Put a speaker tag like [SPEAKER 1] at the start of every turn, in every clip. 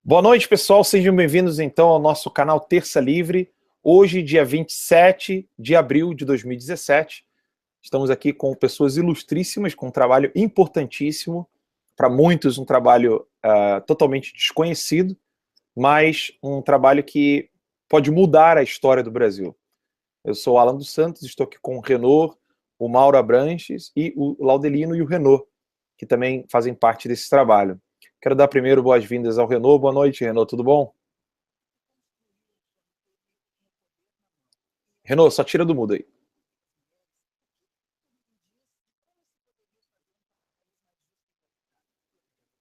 [SPEAKER 1] Boa noite, pessoal. Sejam bem-vindos, então, ao nosso canal Terça Livre. Hoje, dia 27 de abril de 2017. Estamos aqui com pessoas ilustríssimas, com um trabalho importantíssimo. Para muitos, um trabalho totalmente desconhecido, mas um trabalho que pode mudar a história do Brasil. Eu sou o Alan dos Santos, estou aqui com o Renaud, o Mauro Abranches e o Laudelino e o Renaud, que também fazem parte desse trabalho. Quero dar primeiro boas-vindas ao Renaud. Boa noite, Renaud, tudo bom? Renaud, só tira do mudo aí.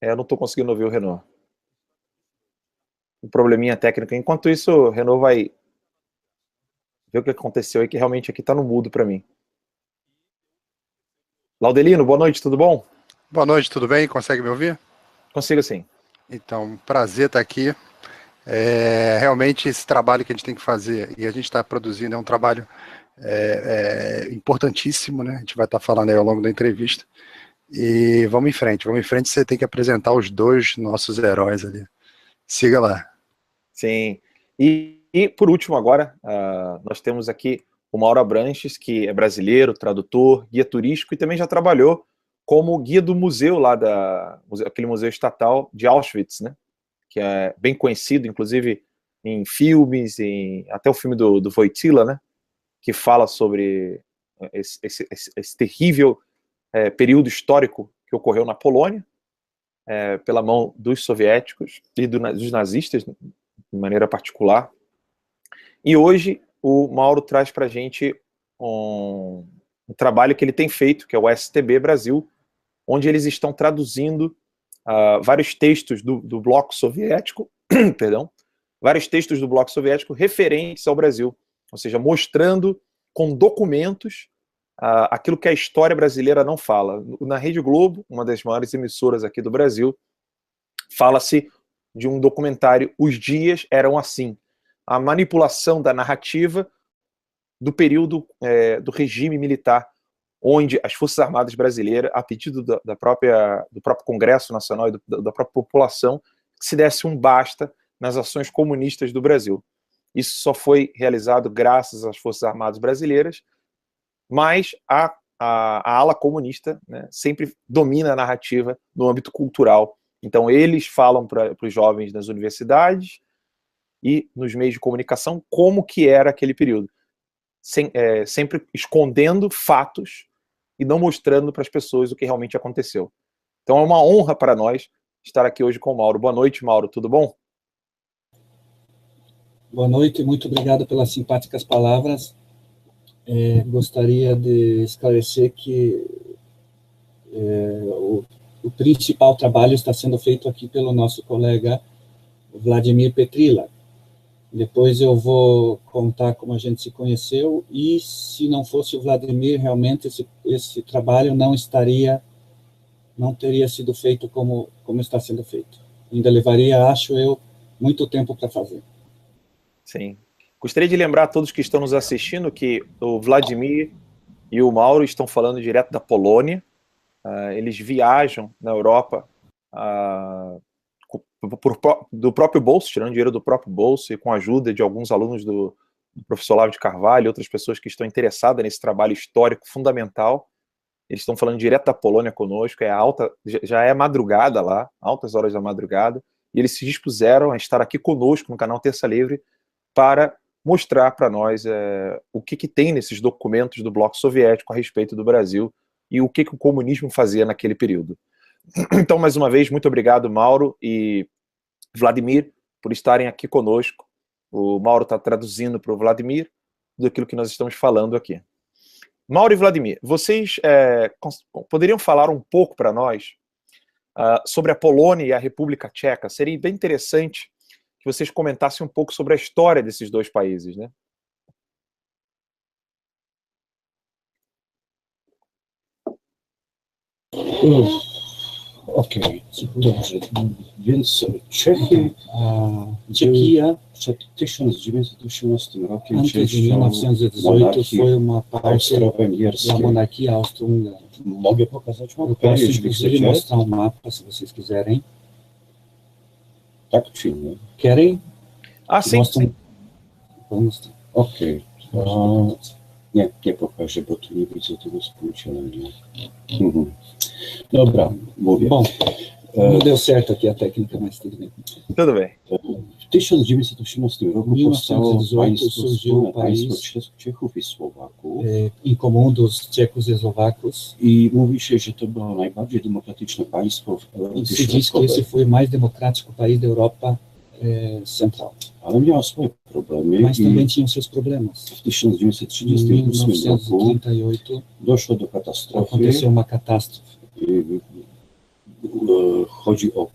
[SPEAKER 1] Eu não estou conseguindo ouvir o Renaud. Um probleminha técnico. Enquanto isso, o Renaud vai ver o que aconteceu aí, que realmente aqui está no mudo para mim. Laudelino, boa noite, tudo bom?
[SPEAKER 2] Boa noite, tudo bem? Consegue me ouvir?
[SPEAKER 1] Consigo sim.
[SPEAKER 2] Então, prazer estar aqui. Realmente esse trabalho que a gente tem que fazer e a gente está produzindo é um trabalho importantíssimo, né? A gente vai estar falando aí ao longo da entrevista. E vamos em frente, você tem que apresentar os dois nossos heróis ali. Siga lá.
[SPEAKER 1] Sim. E por último agora, nós temos aqui o Mauro Abranches, que é brasileiro, tradutor, guia turístico e também já trabalhou como guia do museu lá, aquele museu estatal de Auschwitz, né? Que é bem conhecido, inclusive em filmes, até o filme do Wojtyła, né? Que fala sobre esse terrível período histórico que ocorreu na Polônia, pela mão dos soviéticos e dos nazistas, de maneira particular. E hoje o Mauro traz para a gente um trabalho que ele tem feito, que é o STB Brasil, onde eles estão traduzindo vários textos do bloco soviético, perdão, vários textos do bloco soviético referentes ao Brasil, ou seja, mostrando com documentos aquilo que a história brasileira não fala. Na Rede Globo, uma das maiores emissoras aqui do Brasil, fala-se de um documentário, Os Dias Eram Assim, a manipulação da narrativa do período do regime militar, onde as Forças Armadas brasileiras, a pedido do próprio Congresso Nacional e da própria população, se desse um basta nas ações comunistas do Brasil. Isso só foi realizado graças às Forças Armadas brasileiras, mas a ala comunista, né, sempre domina a narrativa no âmbito cultural. Então eles falam para os jovens nas universidades e nos meios de comunicação como que era aquele período, sempre escondendo fatos e não mostrando para as pessoas o que realmente aconteceu. Então é uma honra para nós estar aqui hoje com o Mauro. Boa noite, Mauro, tudo bom?
[SPEAKER 3] Boa noite, muito obrigado pelas simpáticas palavras. Gostaria de esclarecer que o principal trabalho está sendo feito aqui pelo nosso colega Vladimir Petrila. Depois eu vou contar como a gente se conheceu e se não fosse o Vladimir, realmente esse trabalho não teria sido feito como está sendo feito. Ainda levaria, acho eu, muito tempo para fazer.
[SPEAKER 1] Sim. Gostaria de lembrar a todos que estão nos assistindo que o Vladimir e o Mauro estão falando direto da Polônia. Eles viajam na Europa do próprio bolso, tirando dinheiro do próprio bolso e com a ajuda de alguns alunos do professor Olavo de Carvalho e outras pessoas que estão interessadas nesse trabalho histórico fundamental. Eles estão falando direto da Polônia conosco, já é madrugada lá, altas horas da madrugada, e eles se dispuseram a estar aqui conosco no canal Terça Livre para mostrar para nós o que tem nesses documentos do bloco soviético a respeito do Brasil e o que o comunismo fazia naquele período. Então, mais uma vez, muito obrigado, Mauro e Vladimir, por estarem aqui conosco. O Mauro está traduzindo para o Vladimir daquilo que nós estamos falando aqui. Mauro e Vladimir, vocês poderiam falar um pouco para nós sobre a Polônia e a República Tcheca? Seria bem interessante que vocês comentassem um pouco sobre a história desses dois países, né?
[SPEAKER 4] Okej, dobrze. Więc Czechia przed 1918 rokiem
[SPEAKER 3] Antes de 1918 foi uma parte da monarquia austro-húngara.
[SPEAKER 4] Mogę pokazać
[SPEAKER 3] Eu
[SPEAKER 4] mapę,
[SPEAKER 3] posso
[SPEAKER 4] jeśli
[SPEAKER 3] inclusive
[SPEAKER 4] chcecie.
[SPEAKER 3] mostrar um mapa, se vocês quiserem.
[SPEAKER 4] Tak czy nie?
[SPEAKER 3] Querem?
[SPEAKER 1] Ah, sim,
[SPEAKER 3] Mostram.
[SPEAKER 1] sim.
[SPEAKER 3] Vamos.
[SPEAKER 4] Okej. Nie pokażę, bo tu nie widzę tego współdzielenia. Dobra, mówię.
[SPEAKER 3] Bom, não deu certo aqui a técnica, mas tudo bem.
[SPEAKER 1] Tudo bem.
[SPEAKER 4] W 1918 roku powstało
[SPEAKER 3] 1918
[SPEAKER 4] państwo,
[SPEAKER 3] surgiu
[SPEAKER 4] wspólne
[SPEAKER 3] o país
[SPEAKER 4] państwo Czechów i Słowaków
[SPEAKER 3] Em comum dos tchecos e eslovacos.
[SPEAKER 4] i mówi się, że to było najbardziej demokratyczne państwo w
[SPEAKER 3] E
[SPEAKER 4] Europie
[SPEAKER 3] se diz que esse
[SPEAKER 4] Środkowej,
[SPEAKER 3] foi o mais democrático país da Europa Central.
[SPEAKER 4] ale miało swoje problemy
[SPEAKER 3] Mas
[SPEAKER 4] i
[SPEAKER 3] também tinham seus problemas.
[SPEAKER 4] w
[SPEAKER 3] Em
[SPEAKER 4] 1938 roku
[SPEAKER 3] 1938
[SPEAKER 4] doszło do katastrofy.
[SPEAKER 3] aconteceu uma catástrofe.
[SPEAKER 4] Chodzi o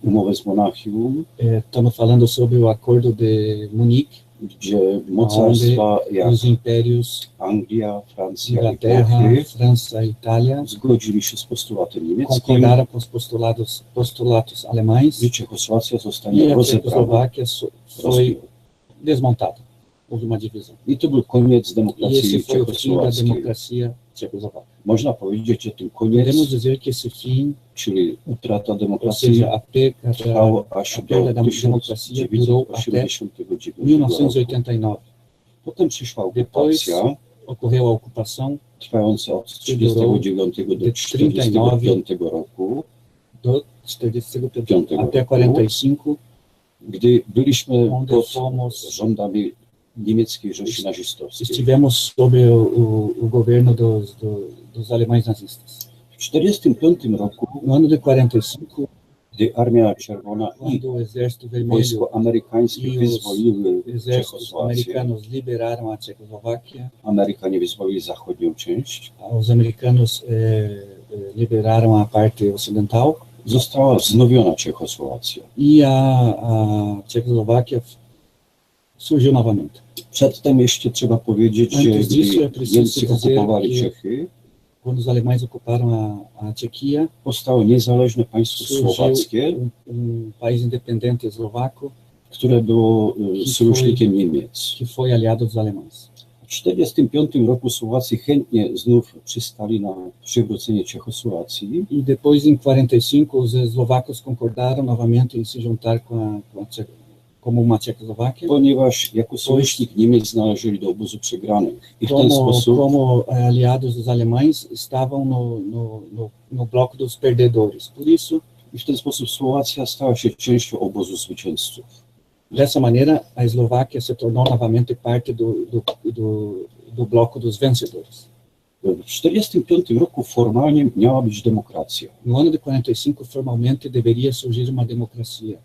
[SPEAKER 4] umowę z Monachium,
[SPEAKER 3] Estamos falando sobre o Acordo de Munique,
[SPEAKER 4] gdzie mocarstwa jak
[SPEAKER 3] os impérios
[SPEAKER 4] Anglia, Francja i
[SPEAKER 3] Inglaterra,
[SPEAKER 4] Włochy
[SPEAKER 3] França e Itália
[SPEAKER 4] zgodzili się z postulatem niemieckim,
[SPEAKER 3] concordaram com os postulados alemães
[SPEAKER 4] że Czechosłowacja
[SPEAKER 3] e
[SPEAKER 4] zostanie
[SPEAKER 3] a
[SPEAKER 4] rozebrana.
[SPEAKER 3] Tchecoslováquia foi desmontada. Houve uma divisão.
[SPEAKER 4] I to był koniec
[SPEAKER 3] E
[SPEAKER 4] demokracji
[SPEAKER 3] esse foi o fim da
[SPEAKER 4] czechosłowackiej.
[SPEAKER 3] democracia tchecoslovaca.
[SPEAKER 4] Można powiedzieć, że ten
[SPEAKER 3] Podemos
[SPEAKER 4] koniec,
[SPEAKER 3] dizer que esse fim,
[SPEAKER 4] czyli utrata
[SPEAKER 3] ou
[SPEAKER 4] demokracji,
[SPEAKER 3] seja, a perda
[SPEAKER 4] trwało aż
[SPEAKER 3] a
[SPEAKER 4] do
[SPEAKER 3] perda da democracia durou até
[SPEAKER 4] 1989 roku.
[SPEAKER 3] 1989.
[SPEAKER 4] Potem przyszła
[SPEAKER 3] Depois
[SPEAKER 4] okupacja,
[SPEAKER 3] ocorreu a ocupação
[SPEAKER 4] trwająca od 1939 do 1945 roku,
[SPEAKER 3] do 45
[SPEAKER 4] Piątego
[SPEAKER 3] até
[SPEAKER 4] roku.
[SPEAKER 3] 45,
[SPEAKER 4] gdy byliśmy
[SPEAKER 3] onde
[SPEAKER 4] pod
[SPEAKER 3] fomos,
[SPEAKER 4] rządami niemieckiej Rzeszy Nazistowskiej.
[SPEAKER 3] estivemos sob o governo dos alemães nazistas.
[SPEAKER 4] W 1945 roku,
[SPEAKER 3] No ano de 45,
[SPEAKER 4] gdy Armia Czerwona i
[SPEAKER 3] quando o Exército Vermelho
[SPEAKER 4] wojsko amerykańskie
[SPEAKER 3] i os
[SPEAKER 4] wyzwoliły
[SPEAKER 3] exércitos
[SPEAKER 4] Czechosłowację,
[SPEAKER 3] americanos liberaram a Tchecoslováquia,
[SPEAKER 4] Amerykanie wyzwolili zachodnią część,
[SPEAKER 3] os americanos liberaram a parte ocidental
[SPEAKER 4] została wznowiona Czechosłowacja.
[SPEAKER 3] e a Tchecoslováquia surgiu novamente.
[SPEAKER 4] Przedtem jeszcze trzeba powiedzieć, że
[SPEAKER 3] Antes disso, é
[SPEAKER 4] gdy
[SPEAKER 3] preciso
[SPEAKER 4] Niemcy
[SPEAKER 3] dizer
[SPEAKER 4] okupowali
[SPEAKER 3] que
[SPEAKER 4] Czechy,
[SPEAKER 3] quando os alemães ocuparam a Tchequia,
[SPEAKER 4] powstało niezależne państwo
[SPEAKER 3] surgiu
[SPEAKER 4] słowackie,
[SPEAKER 3] país independente eslovaco
[SPEAKER 4] które było sojusznikiem Niemiec.
[SPEAKER 3] que foi aliado dos alemães.
[SPEAKER 4] W 1945 roku Słowacy chętnie znów przystali na przywrócenie Czechosłowacji,
[SPEAKER 3] E depois, em 45, os eslovacos concordaram novamente em se juntar como uma Tchecoslováquia,
[SPEAKER 4] ponieważ jako sojusznik Niemiec należeli do obozu przegranych. I w ten
[SPEAKER 3] como,
[SPEAKER 4] sposób
[SPEAKER 3] como aliados dos alemães, estavam no bloco dos perdedores. Por isso,
[SPEAKER 4] Słowacja stała się częścią obozu zwycięzców.
[SPEAKER 3] dessa maneira, a Eslováquia se tornou novamente parte do bloco dos vencedores.
[SPEAKER 4] W 1945 roku formalnie miała być demokracja.
[SPEAKER 3] No ano de 45, formalmente, deveria surgir uma democracia.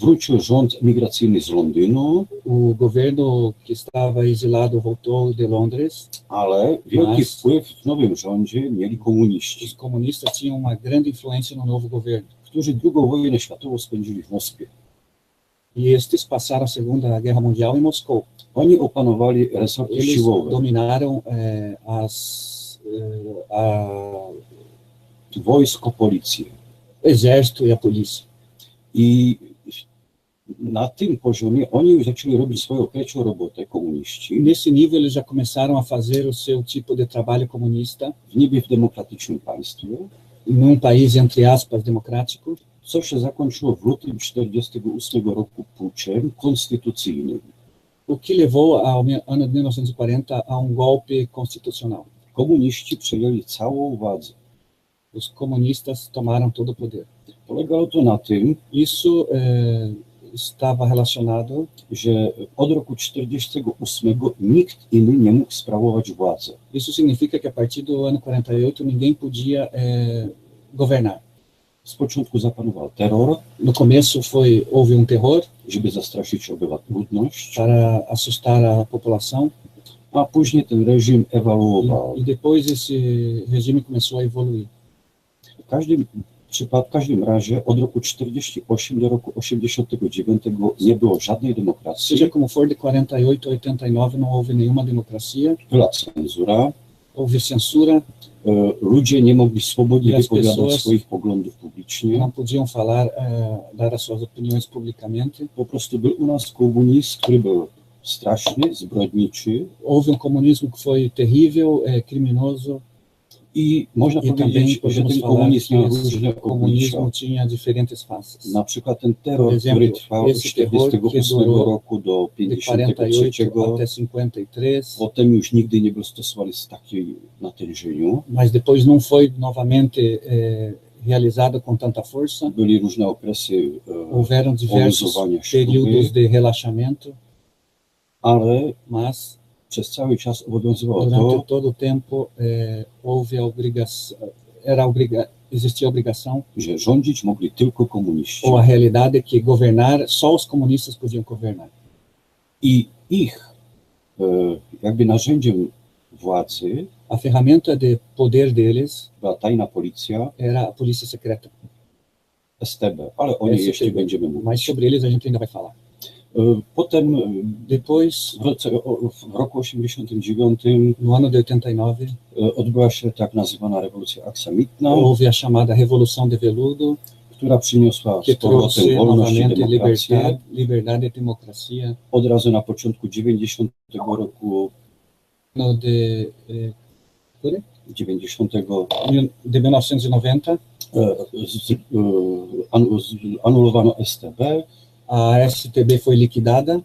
[SPEAKER 4] Wrócił rząd emigracyjny z Londynu,
[SPEAKER 3] O governo que estava exilado voltou de Londres.
[SPEAKER 4] ale wielki
[SPEAKER 3] Mas-
[SPEAKER 4] wpływ w nowym rządzie mieli komuniści,
[SPEAKER 3] Os comunistas tinham uma grande influência no novo governo.
[SPEAKER 4] którzy II wojnę światową spędzili w Moskwie.
[SPEAKER 3] E estes passaram a Segunda Guerra Mundial em Moscou.
[SPEAKER 4] Oni opanowali resorty
[SPEAKER 3] Eles
[SPEAKER 4] siłowe,
[SPEAKER 3] dominaram
[SPEAKER 4] wojsko, policję.
[SPEAKER 3] o exército e a polícia.
[SPEAKER 4] I na tym poziomie oni już zaczęli robić swoją określoną robotę,
[SPEAKER 3] E
[SPEAKER 4] komuniści,
[SPEAKER 3] nesse nível eles já começaram a fazer o seu tipo de trabalho comunista
[SPEAKER 4] w niby w demokratycznym państwie,
[SPEAKER 3] num país entre aspas democrático,
[SPEAKER 4] co się zakończyło w lutym 1948 roku puczem konstytucyjnym.
[SPEAKER 3] o que levou ao ano de 1940 a golpe constitucional.
[SPEAKER 4] Komuniści przejęli całą władzę.
[SPEAKER 3] Os comunistas tomaram todo o poder.
[SPEAKER 4] Polegało to na tym,
[SPEAKER 3] Isso estava relacionado
[SPEAKER 4] że od roku 1948 nikt inny nie mógł sprawować władzy.
[SPEAKER 3] Isso significa que a partir do ano 48 ninguém podia governar.
[SPEAKER 4] Z początku zapanował terror,
[SPEAKER 3] No começo houve terror
[SPEAKER 4] żeby zastraszyć ludność,
[SPEAKER 3] para assustar a população
[SPEAKER 4] a później ten reżim ewaluował.
[SPEAKER 3] e depois esse regime começou a evoluir.
[SPEAKER 4] W każdym razie od roku 48 do roku 89 nie było żadnej demokracji,
[SPEAKER 3] Seja como for, de 48 a 89 não houve nenhuma democracia,
[SPEAKER 4] była cenzura,
[SPEAKER 3] houve censura,
[SPEAKER 4] ludzie nie mogli swobodnie
[SPEAKER 3] As
[SPEAKER 4] wypowiadać
[SPEAKER 3] pessoas
[SPEAKER 4] swoich poglądów publicznie.
[SPEAKER 3] não podiam falar, dar as suas opiniões publicamente.
[SPEAKER 4] Po prostu był u nas komunizm, który był straszny, zbrodniczy
[SPEAKER 3] Houve comunismo que foi terrível, criminoso
[SPEAKER 4] I można
[SPEAKER 3] E também
[SPEAKER 4] powiedzieć, że
[SPEAKER 3] podemos
[SPEAKER 4] ten
[SPEAKER 3] falar
[SPEAKER 4] komunizm
[SPEAKER 3] que
[SPEAKER 4] miał
[SPEAKER 3] esse
[SPEAKER 4] różne
[SPEAKER 3] comunismo
[SPEAKER 4] oblicza.
[SPEAKER 3] tinha diferentes faces.
[SPEAKER 4] Na przykład ten terror,
[SPEAKER 3] Por exemplo,
[SPEAKER 4] który trwał od
[SPEAKER 3] esse terror que
[SPEAKER 4] 48
[SPEAKER 3] durou
[SPEAKER 4] roku do
[SPEAKER 3] de
[SPEAKER 4] 53,
[SPEAKER 3] 48 até 53,
[SPEAKER 4] potem już nigdy nie był stosowany z takiej natężeniu.
[SPEAKER 3] mas depois não foi novamente realizado com tanta força.
[SPEAKER 4] Byli różne okresy
[SPEAKER 3] Houveram diversos
[SPEAKER 4] oluzowania
[SPEAKER 3] períodos
[SPEAKER 4] śruby,
[SPEAKER 3] de relaxamento,
[SPEAKER 4] ale
[SPEAKER 3] mas
[SPEAKER 4] przez cały czas obowiązywało
[SPEAKER 3] durante
[SPEAKER 4] to,
[SPEAKER 3] todo o tempo houve a obrigação, existia a obrigação,
[SPEAKER 4] że rządzić mogli tylko komuniści.
[SPEAKER 3] ou a realidade que governar, só os comunistas podiam governar.
[SPEAKER 4] I ich jakby narzędziem władzy
[SPEAKER 3] A ferramenta de poder deles
[SPEAKER 4] była tajna policja,
[SPEAKER 3] era a polícia secreta.
[SPEAKER 4] STB, ale o niej
[SPEAKER 3] STB.
[SPEAKER 4] jeszcze będziemy
[SPEAKER 3] Mas
[SPEAKER 4] mówić.
[SPEAKER 3] sobre eles a gente ainda vai falar.
[SPEAKER 4] Potem
[SPEAKER 3] Depois,
[SPEAKER 4] w roku 89
[SPEAKER 3] no ano de 89,
[SPEAKER 4] odbyła się tak nazywana rewolucja aksamitna,
[SPEAKER 3] houve a chamada Revolução de Veludo,
[SPEAKER 4] która przyniosła
[SPEAKER 3] que
[SPEAKER 4] z powrotem
[SPEAKER 3] trouxe
[SPEAKER 4] wolność i
[SPEAKER 3] novamente
[SPEAKER 4] demokrację.
[SPEAKER 3] liberdade e democracia.
[SPEAKER 4] Od razu na początku 90 roku,
[SPEAKER 3] No de, który?
[SPEAKER 4] 90
[SPEAKER 3] De 1990,
[SPEAKER 4] anulowano STB
[SPEAKER 3] a STB foi liquidada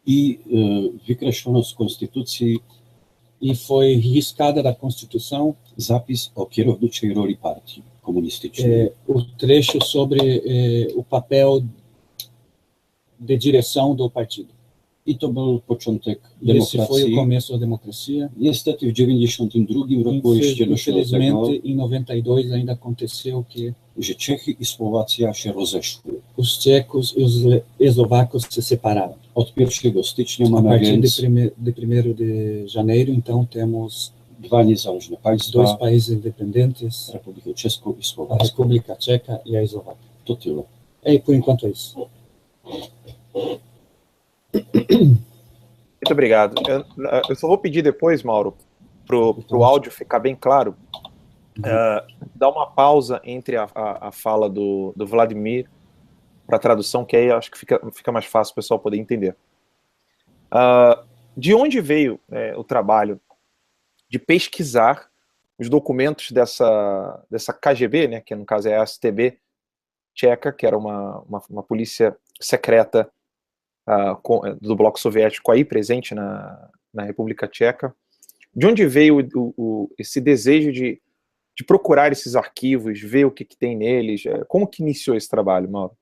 [SPEAKER 4] i wykreślono z konstytucji
[SPEAKER 3] e foi riscada da Constituição
[SPEAKER 4] zapis o kierowniczej roli partii komunistycznej.
[SPEAKER 3] o trecho sobre o papel de direção do partido.
[SPEAKER 4] I to był początek
[SPEAKER 3] E esse foi o
[SPEAKER 4] demokracji.
[SPEAKER 3] começo da democracia.
[SPEAKER 4] Niestety w 92 roku jeszcze doszło do tego,
[SPEAKER 3] Infelizmente, em 92 ainda aconteceu que
[SPEAKER 4] że Czechy i Słowacja się rozeszły.
[SPEAKER 3] os tchecos e os eslovacos se separaram.
[SPEAKER 4] Od 1 stycznia
[SPEAKER 3] A
[SPEAKER 4] mamy
[SPEAKER 3] partir
[SPEAKER 4] więc
[SPEAKER 3] de 1º de janeiro, então, temos
[SPEAKER 4] dwa niezależne
[SPEAKER 3] dois
[SPEAKER 4] państwa,
[SPEAKER 3] países independentes,
[SPEAKER 4] Republikę Czeską i
[SPEAKER 3] a
[SPEAKER 4] Słowacką.
[SPEAKER 3] República Tcheca e a Eslováquia.
[SPEAKER 4] To tyle.
[SPEAKER 3] E por enquanto é isso.
[SPEAKER 1] Muito obrigado. Eu só vou pedir depois, Mauro, pro áudio ficar bem claro, dar uma pausa entre a fala do Vladimir para a tradução, que aí acho que fica mais fácil o pessoal poder entender. De onde veio o trabalho de pesquisar os documentos dessa KGB, né, que no caso é a STB tcheca, que era uma polícia secreta do bloco soviético aí presente na República Tcheca? De onde veio esse desejo de procurar esses arquivos, ver o que tem neles? Como que iniciou esse trabalho, Mauro?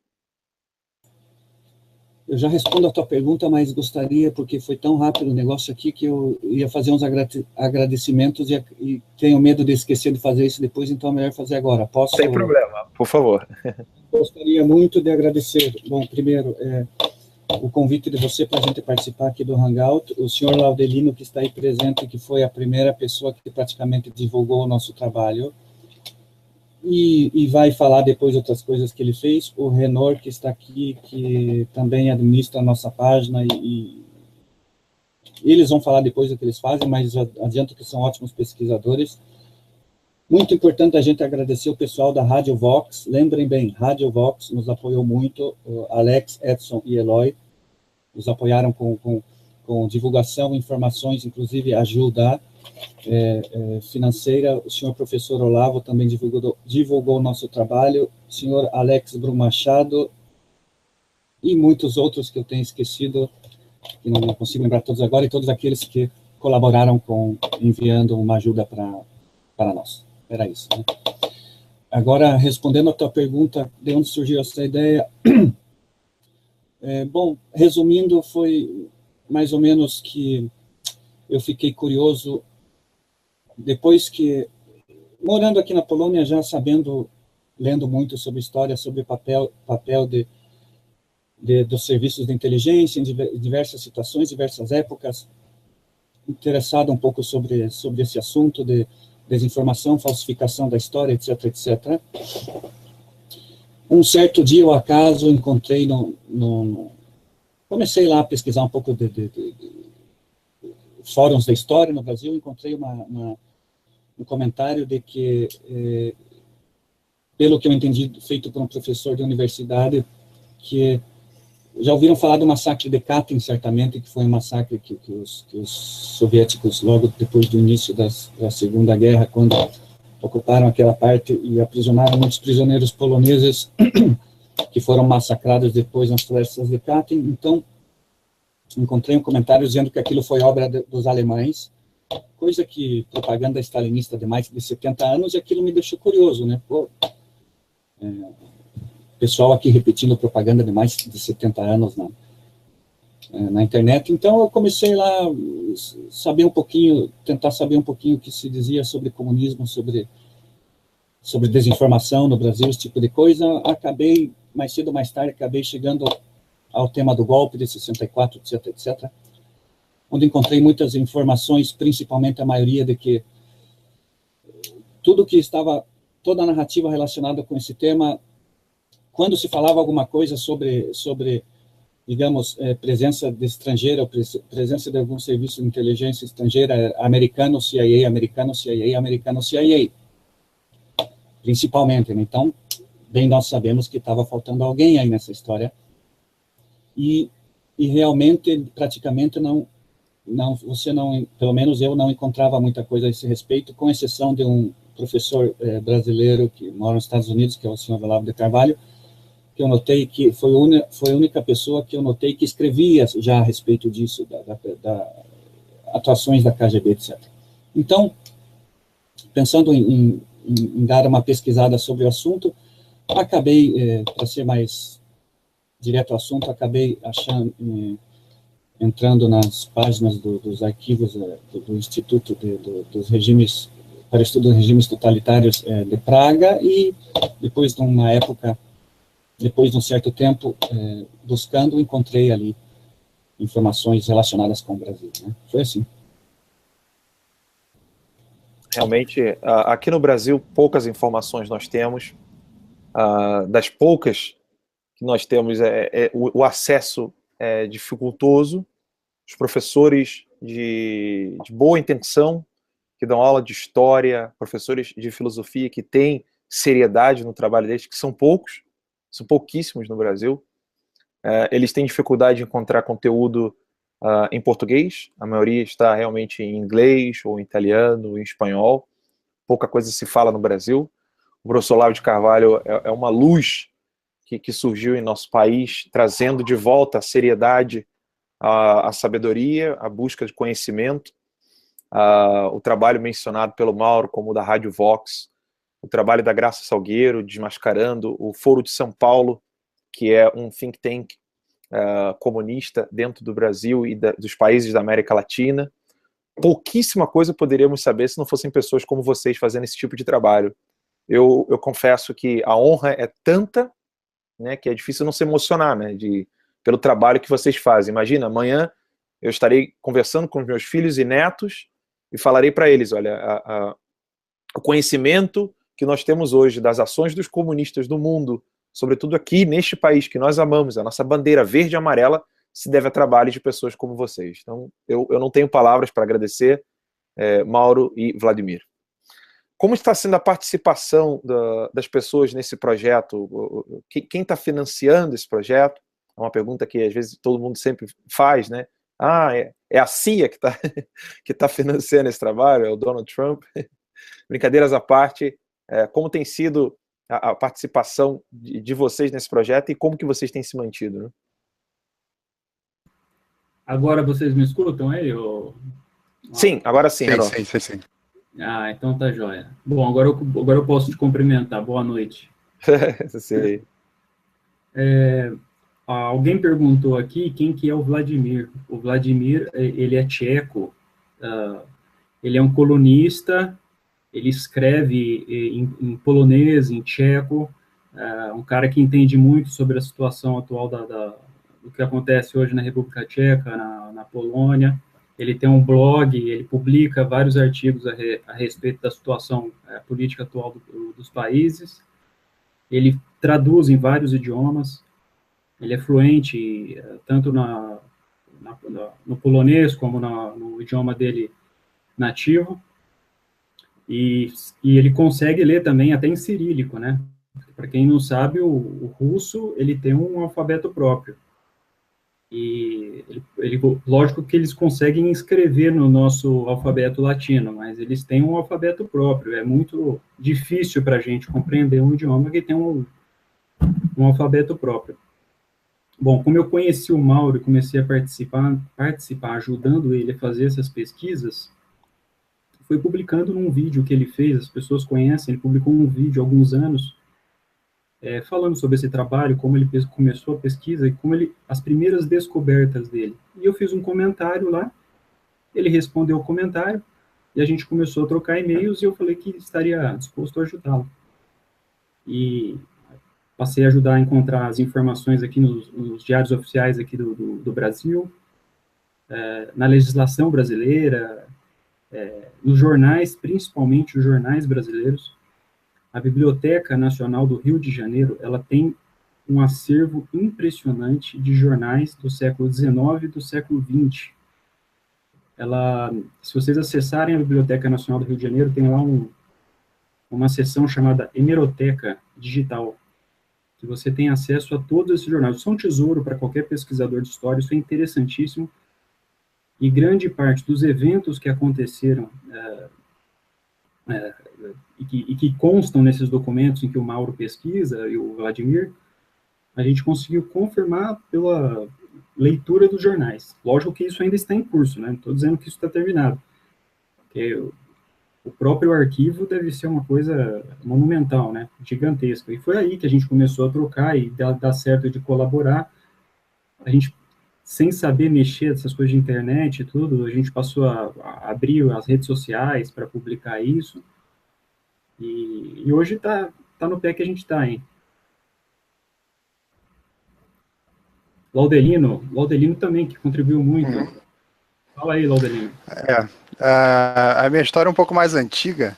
[SPEAKER 3] Eu já respondo a tua pergunta, mas gostaria, porque foi tão rápido o negócio aqui, que eu ia fazer uns agradecimentos e tenho medo de esquecer de fazer isso depois, então é melhor fazer agora. Posso?
[SPEAKER 1] Sem problema, por favor.
[SPEAKER 3] Gostaria muito de agradecer, bom, primeiro, o convite de você para a gente participar aqui do Hangout, o senhor Laudelino, que está aí presente, que foi a primeira pessoa que praticamente divulgou o nosso trabalho, e vai falar depois outras coisas que ele fez, o Renor, que está aqui, que também administra a nossa página, e eles vão falar depois do que eles fazem, mas adianto que são ótimos pesquisadores. Muito importante a gente agradecer o pessoal da Rádio Vox. Lembrem bem, Rádio Vox nos apoiou muito, Alex, Edson e Eloy nos apoiaram com divulgação, informações, inclusive ajuda financeira. O senhor professor Olavo também divulgou o nosso trabalho, o senhor Alex Brumachado e muitos outros que eu tenho esquecido, que não consigo lembrar todos agora, e todos aqueles que colaboraram enviando uma ajuda para nós. Era isso, né? Agora, respondendo a tua pergunta, de onde surgiu essa ideia? Bom, resumindo, foi mais ou menos que eu fiquei curioso, depois que, morando aqui na Polônia, já sabendo, lendo muito sobre história, sobre o papel dos serviços de inteligência em diversas situações, diversas épocas, interessado um pouco sobre esse assunto de desinformação, falsificação da história, etc., etc. Um certo dia, ao acaso, encontrei comecei lá a pesquisar um pouco de fóruns da história no Brasil, encontrei um comentário de que, pelo que eu entendi, feito por um professor de universidade, que Já ouviram falar do massacre de Katyn, certamente, que foi um massacre que os soviéticos, logo depois do início da Segunda Guerra, quando ocuparam aquela parte e aprisionaram muitos prisioneiros poloneses que foram massacrados depois nas florestas de Katyn. Então, encontrei um comentário dizendo que aquilo foi obra dos alemães, coisa que propaganda stalinista de mais de 70 anos, e aquilo me deixou curioso, né? Pô, pessoal aqui repetindo propaganda de mais de 70 anos na internet. Então, eu comecei lá tentar saber um pouquinho o que se dizia sobre comunismo, sobre desinformação no Brasil, esse tipo de coisa. Acabei, mais cedo ou mais tarde, chegando ao tema do golpe de 64, etc., etc., onde encontrei muitas informações, principalmente a maioria de que toda a narrativa relacionada com esse tema, quando se falava alguma coisa sobre digamos, presença de estrangeira, ou presença de algum serviço de inteligência estrangeira, americano, CIA, principalmente, né? Então, bem, nós sabemos que estava faltando alguém aí nessa história, e realmente, praticamente, pelo menos eu não encontrava muita coisa a esse respeito, com exceção de um professor brasileiro que mora nos Estados Unidos, que é o senhor Olavo de Carvalho, que eu notei que foi a única pessoa que eu notei que escrevia já a respeito disso, da atuações da KGB, etc. Então, pensando em dar uma pesquisada sobre o assunto, acabei, para ser mais direto ao assunto, entrando nas páginas dos arquivos do Instituto dos Regimes, para Estudo dos Regimes Totalitários de Praga, e depois de um certo tempo, buscando, encontrei ali informações relacionadas com o Brasil, né? Foi assim.
[SPEAKER 1] Realmente, aqui no Brasil, poucas informações nós temos. Das poucas que nós temos, o acesso é dificultoso. Os professores de boa intenção, que dão aula de história, professores de filosofia que têm seriedade no trabalho deles, que são poucos, são pouquíssimos no Brasil. Eles têm dificuldade de encontrar conteúdo em português, a maioria está realmente em inglês, ou em italiano, ou em espanhol. Pouca coisa se fala no Brasil. O professor Olavo de Carvalho é uma luz que surgiu em nosso país, trazendo de volta a seriedade, a sabedoria, a busca de conhecimento. O trabalho mencionado pelo Mauro, como o da Rádio Vox, o trabalho da Graça Salgueiro, desmascarando o Foro de São Paulo, que é um think tank comunista dentro do Brasil e dos países da América Latina. Pouquíssima coisa poderíamos saber se não fossem pessoas como vocês fazendo esse tipo de trabalho. Eu confesso que a honra é tanta, né, que é difícil não se emocionar, né, pelo trabalho que vocês fazem. Imagina, amanhã eu estarei conversando com os meus filhos e netos e falarei para eles, olha, o conhecimento que nós temos hoje das ações dos comunistas do mundo, sobretudo aqui neste país que nós amamos, a nossa bandeira verde e amarela, se deve a trabalho de pessoas como vocês. Então, eu não tenho palavras para agradecer, Mauro e Vladimir. Como está sendo a participação das pessoas nesse projeto? Quem está financiando esse projeto? É uma pergunta que às vezes todo mundo sempre faz, né? É a CIA que tá financiando esse trabalho? É o Donald Trump? Brincadeiras à parte, como tem sido a participação de vocês nesse projeto e como que vocês têm se mantido, né?
[SPEAKER 5] Agora vocês me escutam aí?
[SPEAKER 1] Sim, agora sim, Herói.
[SPEAKER 2] Sim.
[SPEAKER 5] Então tá joia. Bom, agora eu posso te cumprimentar. Boa noite.
[SPEAKER 1] Sim.
[SPEAKER 5] Alguém perguntou aqui quem que é o Vladimir. O Vladimir, ele é tcheco, ele é um colunista, ele escreve em polonês, em tcheco, um cara que entende muito sobre a situação atual do que acontece hoje na República Tcheca, na Polônia. Ele tem um blog, ele publica vários artigos a respeito da situação política atual dos países. Ele traduz em vários idiomas. Ele é fluente tanto no polonês como no idioma dele nativo. E ele consegue ler também até em cirílico, né? Para quem não sabe, o russo ele tem um alfabeto próprio. E lógico que eles conseguem escrever no nosso alfabeto latino, mas eles têm um alfabeto próprio. É muito difícil para a gente compreender um idioma que tem um alfabeto próprio. Bom, como eu conheci o Mauro e comecei a participar ajudando ele a fazer essas pesquisas, foi publicando num vídeo que ele fez, as pessoas conhecem, ele publicou um vídeo há alguns anos, falando sobre esse trabalho, como ele começou a pesquisa e como as primeiras descobertas dele. E eu fiz um comentário lá, ele respondeu o comentário, e a gente começou a trocar e-mails, e eu falei que estaria disposto a ajudá-lo. E passei a ajudar a encontrar as informações aqui nos diários oficiais aqui do Brasil, na legislação brasileira, nos jornais, principalmente os jornais brasileiros. A Biblioteca Nacional do Rio de Janeiro, ela tem um acervo impressionante de jornais do século XIX e do século XX. Se vocês acessarem a Biblioteca Nacional do Rio de Janeiro, tem lá uma seção chamada Hemeroteca Digital, que você tem acesso a todos esses jornais. Isso é um tesouro para qualquer pesquisador de história, isso é interessantíssimo. E grande parte dos eventos que aconteceram e que constam nesses documentos em que o Mauro pesquisa e o Vladimir, a gente conseguiu confirmar pela leitura dos jornais. Lógico que isso ainda está em curso, né? Não estou dizendo que isso está terminado. Porque o próprio arquivo deve ser uma coisa monumental, né? Gigantesca. E foi aí que a gente começou a trocar e dar certo de colaborar. A gente, sem saber mexer nessas coisas de internet e tudo, a gente passou a abrir as redes sociais para publicar isso. E hoje tá no pé que a gente está, hein? Laudelino também, que contribuiu muito. Fala aí, Laudelino.
[SPEAKER 2] A minha história é um pouco mais antiga,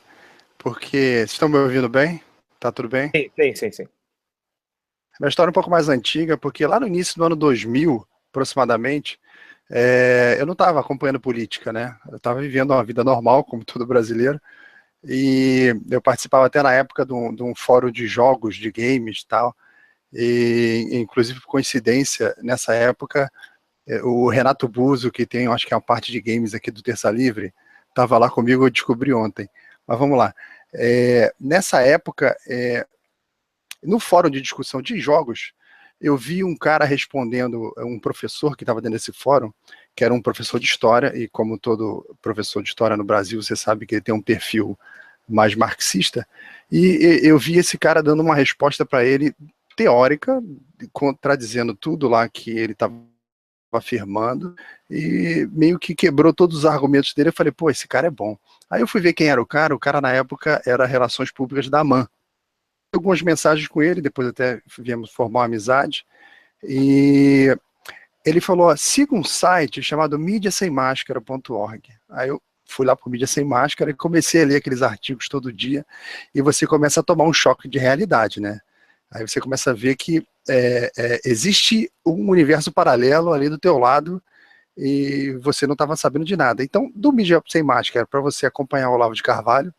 [SPEAKER 2] porque... Vocês estão me ouvindo bem? Tá tudo bem?
[SPEAKER 1] Sim.
[SPEAKER 2] A minha história é um pouco mais antiga, porque lá no início do ano 2000, aproximadamente, eu não estava acompanhando política, né? Eu estava vivendo uma vida normal, como todo brasileiro, e eu participava até na época de um fórum de jogos, de games e tal, e inclusive por coincidência, nessa época, o Renato Buzo, que tem, acho que é uma parte de games aqui do Terça Livre, estava lá comigo, eu descobri ontem. Mas vamos lá. Nessa época, no fórum de discussão de jogos, eu vi um cara respondendo, um professor que estava dentro desse fórum, que era um professor de história, e como todo professor de história no Brasil, você sabe que ele tem um perfil mais marxista, e eu vi esse cara dando uma resposta para ele teórica, contradizendo tudo lá que ele estava afirmando, e meio que quebrou todos os argumentos dele. Eu falei, pô, esse cara é bom. Aí eu fui ver quem era o cara na época era Relações Públicas da AMAN. Algumas mensagens com ele, depois até viemos formar uma amizade, e ele falou, siga um site chamado mídiasemmascara.org. Aí eu fui lá para o Mídia Sem Máscara e comecei a ler aqueles artigos todo dia, e você começa a tomar um choque de realidade, né? Aí você começa a ver que existe um universo paralelo ali do teu lado, e você não estava sabendo de nada. Então, do Mídia Sem Máscara, para você acompanhar o Olavo de Carvalho,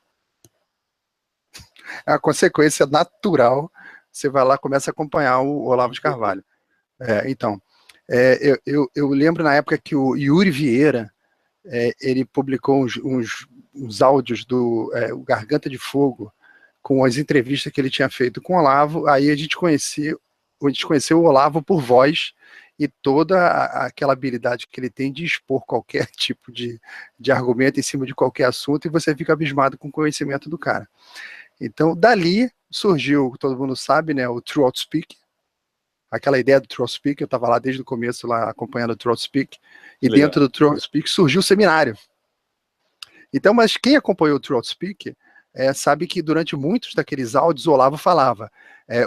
[SPEAKER 2] é uma consequência natural, você vai lá e começa a acompanhar o Olavo de Carvalho. Eu lembro na época que o Yuri Vieira, ele publicou uns áudios do Garganta de Fogo, com as entrevistas que ele tinha feito com o Olavo. Aí a gente conheceu o Olavo por voz, e toda aquela habilidade que ele tem de expor qualquer tipo de argumento em cima de qualquer assunto, e você fica abismado com o conhecimento do cara. Então, dali surgiu, todo mundo sabe, né, o True Outspeak, aquela ideia do True Outspeak. Eu estava lá desde o começo, lá acompanhando o True Outspeak, e legal. Dentro do True Outspeak surgiu o seminário. Então, mas quem acompanhou o True Outspeak sabe que durante muitos daqueles áudios o Olavo falava,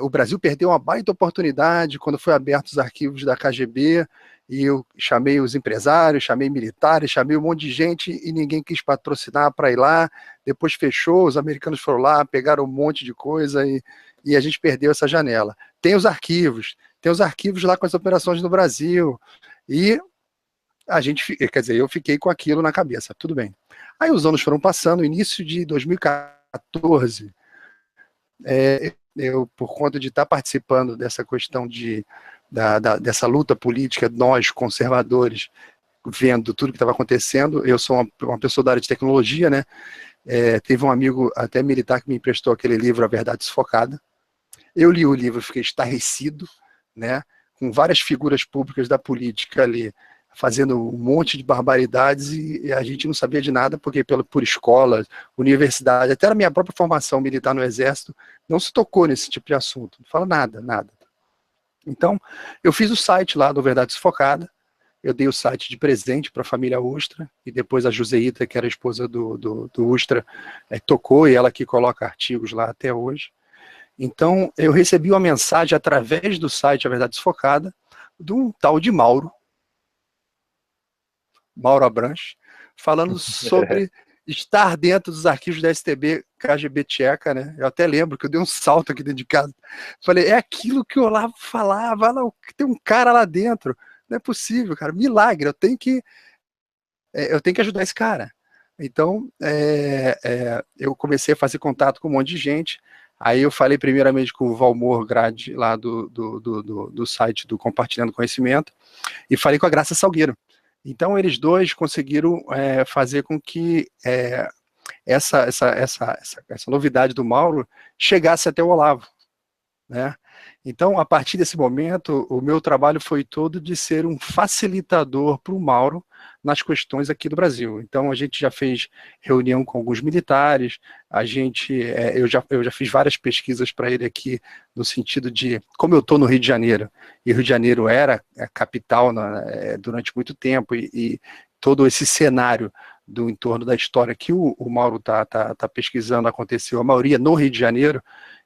[SPEAKER 2] o Brasil perdeu uma baita oportunidade quando foi abertos os arquivos da KGB, e eu chamei os empresários, chamei militares, chamei um monte de gente, e ninguém quis patrocinar para ir lá. Depois fechou, os americanos foram lá, pegaram um monte de coisa, e a gente perdeu essa janela. Tem os arquivos lá com as operações no Brasil, e a gente, quer dizer, eu fiquei com aquilo na cabeça, tudo bem. Aí os anos foram passando, início de 2014, eu, por conta de estar participando dessa questão de dessa luta política, nós, conservadores, vendo tudo que estava acontecendo. Eu sou uma pessoa da área de tecnologia, né? Teve um amigo até militar que me emprestou aquele livro, A Verdade Sufocada. Eu li o livro, fiquei estarrecido, né? Com várias figuras públicas da política ali, fazendo um monte de barbaridades, e a gente não sabia de nada, porque por escola, universidade, até na minha própria formação militar no Exército, não se tocou nesse tipo de assunto. Não fala nada, nada. Então, eu fiz o site lá do Verdade Sufocada, eu dei o site de presente para a família Ustra, e depois a Joseíta, que era a esposa do Ustra, tocou, e ela que coloca artigos lá até hoje. Então, eu recebi uma mensagem através do site A Verdade Sufocada, de um tal de Mauro Abranches, falando sobre estar dentro dos arquivos da STB KGB tcheca, né? Eu até lembro que eu dei um salto aqui dentro de casa. Falei, é aquilo que o Olavo falava, tem um cara lá dentro. Não é possível, cara, milagre, eu tenho que ajudar esse cara. Então, eu comecei a fazer contato com um monte de gente. Aí eu falei primeiramente com o Valmor Grade, lá do site do Compartilhando Conhecimento, e falei com a Graça Salgueiro. Então, eles dois conseguiram fazer com que essa novidade do Mauro chegasse até o Olavo, né? Então, a partir desse momento, o meu trabalho foi todo de ser um facilitador para o Mauro nas questões aqui do Brasil. Então, a gente já fez reunião com alguns militares, eu já fiz várias pesquisas para ele aqui, no sentido de, como eu estou no Rio de Janeiro, e o Rio de Janeiro era a capital durante muito tempo, e todo esse cenário do entorno da história que o Mauro tá pesquisando aconteceu, a maioria no Rio de Janeiro.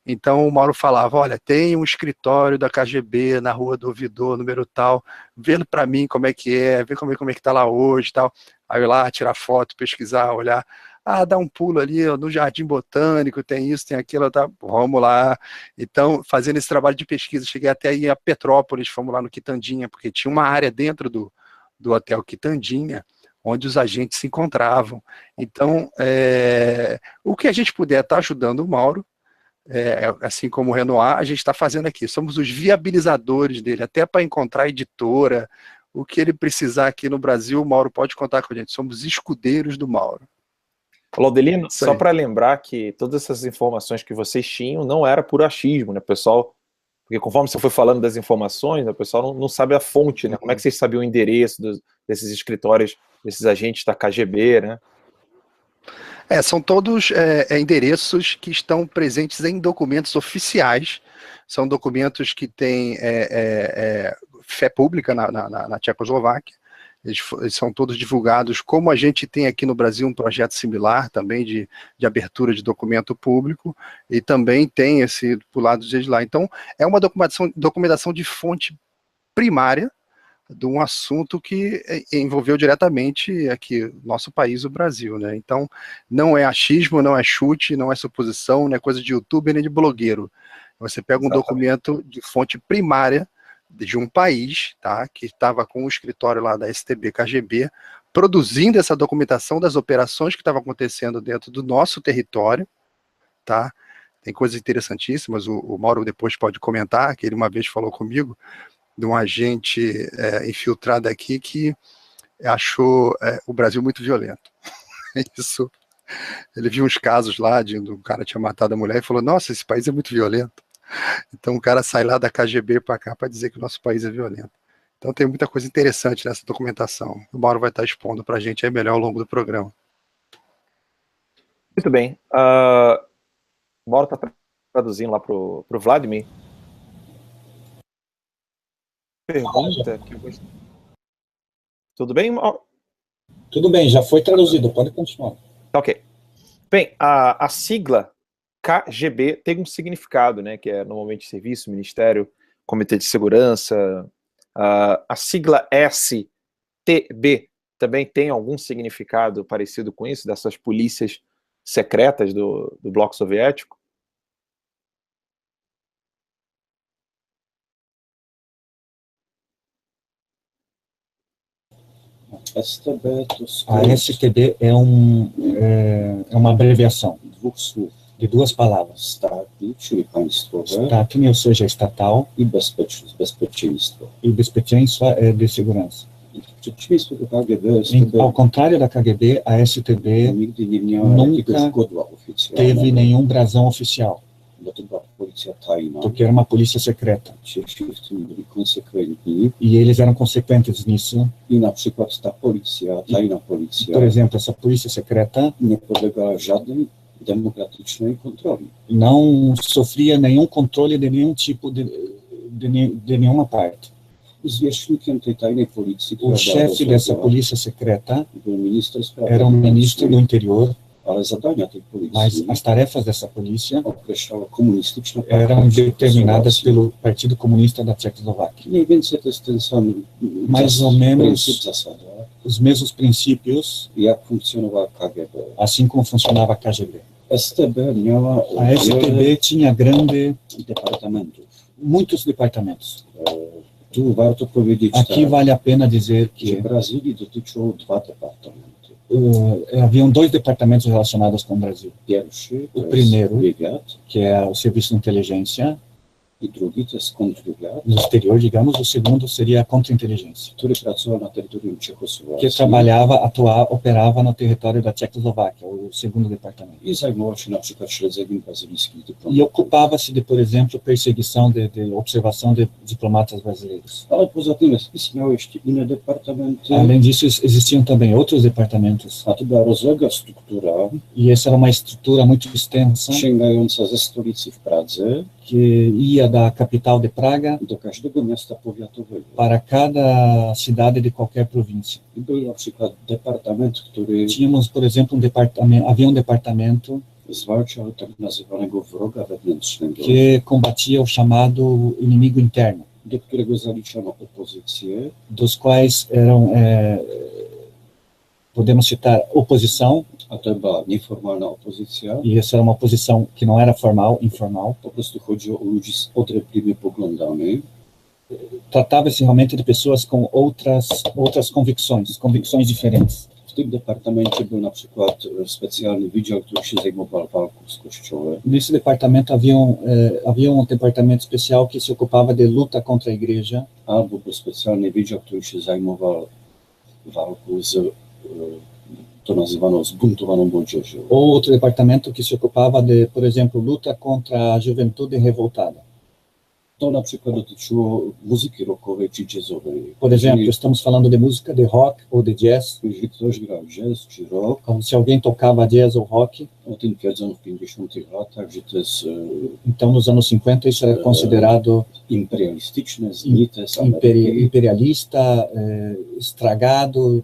[SPEAKER 2] Então o Mauro falava, olha, tem um escritório da KGB na rua do Ouvidor, número tal, vendo para mim como é que vê como é que tá lá hoje e tal. Aí eu ia lá, tirar foto, pesquisar, olhar, dá um pulo ali no Jardim Botânico, tem isso, tem aquilo, tá, vamos lá. Então, fazendo esse trabalho de pesquisa, cheguei até aí a Petrópolis, fomos lá no Quitandinha, porque tinha uma área dentro do Hotel Quitandinha, onde os agentes se encontravam. Então, o que a gente puder estar ajudando o Mauro, assim como o Renoir, a gente está fazendo aqui. Somos os viabilizadores dele, até para encontrar editora, o que ele precisar aqui no Brasil, o Mauro pode contar com a gente. Somos escudeiros do Mauro.
[SPEAKER 1] Laudelino, só para lembrar que todas essas informações que vocês tinham não era por achismo, né, pessoal? Porque conforme você foi falando das informações, o pessoal não sabe a fonte, né? Como é que vocês sabiam o endereço desses escritórios, desses agentes da KGB, né?
[SPEAKER 2] São todos endereços que estão presentes em documentos oficiais, são documentos que têm fé pública na Tchecoslováquia, eles são todos divulgados, como a gente tem aqui no Brasil um projeto similar também de abertura de documento público, e também tem esse pro lado deles lá. Então, é uma documentação de fonte primária, de um assunto que envolveu diretamente aqui, nosso país, o Brasil, né? Então, não é achismo, não é chute, não é suposição, não é coisa de youtuber nem de blogueiro. Você pega um documento de fonte primária de um país, tá, que estava com o escritório lá da STB KGB, produzindo essa documentação das operações que estavam acontecendo dentro do nosso território, tá? Tem coisas interessantíssimas, o Mauro depois pode comentar, que ele uma vez falou comigo, de um agente infiltrado aqui que achou o Brasil muito violento. Isso. Ele viu uns casos lá de um cara tinha matado a mulher e falou, nossa, esse país é muito violento. Então o cara sai lá da KGB para cá para dizer que o nosso país é violento. Então tem muita coisa interessante nessa documentação. O Mauro vai estar expondo para a gente aí melhor ao longo do programa.
[SPEAKER 1] Muito bem. O Mauro está traduzindo lá para o Vladimir. Pergunta que eu gostei. Tudo bem, Mauro?
[SPEAKER 3] Tudo bem, já foi traduzido, pode continuar.
[SPEAKER 1] Tá, ok. Bem, a sigla KGB tem um significado, né, que é normalmente Serviço, Ministério, Comitê de Segurança. A sigla STB também tem algum significado parecido com isso, dessas polícias secretas do Bloco Soviético?
[SPEAKER 4] A STB é uma abreviação, Volkshof. de duas palavras.
[SPEAKER 3] Státní, czyli państwowe,
[SPEAKER 4] Státní, ou seja, estatal,
[SPEAKER 3] i bezpieczność, bezpieczeństwo.
[SPEAKER 4] e bezpieczeństwo é de segurança.
[SPEAKER 3] W przeciwieństwie do KGB,
[SPEAKER 4] Ao contrário da KGB, a STB
[SPEAKER 3] nigdy nie miała
[SPEAKER 4] nunca
[SPEAKER 3] jakiegoś godła
[SPEAKER 4] teve
[SPEAKER 3] oficjalnego,
[SPEAKER 4] nenhum brasão oficial,
[SPEAKER 3] bo to była policja tajna.
[SPEAKER 4] porque era uma polícia secreta.
[SPEAKER 3] Jeśli w tym byli konsekwentni
[SPEAKER 4] E eles eram consequentes nisso.
[SPEAKER 3] i na przykład ta policja, tajna policja,
[SPEAKER 4] Por exemplo, essa polícia secreta
[SPEAKER 3] nie podlegała żadnej demokratycznej kontroli.
[SPEAKER 4] não sofria nenhum controle de nenhum tipo de nenhuma parte.
[SPEAKER 3] Zwierzchnikiem tej tajnej policji,
[SPEAKER 4] O chefe dessa polícia secreta
[SPEAKER 3] był minister spraw
[SPEAKER 4] era ministro do interior,
[SPEAKER 3] ale zadania tej
[SPEAKER 4] mas
[SPEAKER 3] policji
[SPEAKER 4] as tarefas dessa polícia
[SPEAKER 3] określała komunistyczna
[SPEAKER 4] eram determinadas
[SPEAKER 3] Czechosłowacji.
[SPEAKER 4] pelo Partido Comunista da Tchecoslováquia.
[SPEAKER 3] Mniej więcej to jest ten sam
[SPEAKER 4] Mais ou menos
[SPEAKER 3] pryncyp, zasada,
[SPEAKER 4] os mesmos princípios,
[SPEAKER 3] jak funkcjonowała KGB.
[SPEAKER 4] assim como funcionava a KGB.
[SPEAKER 3] STB miała
[SPEAKER 4] A STB tinha
[SPEAKER 3] departamentów.
[SPEAKER 4] muitos departamentos.
[SPEAKER 3] Tu warto powiedzieć
[SPEAKER 4] Aqui
[SPEAKER 3] tak,
[SPEAKER 4] vale a pena dizer
[SPEAKER 3] że
[SPEAKER 4] que
[SPEAKER 3] Brazylii dotyczą dwa departamenty.
[SPEAKER 4] haviam dois departamentos relacionados com o Brasil,
[SPEAKER 3] Pierwszy to
[SPEAKER 4] O
[SPEAKER 3] jest
[SPEAKER 4] primeiro.
[SPEAKER 3] wywiad
[SPEAKER 4] que é o Serviço de Inteligência
[SPEAKER 3] i drugi to jest kontrwywiad,
[SPEAKER 4] do exterior, digamos. O segundo seria a contra-inteligência,
[SPEAKER 3] który pracował na terytorium
[SPEAKER 4] que
[SPEAKER 3] Czechosłowacji
[SPEAKER 4] trabalhava, operava no território da Tchecoslováquia, o segundo departamento.
[SPEAKER 3] i zajmował się na przykład śledzeniem brazylijskich
[SPEAKER 4] E
[SPEAKER 3] dyplomatów.
[SPEAKER 4] ocupava-se de, por exemplo, perseguição de observação de diplomatas brasileiros.
[SPEAKER 3] Ale poza tym istniały jeszcze inne departamenty,
[SPEAKER 4] Além disso, existiam também outros departamentos,
[SPEAKER 3] a to była rozległa struktura
[SPEAKER 4] e essa era uma estrutura muito extensa,
[SPEAKER 3] sięgająca ze stolicy w Pradze
[SPEAKER 4] que ia da capital de Praga
[SPEAKER 3] do każdego miasta powiatowego.
[SPEAKER 4] para cada cidade de qualquer província.
[SPEAKER 3] I był na przykład departament, który
[SPEAKER 4] Tínhamos, por exemplo, havia departamento
[SPEAKER 3] zwalczał tak nazywanego wroga wewnętrznego,
[SPEAKER 4] que combatia o chamado inimigo interno,
[SPEAKER 3] do którego zaliczano opozycję,
[SPEAKER 4] dos quais eram, podemos citar, oposição,
[SPEAKER 3] a to była nieformalna opozycja.
[SPEAKER 4] e essa era uma oposição que não era formal, informal.
[SPEAKER 3] Po prostu chodziło o ludzi z odrębnymi poglądami,
[SPEAKER 4] Tratava-se realmente de pessoas com outras convicções diferentes.
[SPEAKER 3] w tym departamencie był na przykład specjalny wydział, który się zajmował walką z Kościołem.
[SPEAKER 4] Nesse departamento havia departamento especial que se ocupava de luta contra a igreja,
[SPEAKER 3] Albo był specjalny wydział, który się zajmował walką z, to nazywano zbuntowaną młodzieżą.
[SPEAKER 4] ou outro departamento que se ocupava de, por exemplo, luta contra a juventude revoltada.
[SPEAKER 3] To na przykład dotyczyło muzyki rockowej czy jazzowej.
[SPEAKER 4] Por exemplo, estamos falando de música de rock ou de jazz.
[SPEAKER 3] Jeżeli ktoś grał jazz czy rock,
[SPEAKER 4] Se alguém tocava jazz ou rock,
[SPEAKER 3] o tym twierdzono w 50 latach, że to jest
[SPEAKER 4] então nos anos 50 isso era considerado
[SPEAKER 3] imperialistyczne, znite z Ameryki.
[SPEAKER 4] imperialista, estragado,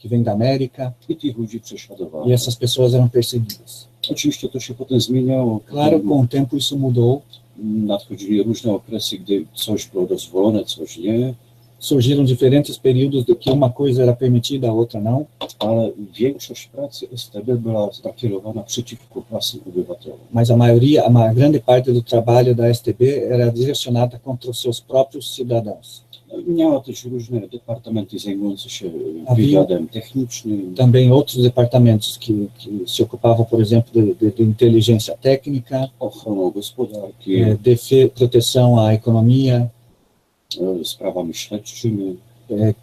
[SPEAKER 4] que vem da América,
[SPEAKER 3] I tych ludzi prześladowano.
[SPEAKER 4] e essas pessoas eram perseguidas.
[SPEAKER 3] Oczywiście to się potem zmieniało.
[SPEAKER 4] Claro, com o tempo isso mudou,
[SPEAKER 3] Nadchodzili różne okresy, gdy coś było dozwolone, coś nie,
[SPEAKER 4] surgiram diferentes períodos de que uma coisa era permitida, a outra não,
[SPEAKER 3] ale większość pracy STB była nakierowana przeciwko własnym obywatelom.
[SPEAKER 4] mas a maioria, a grande parte do trabalho da STB era direcionada contra os seus próprios cidadãos.
[SPEAKER 3] Miała też różne departamenty zajmujące się
[SPEAKER 4] A
[SPEAKER 3] wywiadem technicznym,
[SPEAKER 4] Também outros departamentos que se ocupavam, por exemplo, de inteligência técnica,
[SPEAKER 3] ochroną gospodarki,
[SPEAKER 4] proteção à economia,
[SPEAKER 3] sprawami śledczymi.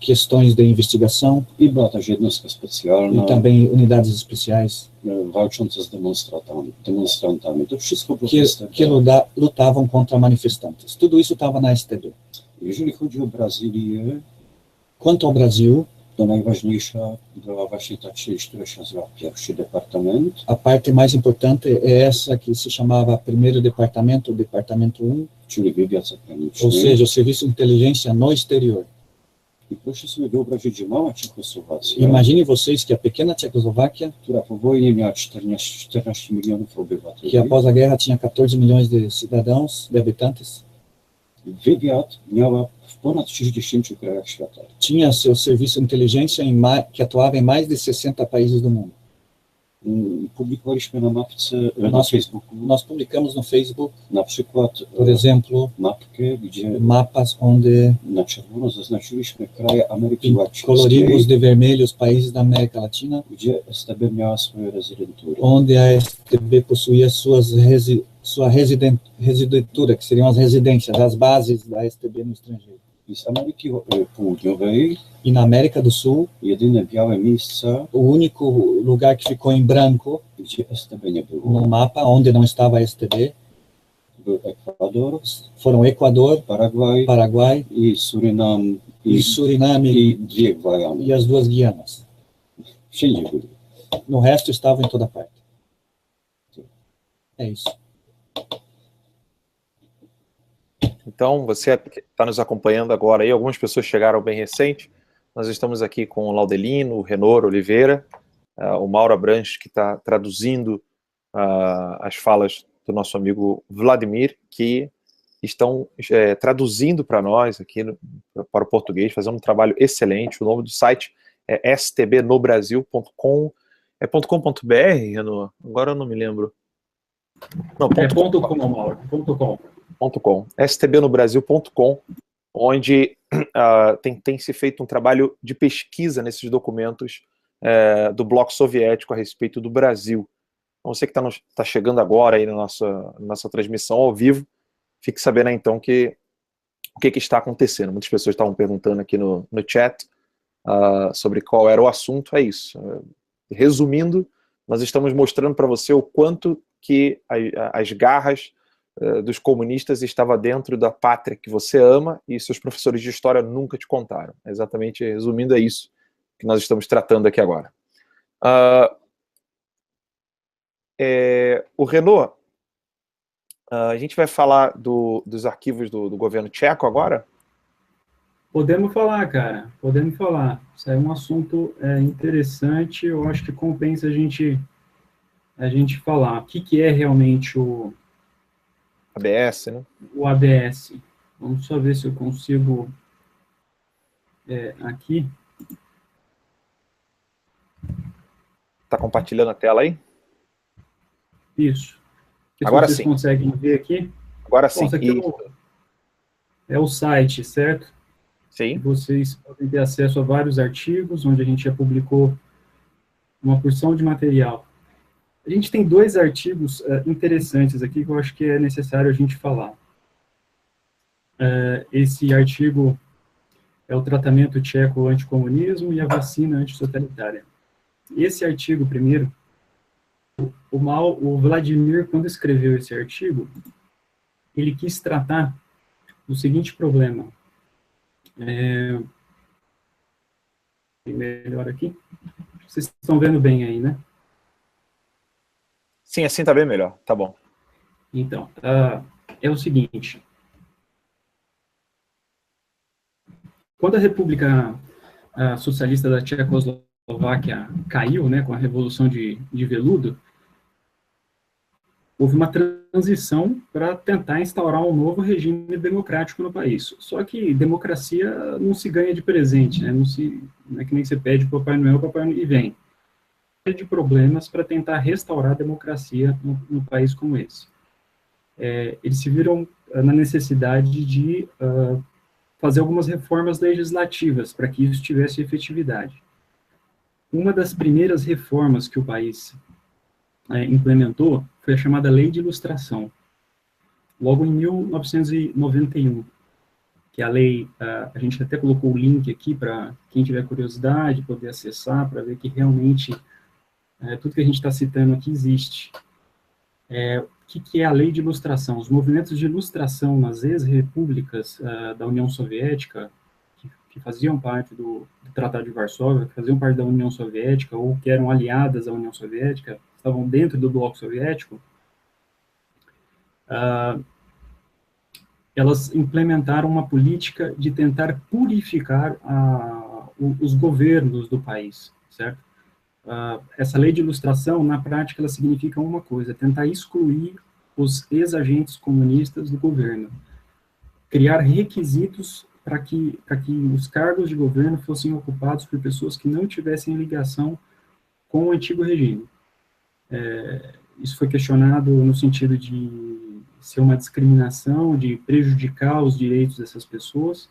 [SPEAKER 4] questões de investigação
[SPEAKER 3] I była też jednostka specjalna
[SPEAKER 4] e também unidades especiais
[SPEAKER 3] walcząca z demonstrantami. To wszystko było w
[SPEAKER 4] que
[SPEAKER 3] STB.
[SPEAKER 4] lutavam contra manifestantes. Tudo isso estava na STB.
[SPEAKER 3] Jeżeli chodzi o Brazylię,
[SPEAKER 4] Quanto ao Brasil,
[SPEAKER 3] to najważniejsza była właśnie ta część, która się nazywa pierwszy departament.
[SPEAKER 4] a parte mais importante é essa que se chamava primeiro departamento, o departamento 1,
[SPEAKER 3] Czyli wywiad
[SPEAKER 4] ou
[SPEAKER 3] zagraniczny.
[SPEAKER 4] seja, o serviço de inteligência no exterior.
[SPEAKER 3] I proszę sobie wyobrazić, że mała Czechosłowacja,
[SPEAKER 4] Imagine vocês que a pequena Tchecoslováquia,
[SPEAKER 3] która po wojnie miała 14 milionów obywateli,
[SPEAKER 4] que após a guerra tinha 14 milhões de cidadãos, de habitantes,
[SPEAKER 3] wywiad miała w ponad 60 krajach świata.
[SPEAKER 4] tinha seu serviço de inteligência que atuava em mais de 60 países do mundo. Publikowaliśmy na mapce, na Facebooku,
[SPEAKER 3] Nós publicamos no Facebook,
[SPEAKER 4] na przykład,
[SPEAKER 3] por exemplo,
[SPEAKER 4] mapkę, gdzie
[SPEAKER 3] mapas onde
[SPEAKER 4] na czerwono zaznaczyliśmy kraje Ameryki Łacińskiej,
[SPEAKER 3] colorimos de vermelho os países da América Latina,
[SPEAKER 4] gdzie STB miała swoje rezydentury.
[SPEAKER 3] onde a STB possuía sua residentura, que seriam as residências, as bases da STB no estrangeiro.
[SPEAKER 4] I z Ameryki Południowej
[SPEAKER 3] E na América do Sul,
[SPEAKER 4] jedyne białe miejsca,
[SPEAKER 3] o único lugar que ficou em branco
[SPEAKER 4] gdzie STB nie było,
[SPEAKER 3] no mapa, onde não estava a STB,
[SPEAKER 4] był Ekwador,
[SPEAKER 3] foram Equador,
[SPEAKER 4] Paragwaj
[SPEAKER 3] Paraguai
[SPEAKER 4] i Surinam
[SPEAKER 3] e Suriname
[SPEAKER 4] i dwie Gwajany.
[SPEAKER 3] e as duas Guianas.
[SPEAKER 4] Wszędzie byli.
[SPEAKER 3] No resto estavam em toda parte. É isso.
[SPEAKER 1] Então, você que está nos acompanhando agora aí, algumas pessoas chegaram bem recente. Nós estamos aqui com o Laudelino, o Renor Oliveira, o Mauro Abranches, que está traduzindo as falas do nosso amigo Vladimir, que estão traduzindo para nós aqui para o português, fazendo um trabalho excelente. O nome do site é stbnobrasil.com. É .com.br, Renor? Agora eu não me lembro. Não,
[SPEAKER 5] .com, Mauro.
[SPEAKER 1] .com. stbnobrasil.com, onde tem se feito um trabalho de pesquisa nesses documentos do bloco soviético a respeito do Brasil. Então, você que está chegando agora aí na nossa transmissão ao vivo, fique sabendo então o que está acontecendo. Muitas pessoas estavam perguntando aqui no chat sobre qual era o assunto. É isso. Resumindo, nós estamos mostrando para você o quanto que as garras dos comunistas estava dentro da pátria que você ama e seus professores de história nunca te contaram. Exatamente, resumindo, é isso que nós estamos tratando aqui agora. O Renor, a gente vai falar dos arquivos do governo tcheco agora?
[SPEAKER 5] Podemos falar, cara, podemos falar. Isso é um assunto interessante, eu acho que compensa a gente falar. O que é realmente o
[SPEAKER 1] ABS, né?
[SPEAKER 5] O ABS. Vamos só ver se eu consigo aqui.
[SPEAKER 1] Está compartilhando a tela aí?
[SPEAKER 5] Isso.
[SPEAKER 1] Agora
[SPEAKER 5] vocês
[SPEAKER 1] sim.
[SPEAKER 5] Conseguem ver aqui?
[SPEAKER 1] Agora
[SPEAKER 5] Bom,
[SPEAKER 1] sim.
[SPEAKER 5] isso aqui é o site, certo?
[SPEAKER 1] Sim.
[SPEAKER 5] Vocês podem ter acesso a vários artigos, onde a gente já publicou uma porção de material. A gente tem 2 artigos interessantes aqui que eu acho que é necessário a gente falar. Esse artigo é o tratamento tcheco anticomunismo e a vacina antitotalitária. Esse artigo, primeiro, o Vladimir, quando escreveu esse artigo, ele quis tratar do seguinte problema. Melhor aqui. Vocês estão vendo bem aí, né?
[SPEAKER 1] Sim, assim está bem melhor. Tá bom.
[SPEAKER 5] Então, é o seguinte. Quando a República Socialista da Tchecoslováquia caiu, né, com a Revolução de Veludo, houve uma transição para tentar instaurar um novo regime democrático no país. Só que democracia não se ganha de presente, né? Não é que nem você pede para o Papai Noel e vem. De problemas para tentar restaurar a democracia num país como esse. Eles se viram na necessidade de fazer algumas reformas legislativas para que isso tivesse efetividade. Uma das primeiras reformas que o país implementou foi a chamada Lei de Ilustração, logo em 1991, que a lei, a gente até colocou o link aqui para quem tiver curiosidade poder acessar, para ver que realmente tudo que a gente está citando aqui existe. O que é a Lei de Ilustração? Os movimentos de ilustração nas ex-repúblicas da União Soviética, que faziam parte do Tratado de Varsóvia, que faziam parte da União Soviética, ou que eram aliadas à União Soviética, estavam dentro do bloco soviético, elas implementaram uma política de tentar purificar os governos do país, certo? Essa lei de ilustração, na prática, ela significa uma coisa: tentar excluir os ex-agentes comunistas do governo, criar requisitos para que os cargos de governo fossem ocupados por pessoas que não tivessem ligação com o antigo regime. Isso foi questionado no sentido de ser uma discriminação, de prejudicar os direitos dessas pessoas,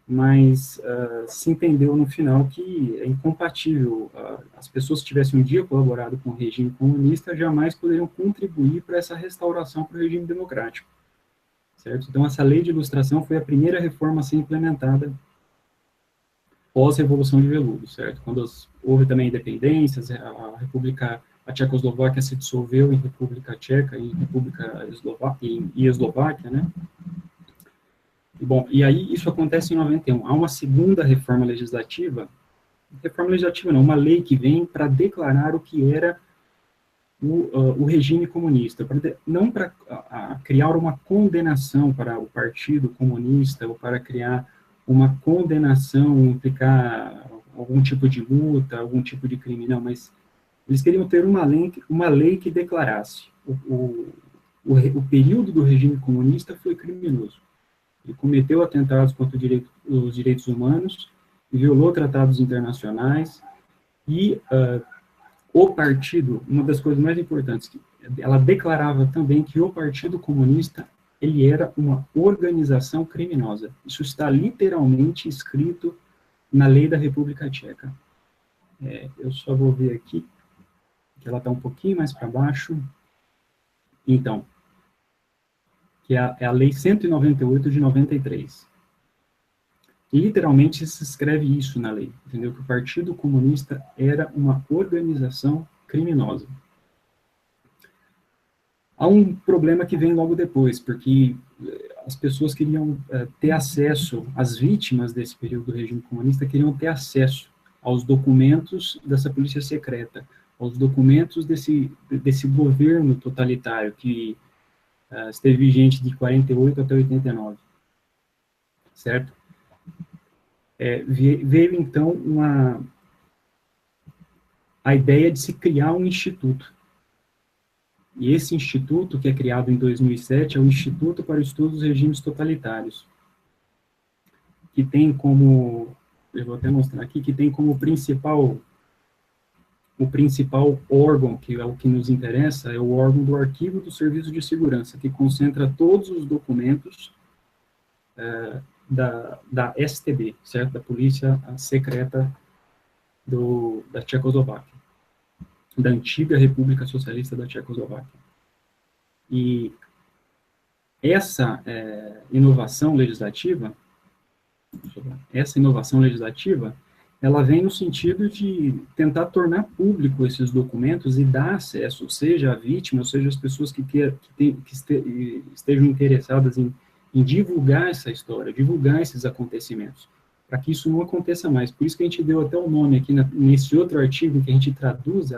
[SPEAKER 5] mas se entendeu no final que é incompatível. As pessoas que tivessem um dia colaborado com o regime comunista jamais poderiam contribuir para essa restauração para o regime democrático, certo? Então, essa lei de ilustração foi a primeira reforma a ser implementada pós-Revolução de Veludo, certo? Quando houve também independências, a Tchecoslováquia se dissolveu em República Tcheca e República Eslováquia, né? Bom, e aí isso acontece em 91. Há uma segunda reforma legislativa não, uma lei que vem para declarar o que era o regime comunista, não para criar uma condenação para o Partido Comunista, ou para criar uma condenação, implicar algum tipo de luta, algum tipo de crime, não, mas eles queriam ter uma lei que declarasse o período do regime comunista foi criminoso. Ele cometeu atentados contra os direitos humanos, violou tratados internacionais, e o partido, uma das coisas mais importantes, ela declarava também que o Partido Comunista, ele era uma organização criminosa. Isso está literalmente escrito na lei da República Tcheca. Eu só vou ver aqui, que ela está um pouquinho mais para baixo. Então, que é a Lei 198 de 93. E, literalmente, se escreve isso na lei, entendeu? Que o Partido Comunista era uma organização criminosa. Há um problema que vem logo depois, porque as pessoas queriam ter acesso, as vítimas desse período do regime comunista queriam ter acesso aos documentos dessa polícia secreta, aos documentos desse governo totalitário que esteve vigente de 48 até 89, certo? Veio, então, a ideia de se criar um instituto. E esse instituto, que é criado em 2007, é o Instituto para o Estudo dos Regimes Totalitários, que tem como, eu vou até mostrar aqui, que tem como o principal órgão, que é o que nos interessa, é o órgão do Arquivo do Serviço de Segurança, que concentra todos os documentos da STB, certo? Da Polícia Secreta da Tchecoslováquia, da antiga República Socialista da Tchecoslováquia. E essa inovação legislativa, ela vem no sentido de tentar tornar público esses documentos e dar acesso, seja a vítima, seja as pessoas que estejam interessadas em divulgar essa história, divulgar esses acontecimentos, para que isso não aconteça mais. Por isso que a gente deu até o nome aqui nesse outro artigo, que a gente traduz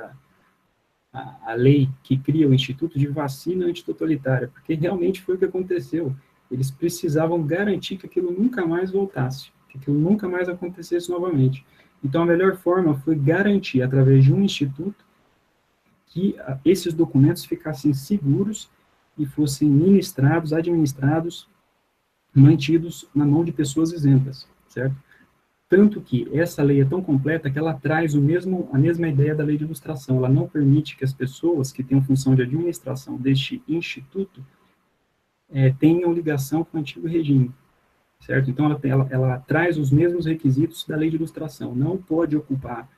[SPEAKER 5] a lei que cria o Instituto de Vacina Antitotalitária, porque realmente foi o que aconteceu. Eles precisavam garantir que aquilo nunca mais voltasse, que aquilo nunca mais acontecesse novamente. Então, a melhor forma foi garantir, através de um instituto, que esses documentos ficassem seguros e fossem ministrados, administrados, mantidos na mão de pessoas isentas, certo? Tanto que essa lei é tão completa que ela traz a mesma ideia da lei de ilustração. Ela não permite que as pessoas que tenham função de administração deste instituto tenham ligação com o antigo regime, certo? Então, ela traz os mesmos requisitos da lei de ilustração. Não pode ocupar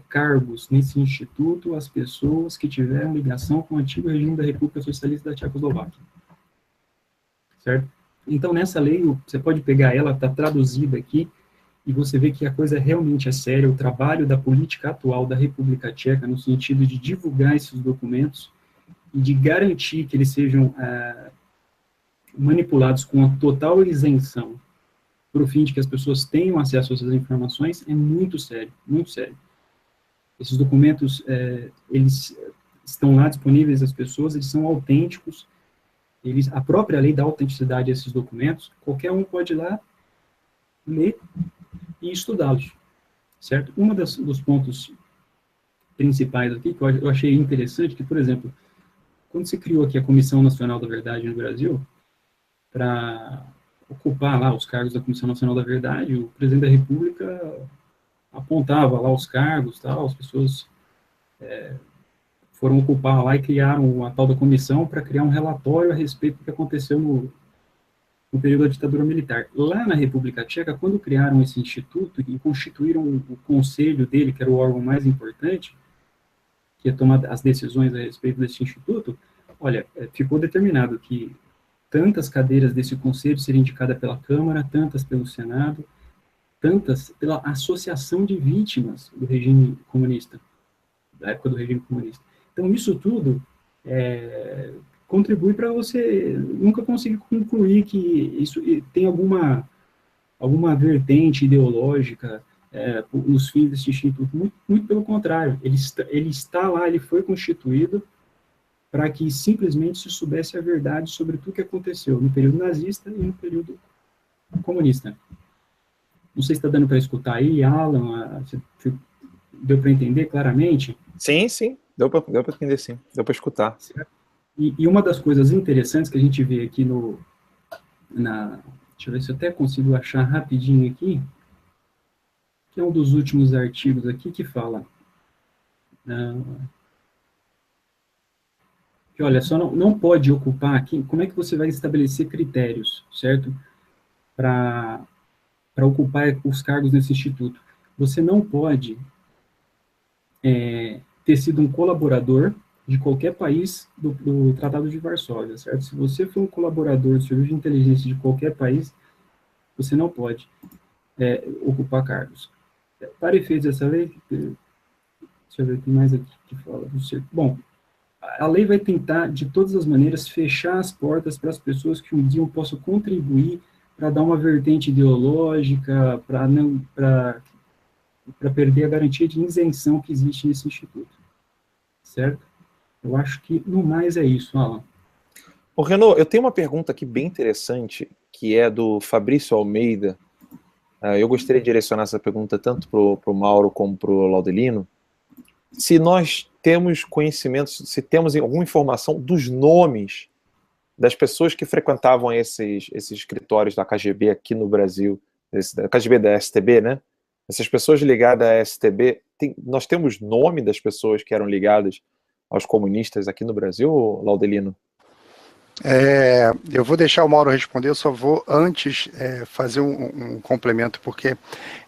[SPEAKER 5] cargos nesse instituto as pessoas que tiveram ligação com o antigo regime da República Socialista da Tchecoslováquia, certo? Então, nessa lei, você pode pegar ela, está traduzida aqui, e você vê que a coisa realmente é séria. O trabalho da política atual da República Tcheca, no sentido de divulgar esses documentos e de garantir que eles sejam manipulados com a total isenção, para o fim de que as pessoas tenham acesso a essas informações, é muito sério, muito sério. Esses documentos, eles estão lá disponíveis às pessoas, eles são autênticos, a própria lei dá autenticidade a esses documentos, qualquer um pode ir lá, ler e estudá-los, certo? Dos pontos principais aqui, que eu achei interessante, que, por exemplo, quando se criou aqui a Comissão Nacional da Verdade no Brasil, para ocupar lá os cargos da Comissão Nacional da Verdade, o presidente da República apontava lá os cargos, tal, as pessoas foram ocupar lá e criaram a tal da comissão para criar um relatório a respeito do que aconteceu no período da ditadura militar. Lá na República Tcheca, quando criaram esse instituto e constituíram o conselho dele, que era o órgão mais importante, que ia tomar as decisões a respeito desse instituto, olha, ficou determinado que tantas cadeiras desse conselho seriam indicadas pela Câmara, tantas pelo Senado, tantas pela Associação de Vítimas do regime comunista, da época do regime comunista. Então, isso tudo contribui para você nunca conseguir concluir que isso tem alguma vertente ideológica nos fins desse instituto. Muito pelo contrário, ele está lá, ele foi constituído para que simplesmente se soubesse a verdade sobre tudo que aconteceu no período nazista e no período comunista. Não sei se está dando para escutar aí, Alan, deu para entender claramente?
[SPEAKER 1] Sim, deu para entender, sim, deu para escutar.
[SPEAKER 5] E uma das coisas interessantes que a gente vê aqui deixa eu ver se eu até consigo achar rapidinho aqui, que é um dos últimos artigos aqui que fala que, olha, só não pode ocupar aqui, como é que você vai estabelecer critérios, certo? Para ocupar os cargos nesse instituto. Você não pode ter sido um colaborador de qualquer país do Tratado de Varsóvia, certo? Se você for um colaborador do serviço de inteligência de qualquer país, você não pode ocupar cargos. Para efeitos dessa lei, deixa eu ver, tem mais aqui que fala do cerco. Bom, a lei vai tentar, de todas as maneiras, fechar as portas para as pessoas que um dia possam contribuir para dar uma vertente ideológica, para perder a garantia de isenção que existe nesse instituto. Certo? Eu acho que, no mais, é isso, Alan.
[SPEAKER 1] Ô, Renaud, eu tenho uma pergunta aqui bem interessante, que é do Fabrício Almeida. Eu gostaria de direcionar essa pergunta tanto para o Mauro como para o Laudelino. Se nós temos conhecimento, se temos alguma informação dos nomes das pessoas que frequentavam esses escritórios da KGB aqui no Brasil, da KGB da STB, né? Essas pessoas ligadas à STB, nós temos nome das pessoas que eram ligadas aos comunistas aqui no Brasil, Laudelino?
[SPEAKER 2] Eu vou deixar o Mauro responder, eu só vou antes fazer um complemento, porque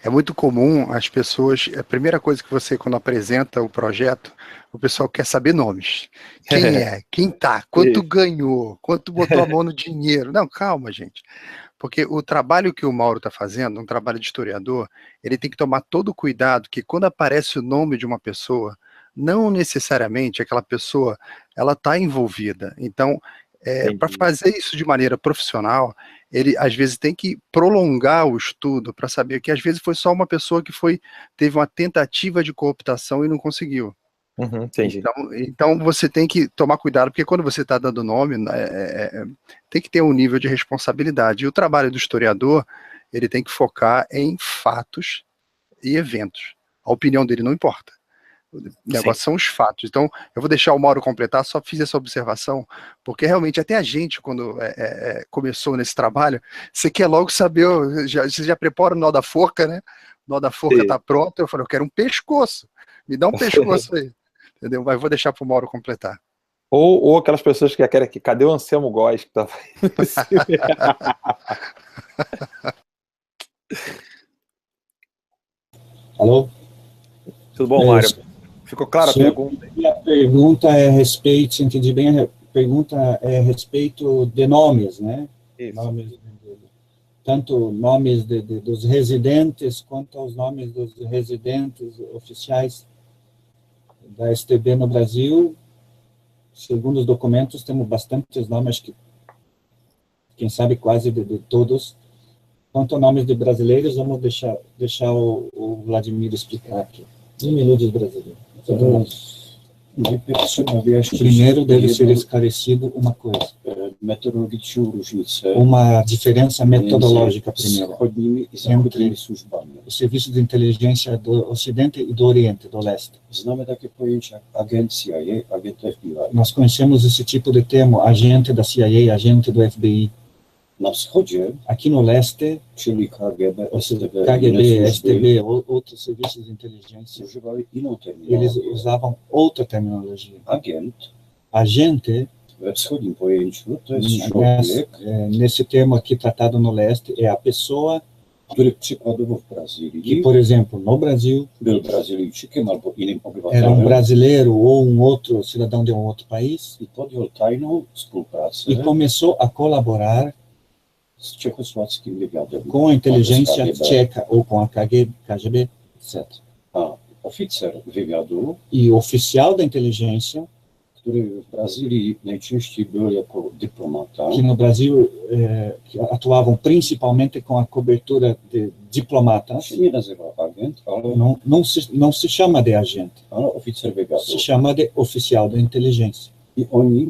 [SPEAKER 2] é muito comum as pessoas, a primeira coisa que você, quando apresenta o projeto, o pessoal quer saber nomes. Quem é? Quem tá? Quanto ganhou? Quanto botou a mão no dinheiro? Não, calma, gente. Porque o trabalho que o Mauro está fazendo, um trabalho de historiador, ele tem que tomar todo o cuidado que quando aparece o nome de uma pessoa, não necessariamente aquela pessoa, ela está envolvida. Então, para fazer isso de maneira profissional, ele às vezes tem que prolongar o estudo para saber que às vezes foi só uma pessoa que teve uma tentativa de cooptação e não conseguiu.
[SPEAKER 1] Entendi.
[SPEAKER 2] Então você tem que tomar cuidado, porque quando você está dando nome, tem que ter um nível de responsabilidade. E o trabalho do historiador, ele tem que focar em fatos e eventos. A opinião dele não importa. O negócio são os fatos. Então, eu vou deixar o Mauro completar, só fiz essa observação, porque realmente até a gente, quando começou nesse trabalho, você quer logo saber, você já prepara o nó da forca, né? O nó da forca está pronto, eu falei, eu quero um pescoço, me dá um pescoço aí, entendeu? Mas vou deixar para o Mauro completar.
[SPEAKER 1] Ou aquelas pessoas que querem que cadê o Anselmo Góes que estava
[SPEAKER 3] Alô?
[SPEAKER 1] Tudo bom, Mário? Ficou clara a pergunta?
[SPEAKER 3] A pergunta é a respeito, se entendi bem, a pergunta é a respeito de nomes, né?
[SPEAKER 1] Isso.
[SPEAKER 3] Nomes, tanto nomes dos residentes, quanto aos nomes dos residentes oficiais da STB no Brasil. Segundo os documentos, temos bastantes nomes, que quem sabe quase de todos. Quanto a nomes de brasileiros, vamos deixar o Vladimir explicar aqui. 1 minuto de brasileiro. Primeiro deve ser esclarecido uma coisa. Uma diferença metodológica primeiro. O serviço de inteligência do Ocidente e do Oriente, do Leste. Nós conhecemos esse tipo de termo, agente da CIA, agente do FBI.
[SPEAKER 4] Na wschodzie,
[SPEAKER 5] Aqui no leste,
[SPEAKER 4] czyli KGB, STB,
[SPEAKER 5] KGB,
[SPEAKER 4] inne służby
[SPEAKER 5] STB, outros serviços de inteligência,
[SPEAKER 4] używali inną
[SPEAKER 5] eles
[SPEAKER 4] terminologię.
[SPEAKER 5] usavam outra terminologia.
[SPEAKER 4] Agent
[SPEAKER 5] Agente,
[SPEAKER 4] we wschodnim pojęciu to jest
[SPEAKER 5] nesse,
[SPEAKER 4] człowiek,
[SPEAKER 5] nesse termo aqui tratado no leste, é a pessoa
[SPEAKER 4] który przykładowo w
[SPEAKER 5] que,
[SPEAKER 4] Brazylii
[SPEAKER 5] por exemplo, no Brasil,
[SPEAKER 4] był Brazylijczykiem albo innym
[SPEAKER 5] era
[SPEAKER 4] obywatelem
[SPEAKER 5] brasileiro ou outro cidadão de outro país
[SPEAKER 4] i podjął tajną współpracę
[SPEAKER 5] e começou a colaborar
[SPEAKER 4] z czechosłowackim wywiadem,
[SPEAKER 5] com a inteligência
[SPEAKER 4] KGB.
[SPEAKER 5] tcheca ou com a KGB, etc.
[SPEAKER 4] A oficer wywiadu,
[SPEAKER 5] E o oficial da inteligência,
[SPEAKER 4] który w Brazylii najczęściej był jako dyplomata,
[SPEAKER 5] que no Brasil que atuavam principalmente com a cobertura de diplomatas,
[SPEAKER 4] się nie nazywał agent, ale
[SPEAKER 5] não se chama de agente,
[SPEAKER 4] oficer wywiadu.
[SPEAKER 5] se chama de oficial da inteligência.
[SPEAKER 4] I oni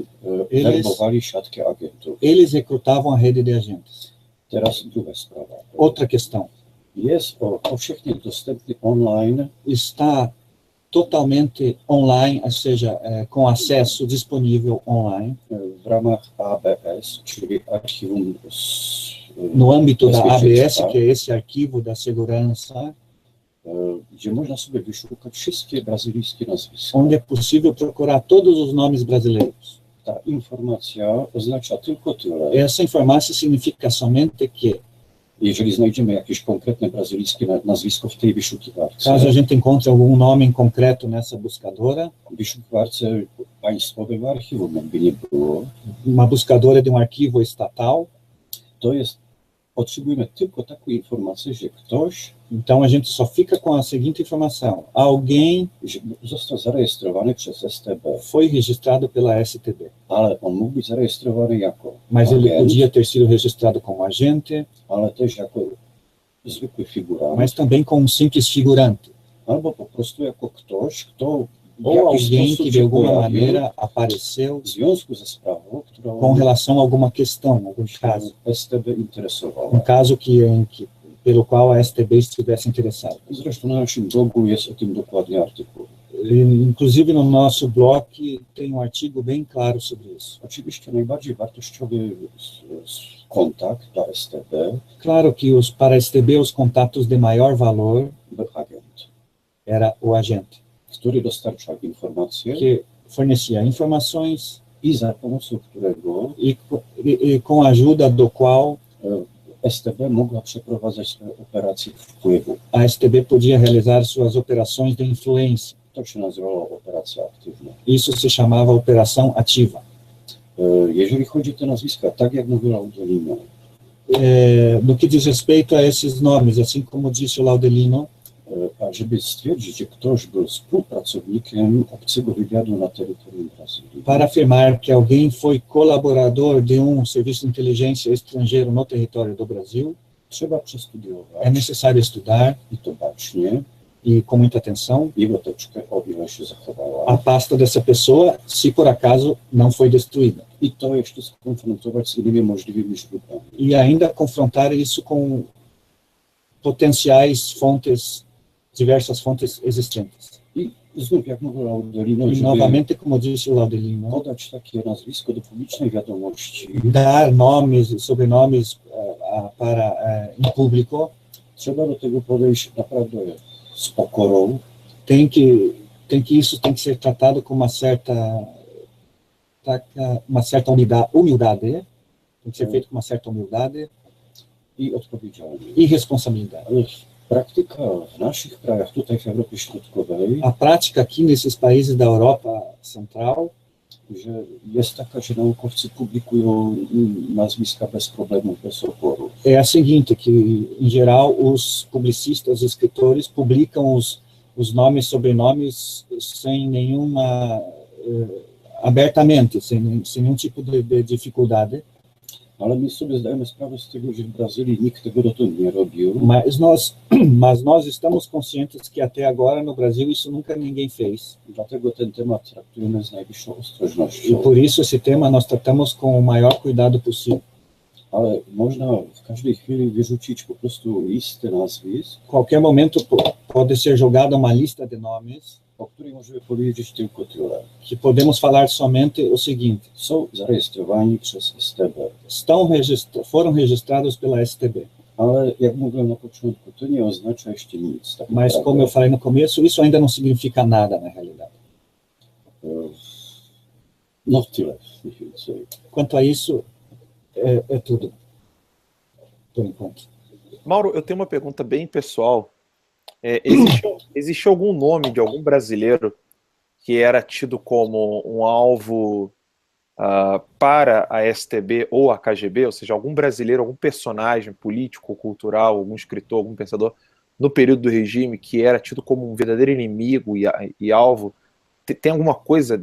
[SPEAKER 5] Eles-
[SPEAKER 4] werbowali siatkę agentów.
[SPEAKER 5] Eles recrutavam a rede de agentes.
[SPEAKER 4] Teraz druga sprawa.
[SPEAKER 5] Outra questão,
[SPEAKER 4] Jest powszechnie dostępny online
[SPEAKER 5] está totalmente online, ou seja, com acesso disponível online,
[SPEAKER 4] w ramach ABS, czyli archiwum
[SPEAKER 5] no âmbito da ABS,
[SPEAKER 4] bezpieczeństwa,
[SPEAKER 5] que é esse arquivo da segurança,
[SPEAKER 4] gdzie można sobie wyszukać wszystkie brazylijskie nazwiska.
[SPEAKER 5] onde é possível procurar todos os nomes brasileiros.
[SPEAKER 4] Ta informacja oznacza tylko tyle,
[SPEAKER 5] Essa informação significa somente que,
[SPEAKER 4] jeżeli znajdziemy jakieś konkretne brazylijskie nazwisko w tej wyszukiwarce,
[SPEAKER 5] caso a gente encontre algum nome em concreto nessa buscadora,
[SPEAKER 4] w wyszukiwarce państwowego archiwum jakby nie było,
[SPEAKER 5] uma buscadora de um arquivo estatal,
[SPEAKER 4] to jest, potrzebujemy tylko taką informację, że ktoś
[SPEAKER 5] então a gente só fica com a seguinte informação: alguém
[SPEAKER 4] został zarejestrowany przez STB,
[SPEAKER 5] foi registrado pela STB,
[SPEAKER 4] ale on mógł być zarejestrowany jako
[SPEAKER 5] mas ele
[SPEAKER 4] agent,
[SPEAKER 5] podia ter sido registrado como agente,
[SPEAKER 4] ale też jako zwykły figurant,
[SPEAKER 5] mas também como um simples figurante,
[SPEAKER 4] albo po prostu jako ktoś, kto w
[SPEAKER 5] ou
[SPEAKER 4] jakiś
[SPEAKER 5] alguém
[SPEAKER 4] sposób
[SPEAKER 5] que
[SPEAKER 4] się
[SPEAKER 5] de alguma
[SPEAKER 4] pojawił
[SPEAKER 5] maneira apareceu
[SPEAKER 4] w związku ze sprawą, którą
[SPEAKER 5] com relação a alguma questão, algum caso,
[SPEAKER 4] STB interesowała.
[SPEAKER 5] um caso pelo qual a STB estivesse interessada.
[SPEAKER 4] Zresztą na naszym blogu jest o tym dokładnie artykuł.
[SPEAKER 5] Inclusive no nosso blog tem artigo bem claro sobre isso.
[SPEAKER 4] Oczywiście najbardziej wartościowy kontakt dla STB
[SPEAKER 5] Claro que para a STB os contatos de maior valor
[SPEAKER 4] był agent,
[SPEAKER 5] era o agente,
[SPEAKER 4] który dostarczał informacje
[SPEAKER 5] que fornecia informações
[SPEAKER 4] i za pomocą którego
[SPEAKER 5] com a ajuda do qual
[SPEAKER 4] STB mogła przeprowadzać swoje operacje wpływu.
[SPEAKER 5] a STB podia realizar suas operações de influência.
[SPEAKER 4] To się nazywało operacja aktywna.
[SPEAKER 5] Isso se chamava operação ativa.
[SPEAKER 4] Jeżeli chodzi o te nazwiska, tak jak mówił Laudelino,
[SPEAKER 5] No que diz respeito a esses nomes, assim como disse o Laudelino,
[SPEAKER 4] a żeby stwierdzić, że ktoś był współpracownikiem obcego wywiadu na terytorium Brazylii,
[SPEAKER 5] para afirmar que alguém foi colaborador de serviço de inteligência estrangeiro no território do Brasil,
[SPEAKER 4] trzeba
[SPEAKER 5] é
[SPEAKER 4] przestudiować
[SPEAKER 5] necessário estudar,
[SPEAKER 4] i to bacznie,
[SPEAKER 5] e com muita atenção,
[SPEAKER 4] jego teczkę, o ile się zachowała.
[SPEAKER 5] a pasta dessa pessoa, se por acaso não foi destruída.
[SPEAKER 4] I to jeszcze skonfrontować z innymi możliwymi źródłami.
[SPEAKER 5] E ainda confrontar isso com potenciais fontes, diversas fontes existentes.
[SPEAKER 4] I znów, jak mówił Laudelino,
[SPEAKER 5] E
[SPEAKER 4] żeby
[SPEAKER 5] novamente, como disse o Laudelino,
[SPEAKER 4] podać takie nazwisko do publicznej wiadomości,
[SPEAKER 5] dar nomes, sobrenomes para em público,
[SPEAKER 4] trzeba do tego podejść naprawdę z pokorą,
[SPEAKER 5] isso tem que ser tratado com uma certa humildade, tem que ser feito com uma certa humildade
[SPEAKER 4] i odpowiedzialnie.
[SPEAKER 5] e responsabilidade.
[SPEAKER 4] Ale praktyka w naszych krajach, tutaj w Europie Środkowej,
[SPEAKER 5] A prática aqui nesses países da Europa Central
[SPEAKER 4] że jest taka, że naukowcy publikują nazwiska bez problemów, bez oporu.
[SPEAKER 5] é a seguinte, que em geral os publicistas, os escritores publicam os nomes, sobrenomes sem nenhuma abertamente, sem nenhum tipo de dificuldade.
[SPEAKER 4] Ale my sobie zdajemy sprawę z tego, że w Brazylii nikt tego dotąd nie robił.
[SPEAKER 5] Mas nós estamos conscientes que até agora no Brasil isso nunca ninguém fez.
[SPEAKER 4] Dlatego ten temat traktujemy z najwyższą
[SPEAKER 5] E
[SPEAKER 4] ostrożnością.
[SPEAKER 5] por isso esse tema nós tratamos com o maior cuidado possível.
[SPEAKER 4] Ale można w każdej chwili wyrzucić po prostu listę nazwisk,
[SPEAKER 5] Qualquer momento pode ser jogada uma lista de nomes
[SPEAKER 4] o której możemy powiedzieć tylko tyle.
[SPEAKER 5] que podemos falar somente o seguinte:
[SPEAKER 4] Są zarejestrowani przez STB.
[SPEAKER 3] foram registrados pela STB.
[SPEAKER 4] Ale jak mówiłem na początku, to nie oznacza jeszcze nic. Tak
[SPEAKER 3] Mas,
[SPEAKER 4] naprawdę.
[SPEAKER 3] como eu falei no começo, isso ainda não significa nada na realidade.
[SPEAKER 4] No tyle, mniej więcej.
[SPEAKER 3] Quanto a isso, é tudo, por enquanto.
[SPEAKER 1] Mauro, eu tenho uma pergunta bem pessoal. Existe algum nome de algum brasileiro que era tido como um alvo para a STB ou a KGB, ou seja, algum brasileiro, algum personagem político, cultural, algum escritor, algum pensador, no período do regime, que era tido como um verdadeiro inimigo e alvo? Tem alguma coisa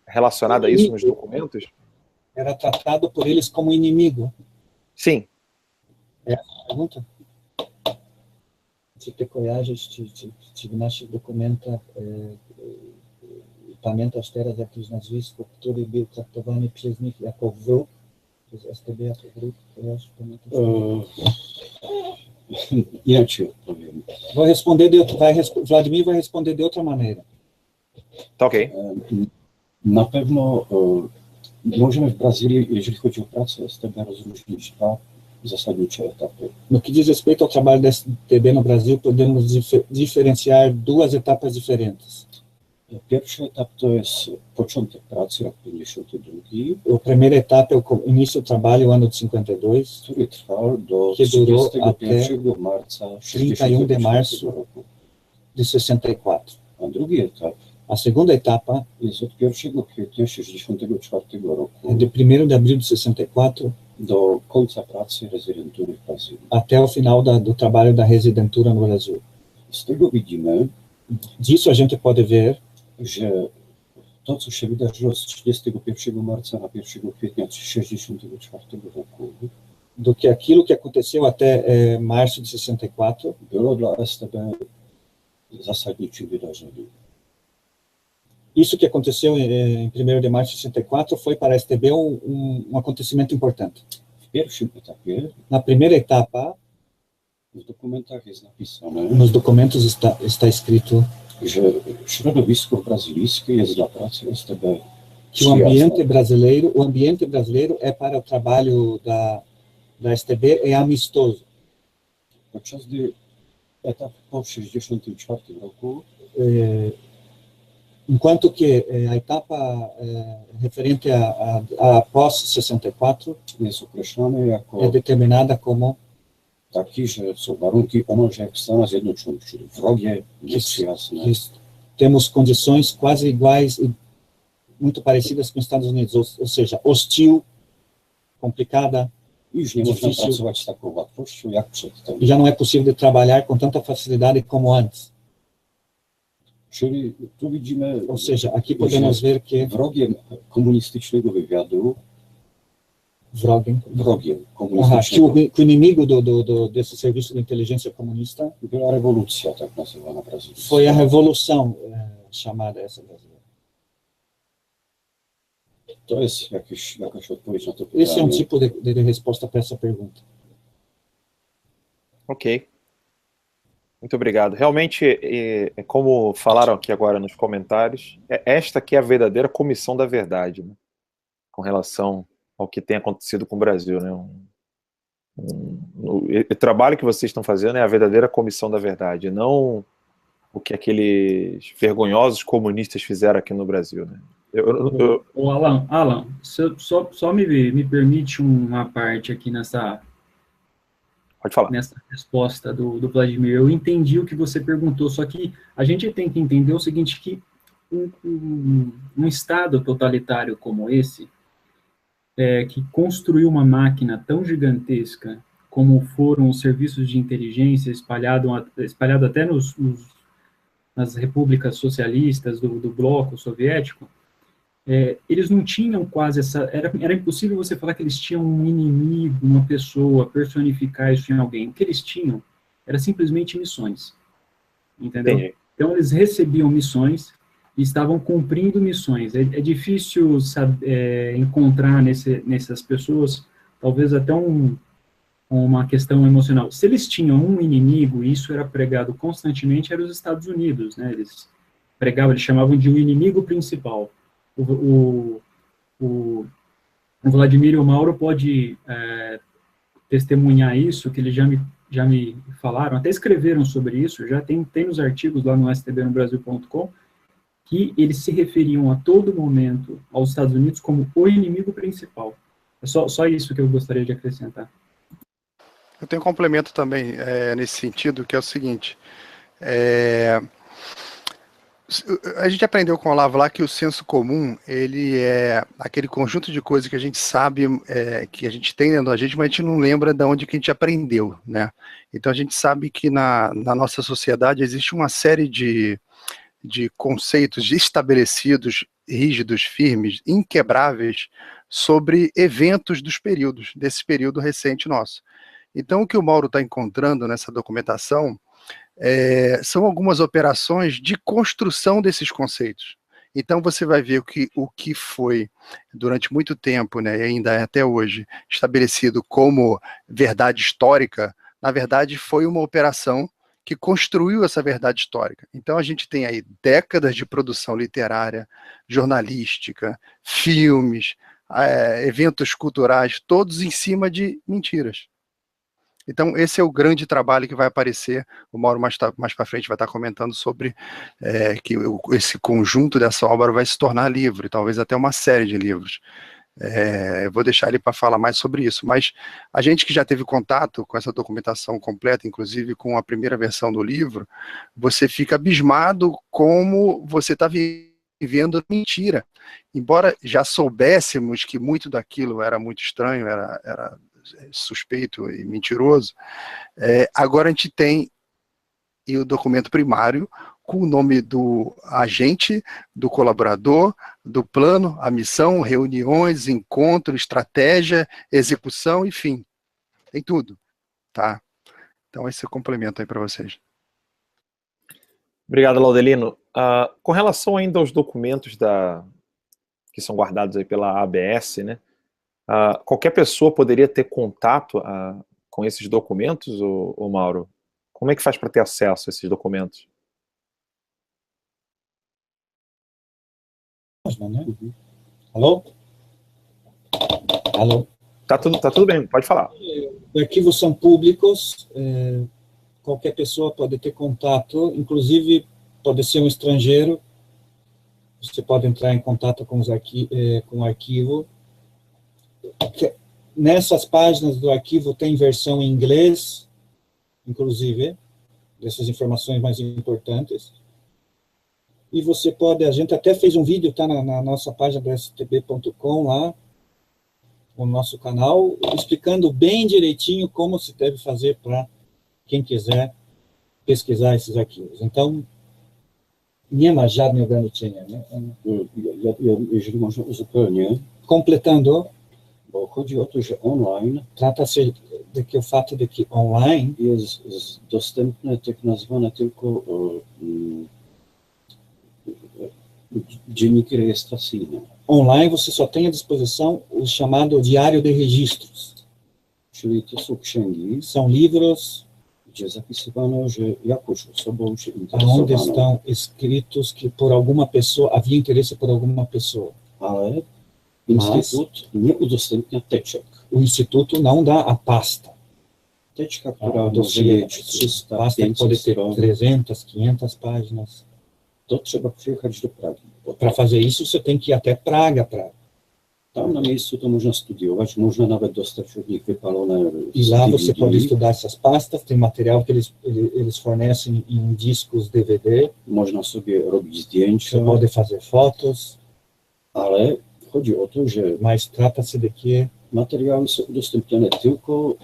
[SPEAKER 1] relacionada a isso nos documentos?
[SPEAKER 3] Era tratado por eles como inimigo.
[SPEAKER 1] Sim.
[SPEAKER 3] É a pergunta? Czy te kojarzysz, czy w naszych dokumentach pamiętasz teraz jakieś nazwisko, który był traktowany przez nich jako wróg, przez STB jako wróg? Kojarzysz, pamiętasz?
[SPEAKER 4] Ja ci odpowiem.
[SPEAKER 3] Wladimir vai responder de outra maneira.
[SPEAKER 1] Tá ok.
[SPEAKER 4] Na pewno możemy w Brazylii, jeżeli chodzi o pracę STB, rozróżnić dwa zasadnicze etapy.
[SPEAKER 3] No que diz respeito ao trabalho da STB no Brasil, podemos diferenciar duas etapas diferentes.
[SPEAKER 4] Pierwszy etap to jest początek pracy, rok 52.
[SPEAKER 3] A primeira etapa é o início do trabalho, o ano de 52,
[SPEAKER 4] który trwał do
[SPEAKER 3] que durou
[SPEAKER 4] 31 marca
[SPEAKER 3] 31 de março
[SPEAKER 4] roku.
[SPEAKER 3] de 64.
[SPEAKER 4] A drugi etap
[SPEAKER 3] A segunda etapa
[SPEAKER 4] jest od 1 kwietnia 64 roku
[SPEAKER 3] é de 1º de abril de 64
[SPEAKER 4] do końca pracy rezydentury w Brazylii.
[SPEAKER 3] até o final do trabalho da residentura no Brasil.
[SPEAKER 4] Z tego widzimy,
[SPEAKER 3] Disso a gente pode ver
[SPEAKER 4] że to, co się wydarzyło z 31 marca na 1 kwietnia 64 roku,
[SPEAKER 3] do que aquilo que aconteceu até março de 64
[SPEAKER 4] było dla STB zasadniczym wydarzeniem.
[SPEAKER 3] Isso que aconteceu em 1º de março de 64 foi para a STB um acontecimento importante.
[SPEAKER 4] W pierwszym etapie,
[SPEAKER 3] Na primeira etapa,
[SPEAKER 4] w dokumentach jest napisane,
[SPEAKER 3] nos documentos está escrito
[SPEAKER 4] że środowisko brazylijskie jest dla pracy STB
[SPEAKER 3] que o ambiente brasileiro é para o trabalho da STB é amistoso.
[SPEAKER 4] Podczas gdy etap po 64 roku
[SPEAKER 3] Enquanto que a etapa referente a pós 64
[SPEAKER 4] jest określany jako
[SPEAKER 3] é determinada como
[SPEAKER 4] taki, że są warunki omalże jak w Stanach Zjednoczonych, czyli wrogie, nieprzyjazne.
[SPEAKER 3] Temos condições quase iguais e muito parecidas com os Estados Unidos, ou seja, hostil, complicada,
[SPEAKER 4] I już nie można
[SPEAKER 3] difícil.
[SPEAKER 4] pracować z taką łatwością jak przedtem.
[SPEAKER 3] E já não é possível de trabalhar com tanta facilidade como antes.
[SPEAKER 4] Czyli tu widzimy,
[SPEAKER 3] Ou seja, aqui podemos ver que
[SPEAKER 4] wrogiem komunistycznego wywiadu,
[SPEAKER 3] wrogiem que
[SPEAKER 4] komunistycznego
[SPEAKER 3] o inimigo desse serviço de inteligência comunista
[SPEAKER 4] była rewolucja, tak nazywana Brazylii.
[SPEAKER 3] foi a revolução chamada essa brasileira.
[SPEAKER 4] To jest jakaś odpowiedź na to
[SPEAKER 3] Esse é um
[SPEAKER 4] pytanie.
[SPEAKER 3] tipo de resposta para essa pergunta.
[SPEAKER 1] Ok. Muito obrigado. Realmente, como falaram aqui agora nos comentários, esta que é a verdadeira comissão da verdade, né? Com relação ao que tem acontecido com o Brasil, né? O trabalho que vocês estão fazendo é a verdadeira comissão da verdade, não o que aqueles vergonhosos comunistas fizeram aqui no Brasil, né?
[SPEAKER 5] Ô, Alan, só me permite uma parte aqui nessa resposta do Vladimir. Eu entendi o que você perguntou, só que a gente tem que entender o seguinte, que um Estado totalitário como esse, que construiu uma máquina tão gigantesca como foram os serviços de inteligência espalhado até nas repúblicas socialistas do bloco soviético, eles não tinham quase essa... Era impossível você falar que eles tinham um inimigo, uma pessoa, personificar isso em alguém. O que eles tinham era simplesmente missões. Entendeu? Entendi. Então, eles recebiam missões e estavam cumprindo missões. É difícil encontrar nessas pessoas, talvez até uma questão emocional. Se eles tinham um inimigo, e isso era pregado constantemente, eram os Estados Unidos, né? Eles chamavam de um inimigo principal. O Vladimir e o Mauro pode testemunhar isso, que eles já me falaram, até escreveram sobre isso, já tem nos artigos lá no stbnobrasil.com, que eles se referiam a todo momento aos Estados Unidos como o inimigo principal. É só isso que eu gostaria de acrescentar.
[SPEAKER 2] Eu tenho um complemento também nesse sentido, que é o seguinte, a gente aprendeu com o Olavo lá que o senso comum, ele é aquele conjunto de coisas que a gente sabe, que a gente tem dentro da gente, mas a gente não lembra de onde que a gente aprendeu, né? Então a gente sabe que na nossa sociedade existe uma série de conceitos estabelecidos, rígidos, firmes, inquebráveis, sobre eventos desse período recente nosso. Então o que o Mauro está encontrando nessa documentação são algumas operações de construção desses conceitos. Então você vai ver o que foi, durante muito tempo, né, e ainda é até hoje, estabelecido como verdade histórica, na verdade foi uma operação que construiu essa verdade histórica. Então a gente tem aí décadas de produção literária, jornalística, filmes, eventos culturais, todos em cima de mentiras. Então, esse é o grande trabalho que vai aparecer. O Mauro mais para frente vai estar comentando sobre que esse conjunto dessa obra vai se tornar livro, e talvez até uma série de livros. Eu vou deixar ele para falar mais sobre isso, mas a gente que já teve contato com essa documentação completa, inclusive com a primeira versão do livro, você fica abismado como você está vivendo mentira. Embora já soubéssemos que muito daquilo era muito estranho, era suspeito e mentiroso, agora a gente tem o documento primário com o nome do agente, do colaborador, do plano, a missão, reuniões, encontro, estratégia, execução, enfim, tem tudo, tá? Então esse é o complemento aí para vocês.
[SPEAKER 1] Obrigado, Laudelino. Com relação ainda aos documentos que são guardados aí pela ABS, né? Qualquer pessoa poderia ter contato com esses documentos, ô Mauro? Como é que faz para ter acesso a esses documentos?
[SPEAKER 3] Alô? Alô?
[SPEAKER 1] Tá tudo bem, pode falar.
[SPEAKER 3] Os arquivos são públicos, qualquer pessoa pode ter contato, inclusive pode ser um estrangeiro, você pode entrar em contato com o arquivo. Nessas páginas do arquivo tem versão em inglês, inclusive, dessas informações mais importantes. E você pode, a gente até fez um vídeo, está na nossa página do stb.com lá, no nosso canal, explicando bem direitinho como se deve fazer para quem quiser pesquisar esses arquivos. Então, nie ma żadnych ograniczeń, nie?
[SPEAKER 4] Jeżeli można uzupełnię,
[SPEAKER 3] Completando,
[SPEAKER 4] bo chodzi o to, że online
[SPEAKER 3] trata-se de que o fato de que online
[SPEAKER 4] jest dostępne tak nazwane tylko dzienniki rejestracyjne.
[SPEAKER 3] Online você só tem à disposição o chamado diário de registros.
[SPEAKER 4] Czyli to są księgi,
[SPEAKER 3] São livros
[SPEAKER 4] gdzie zapisywano, że jakąś osobą się
[SPEAKER 3] onde
[SPEAKER 4] interesowano,
[SPEAKER 3] estão escritos que por alguma pessoa, havia interesse por alguma pessoa.
[SPEAKER 4] ale Instytut nie udostępnia teczek.
[SPEAKER 3] O Instituto não dá a pasta.
[SPEAKER 4] Teczka, która
[SPEAKER 3] O
[SPEAKER 4] może
[SPEAKER 3] dossiê,
[SPEAKER 4] mieć 300,
[SPEAKER 3] pasta que
[SPEAKER 4] 500
[SPEAKER 3] pode ter
[SPEAKER 4] stron,
[SPEAKER 3] 300, 500 páginas.
[SPEAKER 4] to trzeba przyjechać do Pragi.
[SPEAKER 3] Para fazer isso, você tem que ir até Praga.
[SPEAKER 4] Tam na miejscu to można studiować, można nawet dostać od nich wypalone
[SPEAKER 3] E lá você
[SPEAKER 4] DVD,
[SPEAKER 3] pode estudar essas pastas, tem material que eles fornecem em discos DVD,
[SPEAKER 4] można sobie robić zdjęcia,
[SPEAKER 3] você pode fazer fotos,
[SPEAKER 4] ale chodzi o to, że
[SPEAKER 3] mas trata-se de que
[SPEAKER 4] materiały są udostępniane tylko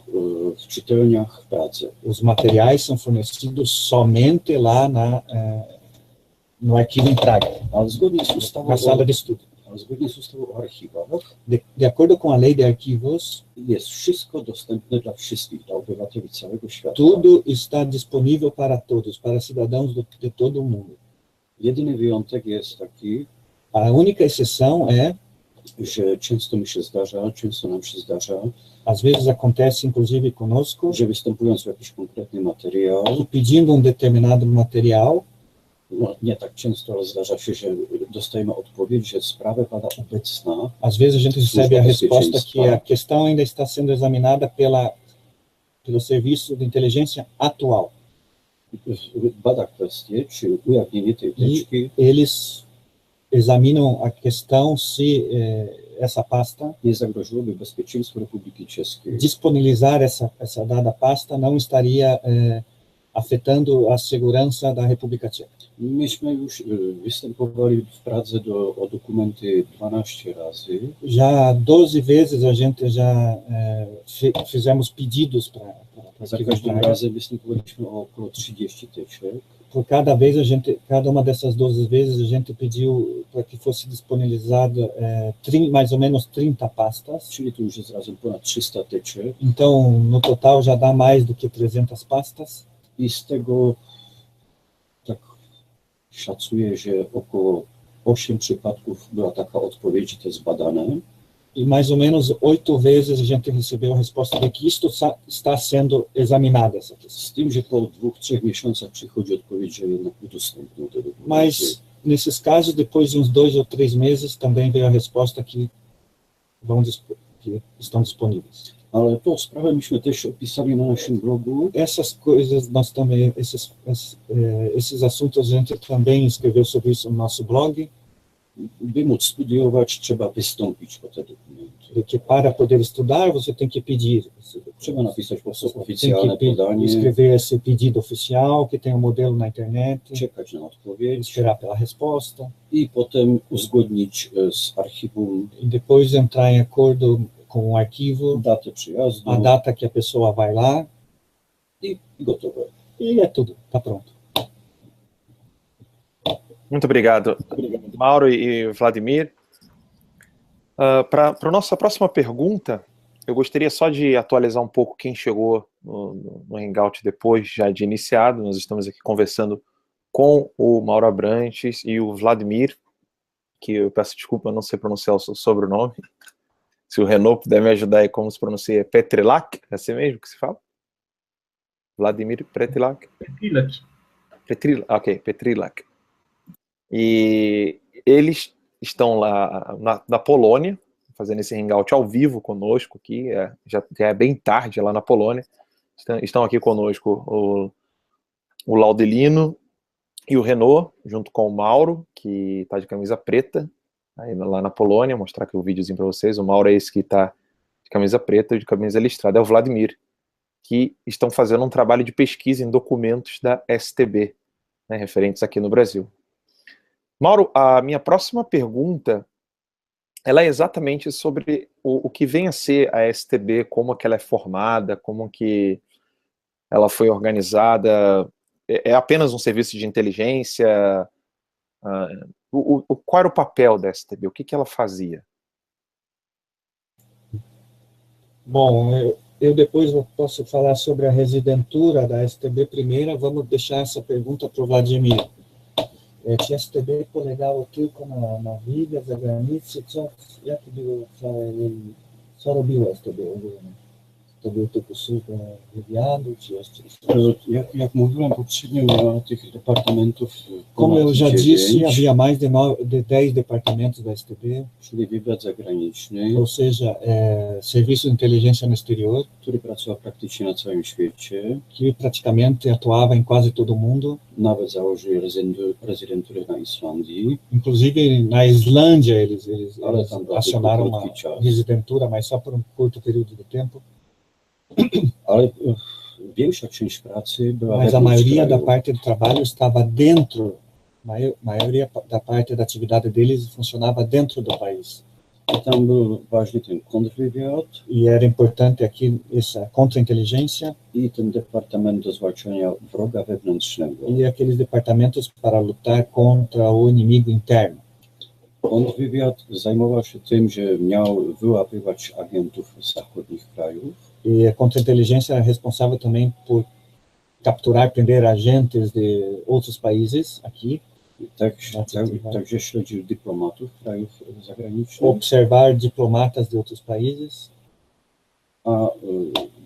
[SPEAKER 4] w czytelniach w Pradze.
[SPEAKER 3] os materiais são fornecidos somente lá no arquivo em Praga,
[SPEAKER 4] Ale zgodnie z ustawą
[SPEAKER 3] na sala de estudo.
[SPEAKER 4] o archiwach
[SPEAKER 3] De acordo com a lei de arquivos,
[SPEAKER 4] jest wszystko dostępne dla wszystkich, dla obywateli całego świata.
[SPEAKER 3] tudo está disponível para todos, para cidadãos de todo o mundo.
[SPEAKER 4] Jedyny wyjątek jest taki,
[SPEAKER 3] A única exceção é,
[SPEAKER 4] że często nam się zdarza,
[SPEAKER 3] às vezes acontece inclusive conosco,
[SPEAKER 4] że występując w jakiś konkretny materiał,
[SPEAKER 3] que pedindo um determinado material,
[SPEAKER 4] No, nie tak często, ale zdarza się, że dostajemy odpowiedź, że sprawę bada obecna.
[SPEAKER 3] Às vezes a gente recebe a resposta que a questão ainda está sendo examinada pelo serviço de inteligência atual.
[SPEAKER 4] Bada kwestię, czy ujawnienie tej teczki
[SPEAKER 3] Eles examinam a questão se essa pasta,
[SPEAKER 4] nie zagroziłoby bezpieczeństwu Republiki Czeskiej.
[SPEAKER 3] disponibilizar essa dada pasta não estaria afetando a segurança da República Tcheca.
[SPEAKER 4] Myśmy już występowali w Pradze o dokumenty 12 razy.
[SPEAKER 3] Já 12 vezes a gente já fizemos pedidos para
[SPEAKER 4] Za każdym razem występowaliśmy o około 30 teczek.
[SPEAKER 3] Por cada vez cada uma dessas 12 vezes a gente pediu para que fosse disponibilizado mais ou menos 30 pastas.
[SPEAKER 4] Czyli to już jest razem ponad 300 teczek.
[SPEAKER 3] Então, no total já dá mais do que 300 pastas.
[SPEAKER 4] I z tego tak szacuję, że około 8 przypadków była taka odpowiedź, te zbadane.
[SPEAKER 3] E mais ou menos 8 vezes a gente recebeu a resposta de que isto está sendo examinado, essa questão.
[SPEAKER 4] Z tym, że po 2-3 miesiącach przychodzi odpowiedź, że jednak udostępnią te dokumenty.
[SPEAKER 3] Mas, nesses casos, depois de uns 2 ou 3 meses, também veio a resposta que estão disponíveis.
[SPEAKER 4] Ale tą sprawę myśmy też opisali na naszym blogu.
[SPEAKER 3] Essas coisas, nós também, esses assuntos, a gente também escreveu sobre isso no nosso blog.
[SPEAKER 4] By móc studiować, trzeba wystąpić po te dokumenty.
[SPEAKER 3] Que para poder estudar, você tem que pedir.
[SPEAKER 4] Trzeba napisać po prostu
[SPEAKER 3] Tem
[SPEAKER 4] oficjalne
[SPEAKER 3] que
[SPEAKER 4] podanie,
[SPEAKER 3] escrever esse pedido oficial, que tem um modelo na internet,
[SPEAKER 4] czekać na odpowiedź
[SPEAKER 3] esperar pela resposta,
[SPEAKER 4] i potem uzgodnić z archiwum
[SPEAKER 3] e depois entrar em acordo com o arquivo,
[SPEAKER 4] datę przyjazdu
[SPEAKER 3] a data que a pessoa vai lá,
[SPEAKER 4] i gotowe.
[SPEAKER 3] e é tudo, tá pronto.
[SPEAKER 1] Muito obrigado, Mauro e Vladimir. Para a nossa próxima pergunta, eu gostaria só de atualizar um pouco quem chegou no Hangout depois já de iniciado. Nós estamos aqui conversando com o Mauro Abrantes e o Vladimir, que eu peço desculpa, eu não sei pronunciar o seu sobrenome. Se o Renault puder me ajudar aí como se pronuncia, Petrilac, é assim mesmo que se fala? Vladimir Petrilac?
[SPEAKER 5] Petrilac.
[SPEAKER 1] Ok, Petrilac. E eles estão lá na Polônia, fazendo esse hangout ao vivo conosco aqui, já é bem tarde lá na Polônia. Estão aqui conosco o Laudelino e o Renault, junto com o Mauro, que está de camisa preta, aí lá na Polônia. Vou mostrar aqui o videozinho para vocês. O Mauro é esse que está de camisa preta e de camisa listrada. É o Vladimir, que estão fazendo um trabalho de pesquisa em documentos da STB, né, referentes aqui no Brasil. Mauro, a minha próxima pergunta, ela é exatamente sobre o que vem a ser a STB, como que ela é formada, como que ela foi organizada. É apenas um serviço de inteligência? Qual era o papel da STB? O que ela fazia?
[SPEAKER 3] Bom, eu depois posso falar sobre a residentura da STB primeiro. Vamos deixar essa pergunta para o Vladimir. Czy STB polegało tylko na WIG, zagranicy? Co robiło STB ogólnie? To był tylko służba wywiadu, czy jeszcze coś?
[SPEAKER 4] Jak mówiłem poprzednio, miała tych departamentów
[SPEAKER 3] Como eu já
[SPEAKER 4] 9,
[SPEAKER 3] disse, havia mais de 10 departamentos da STB,
[SPEAKER 4] czyli wywiad zagraniczny,
[SPEAKER 3] ou seja, Serviço de Inteligência no Exterior,
[SPEAKER 4] który pracował praktycznie na całym świecie,
[SPEAKER 3] que praticamente atuava em quase todo o mundo.
[SPEAKER 4] nawet założyli rezydenturę na Islandii.
[SPEAKER 3] Inclusive, na Islândia, eles acionaram uma residentura, mas só por um curto período de tempo.
[SPEAKER 4] Ale większa część pracy była
[SPEAKER 3] Mas a maioria da parte do trabalho estava dentro, maioria da parte da atividade deles funcionava dentro do país.
[SPEAKER 4] I tam był ważny ten kontrwywiad
[SPEAKER 3] E era importante aqui essa contra-inteligência
[SPEAKER 4] i ten departament do zwalczania wroga wewnętrznego.
[SPEAKER 3] e aqueles departamentos para lutar contra o inimigo interno.
[SPEAKER 4] Kontrwywiad zajmował się tym, że miał wyłapywać agentów z zachodnich krajów.
[SPEAKER 3] E a contra-inteligência era responsável também por capturar, prender agentes de outros países aqui,
[SPEAKER 4] Także śledził dyplomatów krajów zagranicznych.
[SPEAKER 3] observar diplomatas de outros países.
[SPEAKER 4] A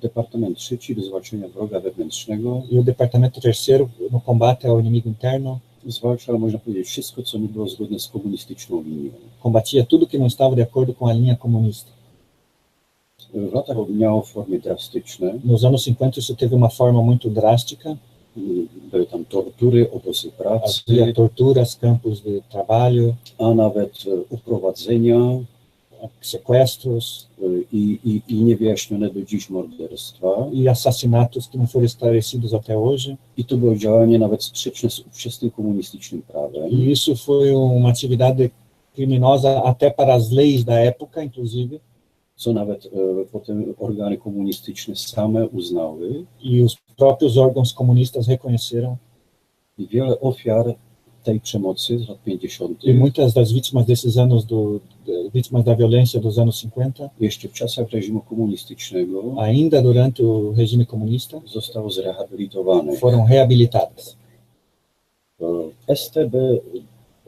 [SPEAKER 4] Departament trzeci do zwalczania wroga wewnętrznego
[SPEAKER 3] E o departamento terceiro, no combate ao inimigo interno,
[SPEAKER 4] zwalczał, można powiedzieć, wszystko, co nie było zgodne z komunistyczną linią.
[SPEAKER 3] Combatia tudo que não estava de acordo com a linha comunista.
[SPEAKER 4] W latach miało formy drastyczne.
[SPEAKER 3] Nos anos 50 isso teve uma forma muito drástica.
[SPEAKER 4] Były tam tortury, obozy pracy,
[SPEAKER 3] Havia torturas, campos de trabalho,
[SPEAKER 4] a nawet uprowadzenia
[SPEAKER 3] sequestros
[SPEAKER 4] i niewyjaśnione do dziś morderstwa.
[SPEAKER 3] e assassinatos que não foram esclarecidos até hoje.
[SPEAKER 4] I to było działanie nawet sprzeczne z ówczesnym komunistycznym prawem.
[SPEAKER 3] E isso foi uma atividade criminosa até para as leis da época, inclusive.
[SPEAKER 4] Co nawet potem organy komunistyczne same uznały.
[SPEAKER 3] E os próprios órgãos comunistas reconheceram.
[SPEAKER 4] I wiele ofiar tej przemocy z lat 50.
[SPEAKER 3] E muitas das vítimas desses anos, vítimas da violência dos anos 50,
[SPEAKER 4] jeszcze w czasach reżimu komunistycznego
[SPEAKER 3] ainda durante o regime comunista,
[SPEAKER 4] zostało zrehabilitowane.
[SPEAKER 3] foram rehabilitadas.
[SPEAKER 4] STB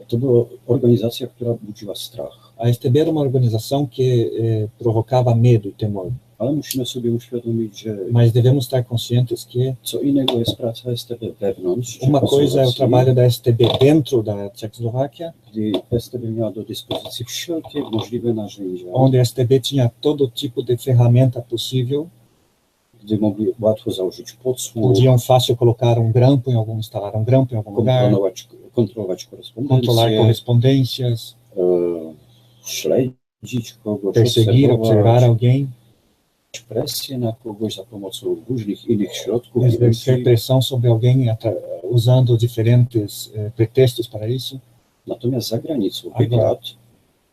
[SPEAKER 4] to była organizacja, która budziła strach.
[SPEAKER 3] A STB era uma organização que provocava medo e temor.
[SPEAKER 4] Ale musimy sobie uświadomić, że
[SPEAKER 3] Mas devemos estar conscientes que
[SPEAKER 4] co innego jest praca STB wewnątrz,
[SPEAKER 3] uma coisa é o trabalho da STB dentro da Tchecoslováquia,
[SPEAKER 4] gdy STB miała do dyspozycji wszelkie możliwe narzędzia,
[SPEAKER 3] onde a STB tinha todo tipo de ferramenta possível,
[SPEAKER 4] gdy mogli łatwo założyć podsłuch,
[SPEAKER 3] podiam fácil colocar grampo em algum, instalar grampo em algum lugar,
[SPEAKER 4] kontrolować
[SPEAKER 3] controlar
[SPEAKER 4] korespondencję,
[SPEAKER 3] correspondências,
[SPEAKER 4] śledzić kogoś,
[SPEAKER 3] perseguir, observar alguém,
[SPEAKER 4] presję na kogoś za pomocą różnych innych środków,
[SPEAKER 3] exercer pressão sobre alguém usando diferentes pretextos para isso.
[SPEAKER 4] Natomiast za granicą
[SPEAKER 3] Agora,
[SPEAKER 4] wywiad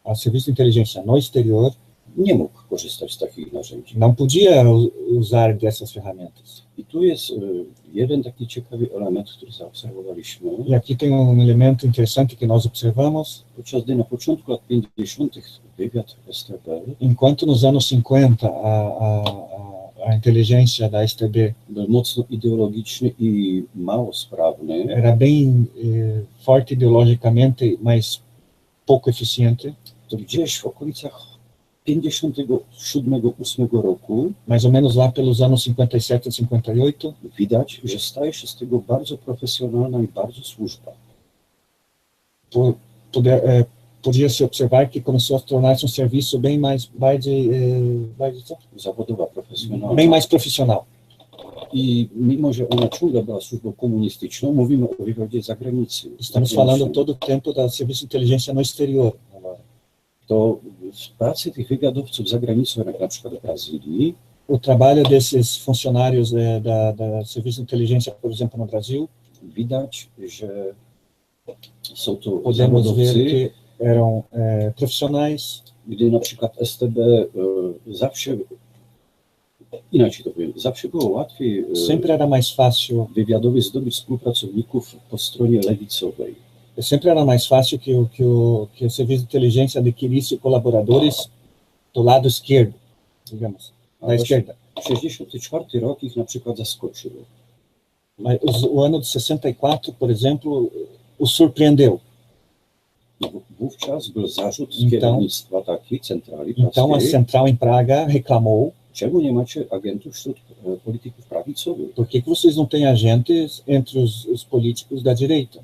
[SPEAKER 3] o serviço de inteligência no exterior
[SPEAKER 4] nie mógł korzystać z takich narzędzi.
[SPEAKER 3] não podia usar dessas ferramentas.
[SPEAKER 4] I tu jest jeden taki ciekawy element, który zaobserwowaliśmy.
[SPEAKER 3] E aqui tem elemento interessante que nós observamos.
[SPEAKER 4] Podczas gdy na początku lat 50. wywiad STB
[SPEAKER 3] Enquanto nos anos 50 a inteligência da STB
[SPEAKER 4] był mocno ideologiczny i mało sprawny,
[SPEAKER 3] era bem forte ideologicamente, mas pouco eficiente,
[SPEAKER 4] to gdzieś w okolicach 57-8 roku
[SPEAKER 3] mais ou menos lá pelos anos 57 e 58,
[SPEAKER 4] widać, że staje się z tego bardzo profesjonalna i bardzo służba.
[SPEAKER 3] Podia se observar que começou a tornar-se serviço bem mais
[SPEAKER 4] Zawodowa, profesjonalna.
[SPEAKER 3] bem mais profissional.
[SPEAKER 4] I mimo, że ona ciągle była służbą komunistyczną, mówimy o wywiadzie z zagranicy.
[SPEAKER 3] Estamos falando todo o tempo da serviço de inteligência no exterior.
[SPEAKER 4] To w pracy tych wywiadowców za granicą, jak na przykład w Brazylii,
[SPEAKER 3] O trabalho desses funcionários da serviço de inteligência, por exemplo, no Brasil,
[SPEAKER 4] widać, że są to
[SPEAKER 3] podemos ver
[SPEAKER 4] zawodowcy,
[SPEAKER 3] que eram profissionais.
[SPEAKER 4] gdy na przykład STB zawsze, inaczej to powiem, zawsze było łatwiej
[SPEAKER 3] Sempre era mais fácil,
[SPEAKER 4] wywiadowi zdobyć współpracowników po stronie lewicowej.
[SPEAKER 3] sempre era mais fácil que o serviço de inteligência adquirisse colaboradores do lado esquerdo, digamos, da esquerda.
[SPEAKER 4] 64 rok ich na przykład zaskoczył.
[SPEAKER 3] Mas o ano de 64, por exemplo, o surpreendeu.
[SPEAKER 4] I wówczas był zarzut z
[SPEAKER 3] Então-
[SPEAKER 4] kierownictwa takiej centrali
[SPEAKER 3] Então a
[SPEAKER 4] praskiej,
[SPEAKER 3] central em Praga reclamou:
[SPEAKER 4] czemu nie macie agentów wśród polityków prawicowych?
[SPEAKER 3] por que vocês não têm agentes entre os políticos da direita?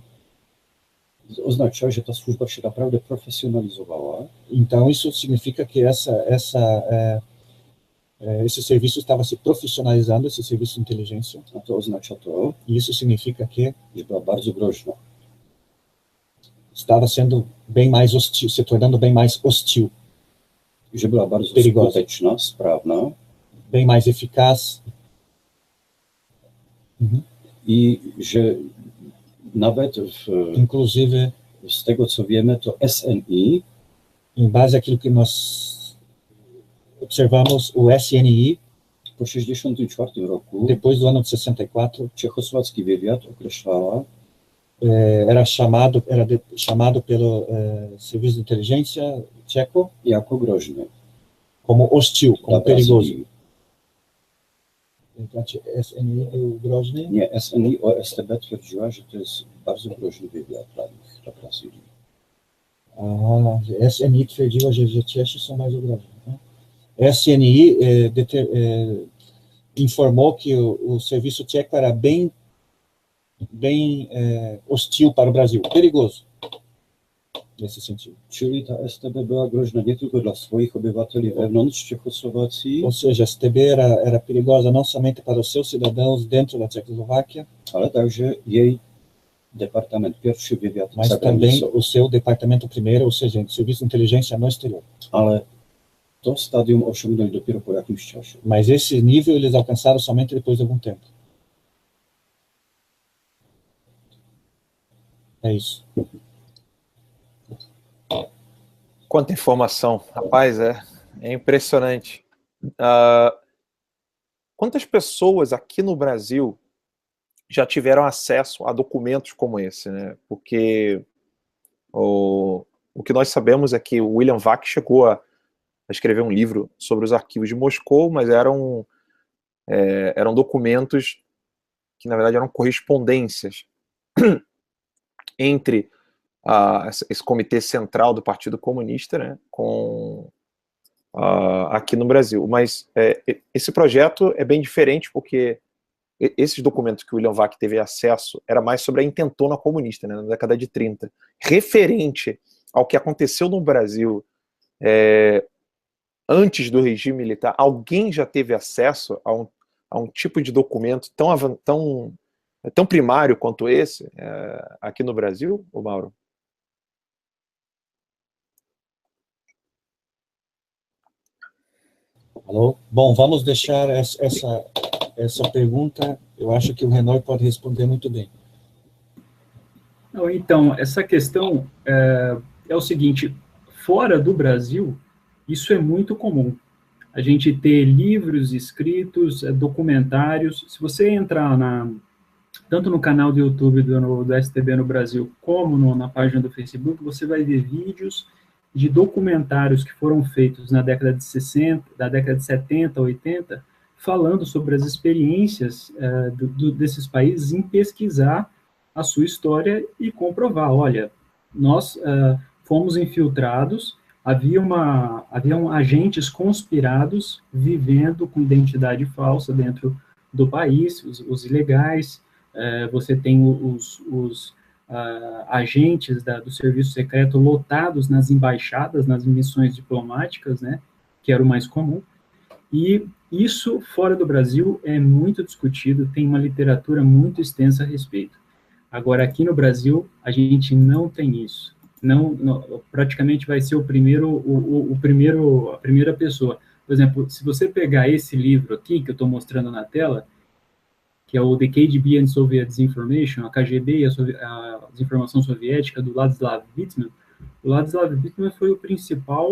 [SPEAKER 4] Oznacza, że ta służba się naprawdę profesjonalizowała.
[SPEAKER 3] Então isso significa que esse serviço estava se profissionalizando, esse serviço de inteligência,
[SPEAKER 4] A to oznacza to,
[SPEAKER 3] e isso significa que
[SPEAKER 4] że była bardzo groźna.
[SPEAKER 3] estava sendo bem mais hostil, se tornando bem mais hostil,
[SPEAKER 4] Że była bardzo
[SPEAKER 3] Perigosa.
[SPEAKER 4] skuteczna, sprawna
[SPEAKER 3] bem mais eficaz.
[SPEAKER 4] i że nawet
[SPEAKER 3] Inclusive,
[SPEAKER 4] z tego, co wiemy, to SNI
[SPEAKER 3] em base àquilo que nós observamos, o SNI,
[SPEAKER 4] po 1964 roku
[SPEAKER 3] depois do ano de 64,
[SPEAKER 4] czechosłowacki wywiad określała
[SPEAKER 3] era chamado pelo serviço de inteligência tcheco
[SPEAKER 4] jako groźny
[SPEAKER 3] como hostil,
[SPEAKER 4] dla
[SPEAKER 3] como perigoso.
[SPEAKER 4] Brazylii.
[SPEAKER 3] SNI był groźny?
[SPEAKER 4] Nie, SNI o STB twierdziła, że to jest bardzo groźny wywiad dla nich, dla Brazylii.
[SPEAKER 3] SNI twierdziła, że Czesi są bardzo groźni. Né? SNI informou que o serviço tcheco era bem bem hostil para o Brasil, perigoso, nesse sentido.
[SPEAKER 4] Čili ta STB byla groźna nie tylko dla swoich obywateli wewnątrz Czechosłowacji,
[SPEAKER 3] Ou seja, a STB era perigosa não somente para os seus cidadãos dentro da Tchecoslováquia,
[SPEAKER 4] ale także jej departament pierwszy wywiad
[SPEAKER 3] mas também o seu departamento primeiro, ou seja, o serviço de inteligência no exterior.
[SPEAKER 4] Ale to stadium osiągnąć dopiero po jakimś czasie.
[SPEAKER 3] Mas esse nível eles alcançaram somente depois de algum tempo. É isso.
[SPEAKER 1] Quanta informação, rapaz, é impressionante. Quantas pessoas aqui no Brasil já tiveram acesso a documentos como esse, né? Porque o que nós sabemos é que o William Vac chegou a escrever um livro sobre os arquivos de Moscou, mas eram documentos que, na verdade, eram correspondências entre esse comitê central do Partido Comunista, né, aqui no Brasil. Mas esse projeto é bem diferente, porque esses documentos que o William Vac teve acesso era mais sobre a intentona comunista, né, na década de 30. Referente ao que aconteceu no Brasil antes do regime militar, alguém já teve acesso a um tipo de documento tão primário quanto esse aqui no Brasil, ô Mauro?
[SPEAKER 3] Alô? Bom, vamos deixar essa pergunta, eu acho que o Renor pode responder muito bem.
[SPEAKER 5] Então, essa questão é o seguinte, fora do Brasil, isso é muito comum. A gente ter livros escritos, documentários. Se você entrar tanto no canal do YouTube do STB no Brasil, como na página do Facebook, você vai ver vídeos de documentários que foram feitos na década de 60, da década de 70, 80, falando sobre as experiências desses países em pesquisar a sua história e comprovar, olha, nós fomos infiltrados, haviam agentes conspirados vivendo com identidade falsa dentro do país, os ilegais, você tem os agentes do serviço secreto lotados nas embaixadas, nas missões diplomáticas, né, que era o mais comum, e isso, fora do Brasil, é muito discutido, tem uma literatura muito extensa a respeito. Agora, aqui no Brasil, a gente não tem isso. Não, praticamente vai ser a primeira pessoa. Por exemplo, se você pegar esse livro aqui, que eu estou mostrando na tela, que é o The KGB and Soviet Disinformation, a KGB e a desinformação soviética, do Ladislav Bittman. O Ladislav Bittman foi o principal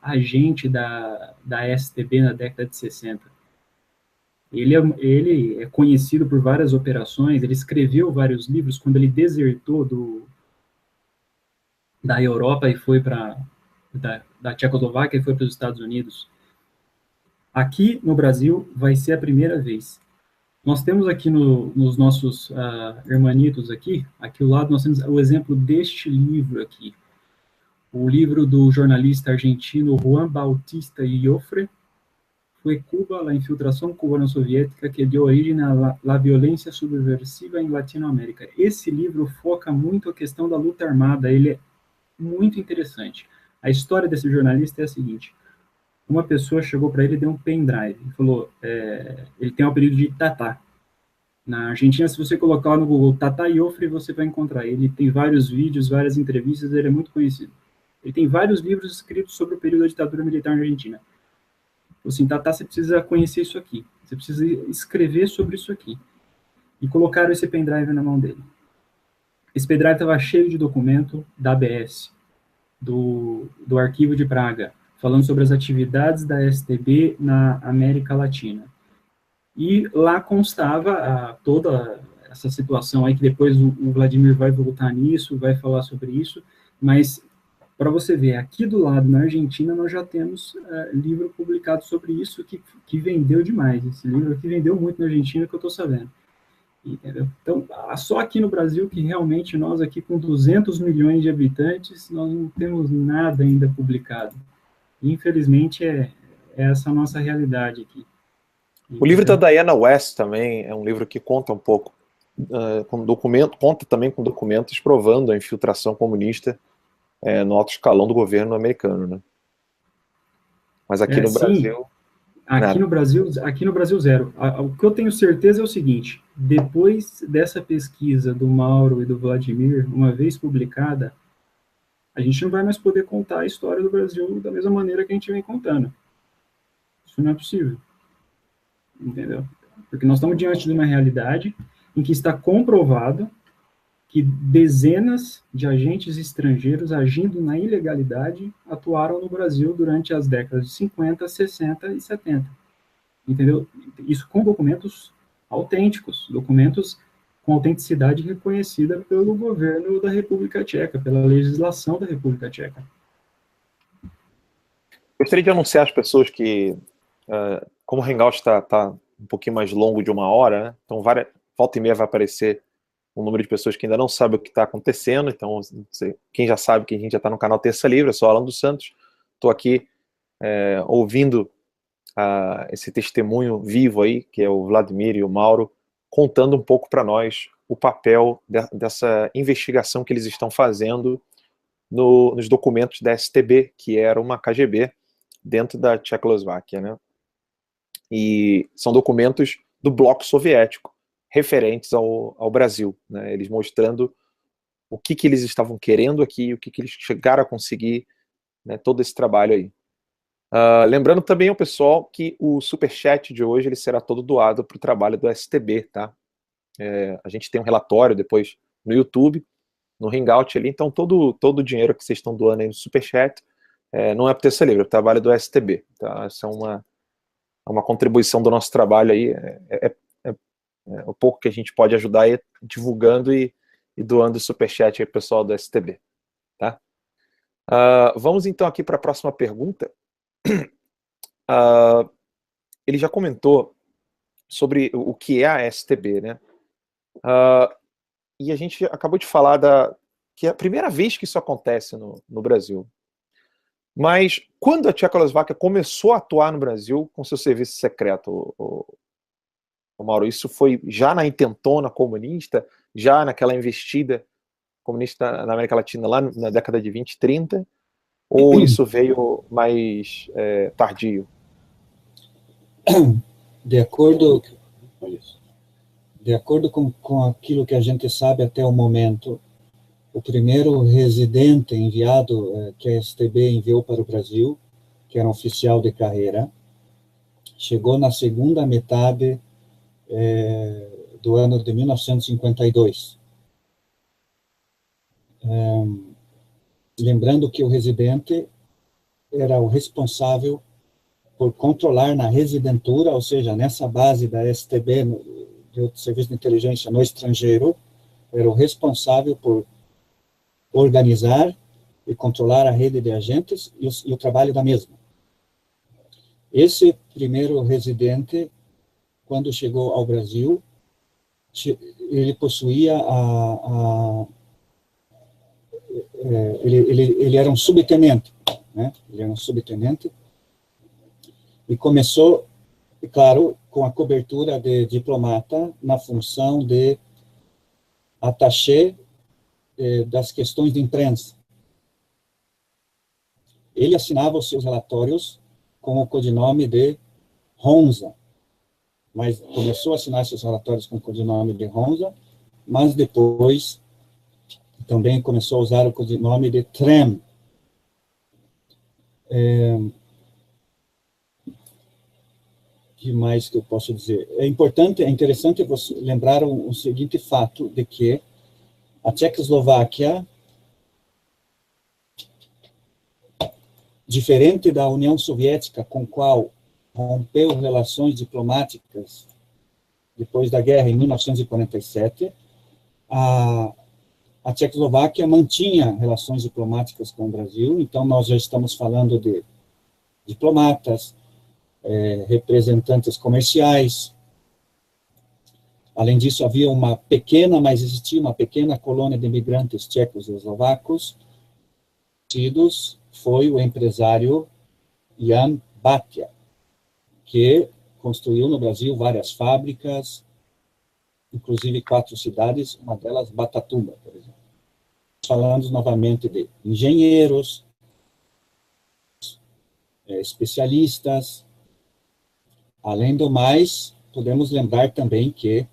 [SPEAKER 5] agente da STB na década de 60. Ele é conhecido por várias operações, ele escreveu vários livros quando ele desertou da Europa e foi da Tchecoslováquia e foi para os Estados Unidos. Aqui no Brasil vai ser a primeira vez. Nós temos aqui nos nossos hermanitos aqui ao lado, nós temos o exemplo deste livro aqui. O livro do jornalista argentino Juan Bautista Iofre, foi Cuba, a infiltração cubano-soviética que deu origem à violência subversiva em Latinoamérica. Esse livro foca muito a questão da luta armada, ele é muito interessante. A história desse jornalista é a seguinte: uma pessoa chegou para ele e deu um pendrive, e falou, ele tem o apelido de Tatá. Na Argentina, se você colocar lá no Google Tatá Iofre, você vai encontrar. Ele tem vários vídeos, várias entrevistas, ele é muito conhecido. Ele tem vários livros escritos sobre o período da ditadura militar na Argentina. Assim, Tatá, você precisa conhecer isso aqui, você precisa escrever sobre isso aqui. E colocaram esse pendrive na mão dele. Esse pendrive estava cheio de documento da ABS, do Arquivo de Praga, falando sobre as atividades da STB na América Latina. E lá constava toda essa situação aí, que depois o Vladimir vai voltar nisso, vai falar sobre isso, mas para você ver, aqui do lado, na Argentina, nós já temos livro publicado sobre isso que vendeu demais. Esse livro aqui vendeu muito na Argentina, que eu estou sabendo. Entendeu? Então, só aqui no Brasil, que realmente nós aqui com 200 milhões de habitantes, nós não temos nada ainda publicado. Infelizmente, é essa a nossa realidade aqui.
[SPEAKER 1] O livro da Diana West também é um livro que conta um pouco conta também com documentos provando a infiltração comunista no alto escalão do governo americano, né? Mas aqui no
[SPEAKER 5] sim.
[SPEAKER 1] Brasil...
[SPEAKER 5] Aqui no Brasil, zero. O que eu tenho certeza é o seguinte: depois dessa pesquisa do Mauro e do Vladimir, uma vez publicada, a gente não vai mais poder contar a história do Brasil da mesma maneira que a gente vem contando. Isso não é possível. Entendeu? Porque nós estamos diante de uma realidade em que está comprovado que dezenas de agentes estrangeiros agindo na ilegalidade atuaram no Brasil durante as décadas de 50, 60 e 70. Entendeu? Isso com documentos autênticos, documentos com autenticidade reconhecida pelo governo da República Tcheca, pela legislação da República Tcheca.
[SPEAKER 1] Gostaria de anunciar às pessoas que, como o Hangout está um pouquinho mais longo de 1 hora, né? Então volta e meia vai aparecer um número de pessoas que ainda não sabe o que está acontecendo. Então, quem já sabe que a gente já está no canal Terça Livre, eu sou Alan dos Santos, estou aqui ouvindo esse testemunho vivo aí, que é o Vladimir e o Mauro, contando um pouco para nós o papel dessa investigação que eles estão fazendo nos documentos da STB, que era uma KGB dentro da Tchecoslováquia, né? E são documentos do bloco soviético, referentes ao Brasil, né? Eles mostrando o que eles estavam querendo aqui, o que eles chegaram a conseguir, né? Todo esse trabalho aí. Lembrando também ao pessoal que o superchat de hoje ele será todo doado para o trabalho do STB, tá? A gente tem um relatório depois no YouTube, no Hangout ali, então todo o dinheiro que vocês estão doando aí no superchat não é para Terça Livre, é o trabalho do STB, tá? Essa é uma contribuição do nosso trabalho aí, o pouco que a gente pode ajudar aí, divulgando e doando superchat aí pro pessoal do STB, tá? Vamos então aqui para a próxima pergunta. Ele já comentou sobre o que é a STB, né? E a gente acabou de falar que é a primeira vez que isso acontece no Brasil. Mas quando a Tchecoslováquia começou a atuar no Brasil com seu serviço secreto, o Mauro, isso foi já na intentona comunista, já naquela investida comunista na América Latina lá na década de 20, 30, ou isso veio mais tardio?
[SPEAKER 3] De acordo com aquilo que a gente sabe até o momento, o primeiro residente enviado, que a STB enviou para o Brasil, que era um oficial de carreira, chegou na segunda metade do ano de 1952. Lembrando que o residente era o responsável por controlar na residentura, ou seja, nessa base da STB, do Serviço de Inteligência no estrangeiro, era o responsável por organizar e controlar a rede de agentes e o trabalho da mesma. Esse primeiro residente, quando chegou ao Brasil, ele possuía ele era um subtenente, né? Ele era um subtenente e começou, claro, com a cobertura de diplomata na função de attaché das questões de imprensa. Ele assinava os seus relatórios com o codinome de Honza, mas começou a assinar seus relatórios com o codinome de Honza, mas depois também começou a usar o codinome de Trem. Que mais que eu posso dizer? É interessante você lembrar o seguinte fato, de que a Tchecoslováquia, diferente da União Soviética, com a qual rompeu relações diplomáticas depois da guerra em 1947, a Tchecoslováquia mantinha relações diplomáticas com o Brasil, então nós já estamos falando de diplomatas, representantes comerciais. Além disso, havia existia uma pequena colônia de imigrantes tchecos e eslovacos. Foi o empresário Jan Batia, que construiu no Brasil várias fábricas, inclusive 4 cidades, uma delas Batatumba, por exemplo. Falando novamente de engenheiros, especialistas. Além do mais, podemos lembrar também que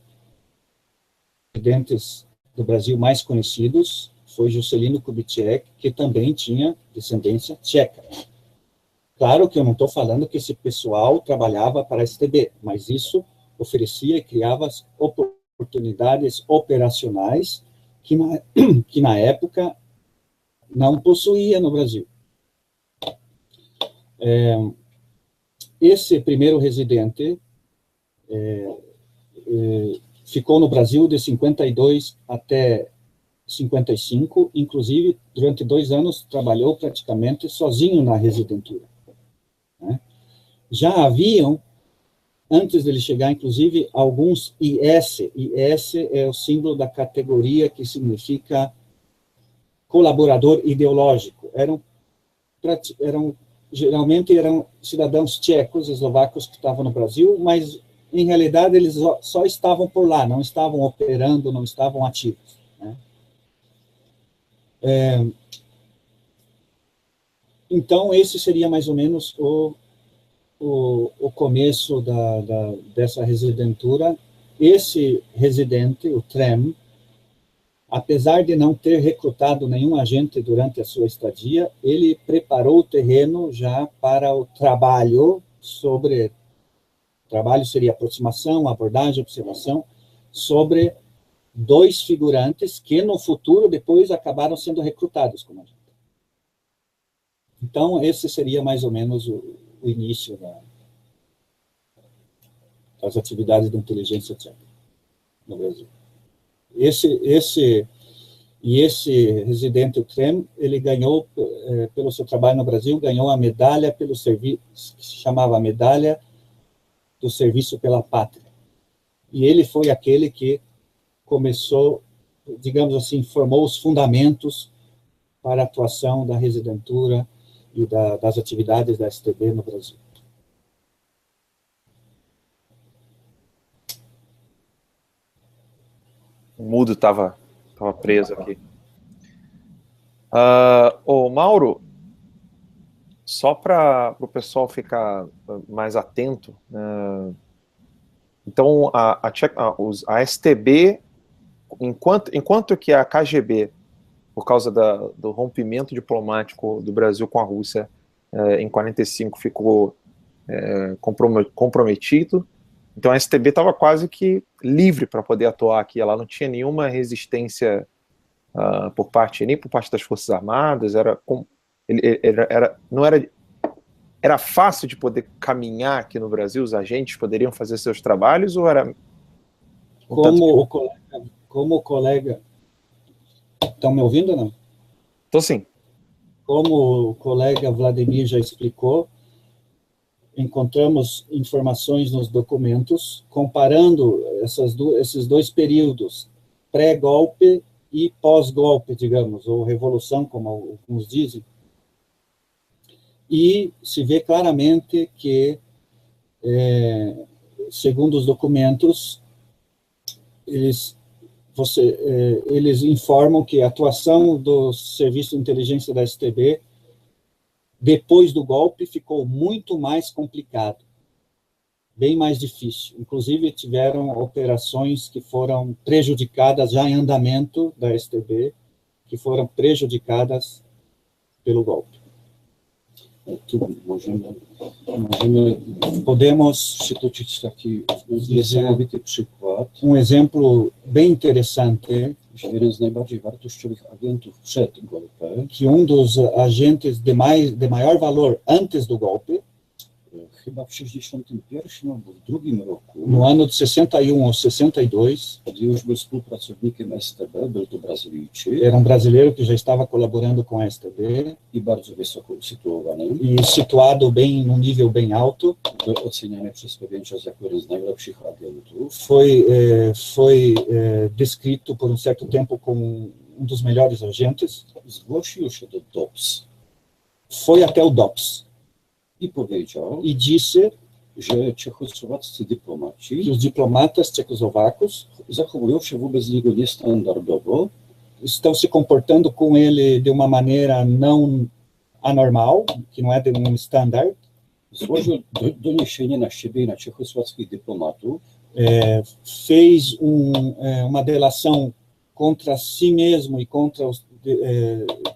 [SPEAKER 3] presidentes do Brasil mais conhecidos foi Juscelino Kubitschek, que também tinha descendência tcheca. Claro que eu não estou falando que esse pessoal trabalhava para a STB, mas isso oferecia e criava oportunidades operacionais que na época não possuía no Brasil. Esse primeiro residente ficou no Brasil de 52 até 55, inclusive, durante 2 anos, trabalhou praticamente sozinho na residentura. Né? Já haviam, antes dele chegar, inclusive, alguns IS. IS é o símbolo da categoria que significa colaborador ideológico. Geralmente eram cidadãos tchecos, eslovacos que estavam no Brasil, mas, em realidade, eles só estavam por lá, não estavam operando, não estavam ativos. Né? Então, esse seria mais ou menos o começo dessa residentura. Esse residente, o Trem, apesar de não ter recrutado nenhum agente durante a sua estadia, ele preparou o terreno já para o trabalho sobre... Trabalho seria aproximação, abordagem, observação, sobre 2 figurantes que, no futuro, depois acabaram sendo recrutados como agente. Então, esse seria mais ou menos o início das atividades de inteligência tcheca no Brasil. Esse residente, o Trem, ele ganhou, pelo seu trabalho no Brasil, ganhou a medalha pelo serviço, que se chamava Medalha do Serviço pela Pátria. E ele foi aquele que começou, digamos assim, formou os fundamentos para a atuação da residentura e das atividades da STB no Brasil.
[SPEAKER 1] O mudo estava preso aqui. Mauro, só para o pessoal ficar mais atento, então a STB, enquanto que a KGB, por causa do rompimento diplomático do Brasil com a Rússia em 45, ficou comprometido, então a STB estava quase que livre para poder atuar aqui, ela não tinha nenhuma resistência nem por parte das Forças Armadas, era fácil de poder caminhar aqui no Brasil, os agentes poderiam fazer seus trabalhos, ou era...
[SPEAKER 3] Como o colega... Estão me ouvindo ou não?
[SPEAKER 1] Estou sim.
[SPEAKER 3] Como o colega Vladimir já explicou, encontramos informações nos documentos, comparando esses 2 períodos, pré-golpe e pós-golpe, digamos, ou revolução, como alguns dizem, e se vê claramente que, segundo os documentos, eles informam que a atuação do Serviço de Inteligência da STB, depois do golpe, ficou muito mais complicado, bem mais difícil. Inclusive, tiveram operações que foram prejudicadas, já em andamento da STB, que foram prejudicadas pelo golpe.
[SPEAKER 4] Podemos przytoczyć taki niesamowity przykład.
[SPEAKER 3] Exemplo bem interessante,
[SPEAKER 4] Jeden z najbardziej wartościowych agentów przed golpem,
[SPEAKER 3] que dos agentes de maior valor antes do golpe,
[SPEAKER 4] chyba w 61 albo w 2 roku,
[SPEAKER 3] no ano de 61 ou 62,
[SPEAKER 4] gdy już był współpracownikiem STB, był to Brazylijczyk,
[SPEAKER 3] era brasileiro que já estava colaborando com a STB
[SPEAKER 4] i bardzo wysoko usytuowany,
[SPEAKER 3] e situado bem num nível bem alto,
[SPEAKER 4] był oceniany przez pewien czas jako jeden z najlepszych agentów,
[SPEAKER 3] foi descrito por certo tempo como dos melhores agentes,
[SPEAKER 4] zgłosił się do DOPS
[SPEAKER 3] foi até o DOPS
[SPEAKER 4] i powiedział,
[SPEAKER 3] e disse,
[SPEAKER 4] że czechosłowaccy dyplomaci
[SPEAKER 3] que os diplomatas tchecoslovacos
[SPEAKER 4] zachowują się wobec niego niestandardowo,
[SPEAKER 3] estão se comportando com ele de uma maneira não anormal, que não é de um standard,
[SPEAKER 4] złożył doniesienie na siebie i na czechosłowackich dyplomatów,
[SPEAKER 3] fez uma delação contra si mesmo e contra os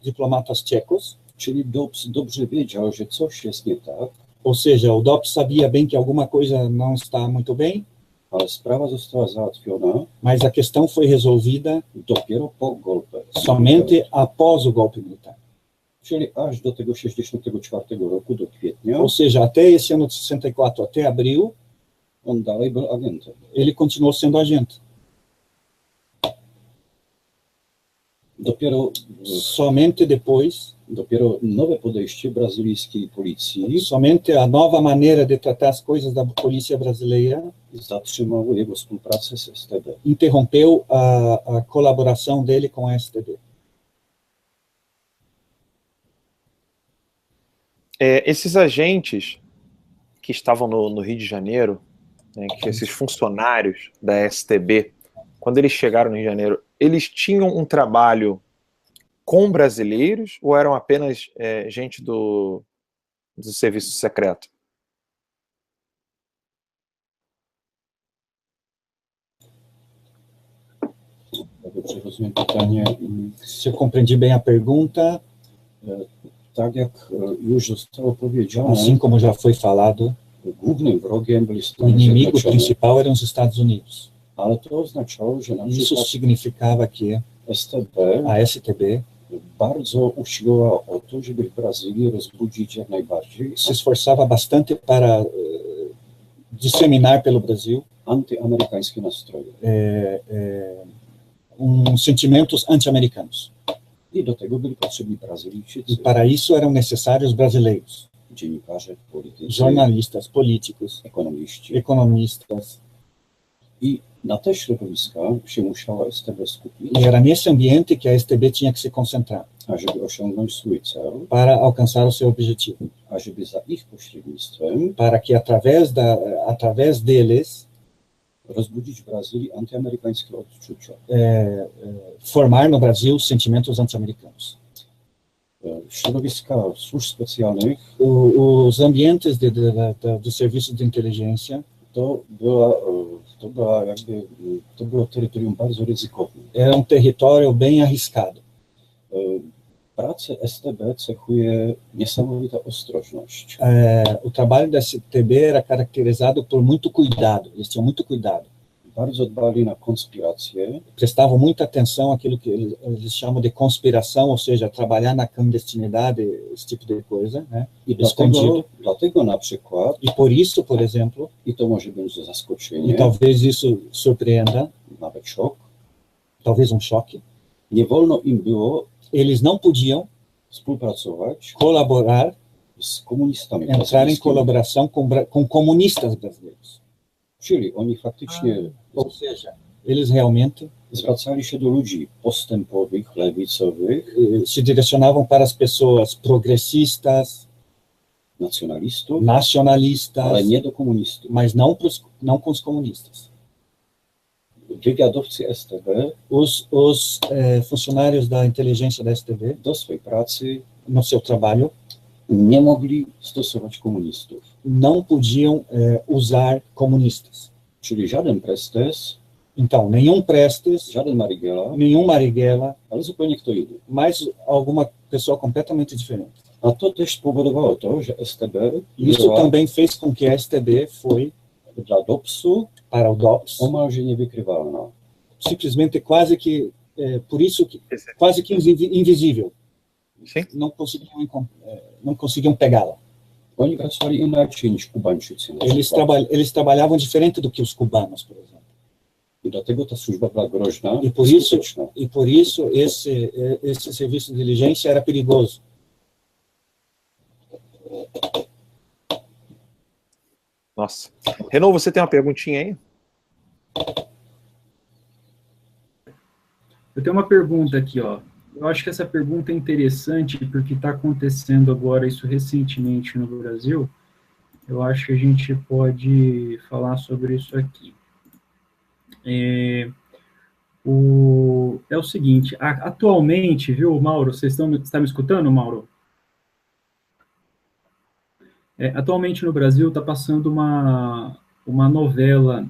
[SPEAKER 3] diplomatas tchecos,
[SPEAKER 4] czyli DOPS dobrze wiedział, że coś jest nie tak,
[SPEAKER 3] ou seja, o DOPS sabia bem que alguma coisa não está muito bem,
[SPEAKER 4] ale sprawa została załatwiona
[SPEAKER 3] mas a questão foi resolvida
[SPEAKER 4] dopiero po golpe.
[SPEAKER 3] somente após o golpe militar.
[SPEAKER 4] Czyli aż do tego 64 roku, do kwietnia,
[SPEAKER 3] Ou seja, até esse ano de 64, até abril,
[SPEAKER 4] on dalej był agentem.
[SPEAKER 3] ele continuou sendo agente. Somente depois,
[SPEAKER 4] Dopiero nowe podejście brazylijskiej policji
[SPEAKER 3] somente a nova maneira de tratar as coisas da polícia brasileira
[SPEAKER 4] zatrzymało jego współpracę z STB.
[SPEAKER 3] interrompeu a colaboração dele com a STB.
[SPEAKER 1] Esses agentes que estavam no Rio de Janeiro, né, que esses funcionários da STB, quando eles chegaram no Rio de Janeiro, eles tinham um trabalho com brasileiros ou eram apenas gente do serviço secreto?
[SPEAKER 4] Dobrze rozumiem pytanie.
[SPEAKER 3] Se eu compreendi bem a pergunta,
[SPEAKER 4] Tak jak już zostało powiedziane,
[SPEAKER 3] assim como já foi falado,
[SPEAKER 4] głównym wrogiem byli
[SPEAKER 3] o
[SPEAKER 4] Stany
[SPEAKER 3] inimigo
[SPEAKER 4] Zjednoczone,
[SPEAKER 3] principal eram os Estados Unidos.
[SPEAKER 4] ale to oznaczało, że na
[SPEAKER 3] Isso
[SPEAKER 4] przykład
[SPEAKER 3] significava que
[SPEAKER 4] STB
[SPEAKER 3] a STB
[SPEAKER 4] bardzo usiłowała o to, żeby w Brazylii rozbudzić jak najbardziej
[SPEAKER 3] se esforçava bastante para disseminar pelo Brasil
[SPEAKER 4] antyamerykańskie nastroje.
[SPEAKER 3] Sentimentos anti-americanos.
[SPEAKER 4] I do tego byli potrzebni Brazylijczycy,
[SPEAKER 3] E para isso eram necessários brasileiros,
[SPEAKER 4] dziennikarze, politycy,
[SPEAKER 3] jornalistas, políticos,
[SPEAKER 4] ekonomiści.
[SPEAKER 3] economistas.
[SPEAKER 4] I na te środowiska się musiała STB skupić,
[SPEAKER 3] E era nesse ambiente que a STB tinha que se concentrar
[SPEAKER 4] ażeby osiągnąć swój cel,
[SPEAKER 3] para alcançar o seu objetivo,
[SPEAKER 4] ażeby za ich pośrednictwem
[SPEAKER 3] para que através deles
[SPEAKER 4] rozbudzić w Brazylii antyamerykańskie odczucia.
[SPEAKER 3] Formar no Brasil sentimentos anti-americanos.
[SPEAKER 4] Środowiska służb specjalnych
[SPEAKER 3] Os ambientes do serviço de inteligência
[SPEAKER 4] to było terytorium bardzo ryzykowne.
[SPEAKER 3] era território bem arriscado.
[SPEAKER 4] Pracę STB cechuje niesamowita ostrożność.
[SPEAKER 3] O trabalho da STB era caracterizado por muito cuidado, eles tinham muito cuidado.
[SPEAKER 4] Bardzo dbali na konspirację,
[SPEAKER 3] Prestavam muita atenção àquilo que eles chamam de conspiração, ou seja, trabalhar na clandestinidade, esse tipo de coisa, né?
[SPEAKER 4] i
[SPEAKER 3] Escondido.
[SPEAKER 4] dlatego na przykład,
[SPEAKER 3] E por isso, por exemplo,
[SPEAKER 4] i to może być zaskoczenie,
[SPEAKER 3] e talvez isso surpreenda,
[SPEAKER 4] nawet szok,
[SPEAKER 3] talvez choque,
[SPEAKER 4] nie wolno im było
[SPEAKER 3] eles não podiam
[SPEAKER 4] współpracować
[SPEAKER 3] colaborar,
[SPEAKER 4] z komunistami
[SPEAKER 3] entrar em
[SPEAKER 4] brazylijskimi.
[SPEAKER 3] colaboração com comunistas brasileiros.
[SPEAKER 4] Czyli oni faktycznie
[SPEAKER 3] Ou seja, eles realmente
[SPEAKER 4] zwracali się do ludzi postępowych, lewicowych,
[SPEAKER 3] se direcionavam para as pessoas progressistas,
[SPEAKER 4] nacjonalistów,
[SPEAKER 3] nacionalistas,
[SPEAKER 4] ale nie do komunistów.
[SPEAKER 3] mas não com os comunistas.
[SPEAKER 4] Wywiadowcy STB
[SPEAKER 3] Os funcionários da inteligência da STB,
[SPEAKER 4] do swojej pracy
[SPEAKER 3] no seu trabalho,
[SPEAKER 4] nie mogli stosować komunistów.
[SPEAKER 3] não podiam usar comunistas.
[SPEAKER 4] Czyli żaden Prestes,
[SPEAKER 3] Então, nenhum Prestes,
[SPEAKER 4] żaden Marighella,
[SPEAKER 3] nenhum Marighella,
[SPEAKER 4] ale zupełnie kto inny.
[SPEAKER 3] mas alguma pessoa completamente diferente.
[SPEAKER 4] A to też spowodowało to, że STB
[SPEAKER 3] Isso
[SPEAKER 4] była
[SPEAKER 3] também fez com que a STB foi
[SPEAKER 4] dla DOPS-u
[SPEAKER 3] para o DOPS
[SPEAKER 4] omalże niewykrywalna.
[SPEAKER 3] simplesmente quase que, por isso, quase que invisível.
[SPEAKER 1] Sim.
[SPEAKER 3] Não conseguiam pegá-la.
[SPEAKER 4] Oni pracowali inaczej niż Kubańczycy. na przykład.
[SPEAKER 3] Eles trabalhavam diferente do que os cubanos, por exemplo.
[SPEAKER 4] I dlatego ta służba była groźna
[SPEAKER 3] E por isso esse serviço de inteligência era perigoso.
[SPEAKER 1] Nossa. Renault, você tem uma perguntinha aí?
[SPEAKER 5] Eu tenho uma pergunta aqui, ó. Eu acho que essa pergunta é interessante porque está acontecendo agora isso recentemente no Brasil. eu acho que a gente pode falar sobre isso aqui. É o seguinte, atualmente, viu, Mauro, você está me escutando, Mauro? Atualmente no Brasil está passando uma novela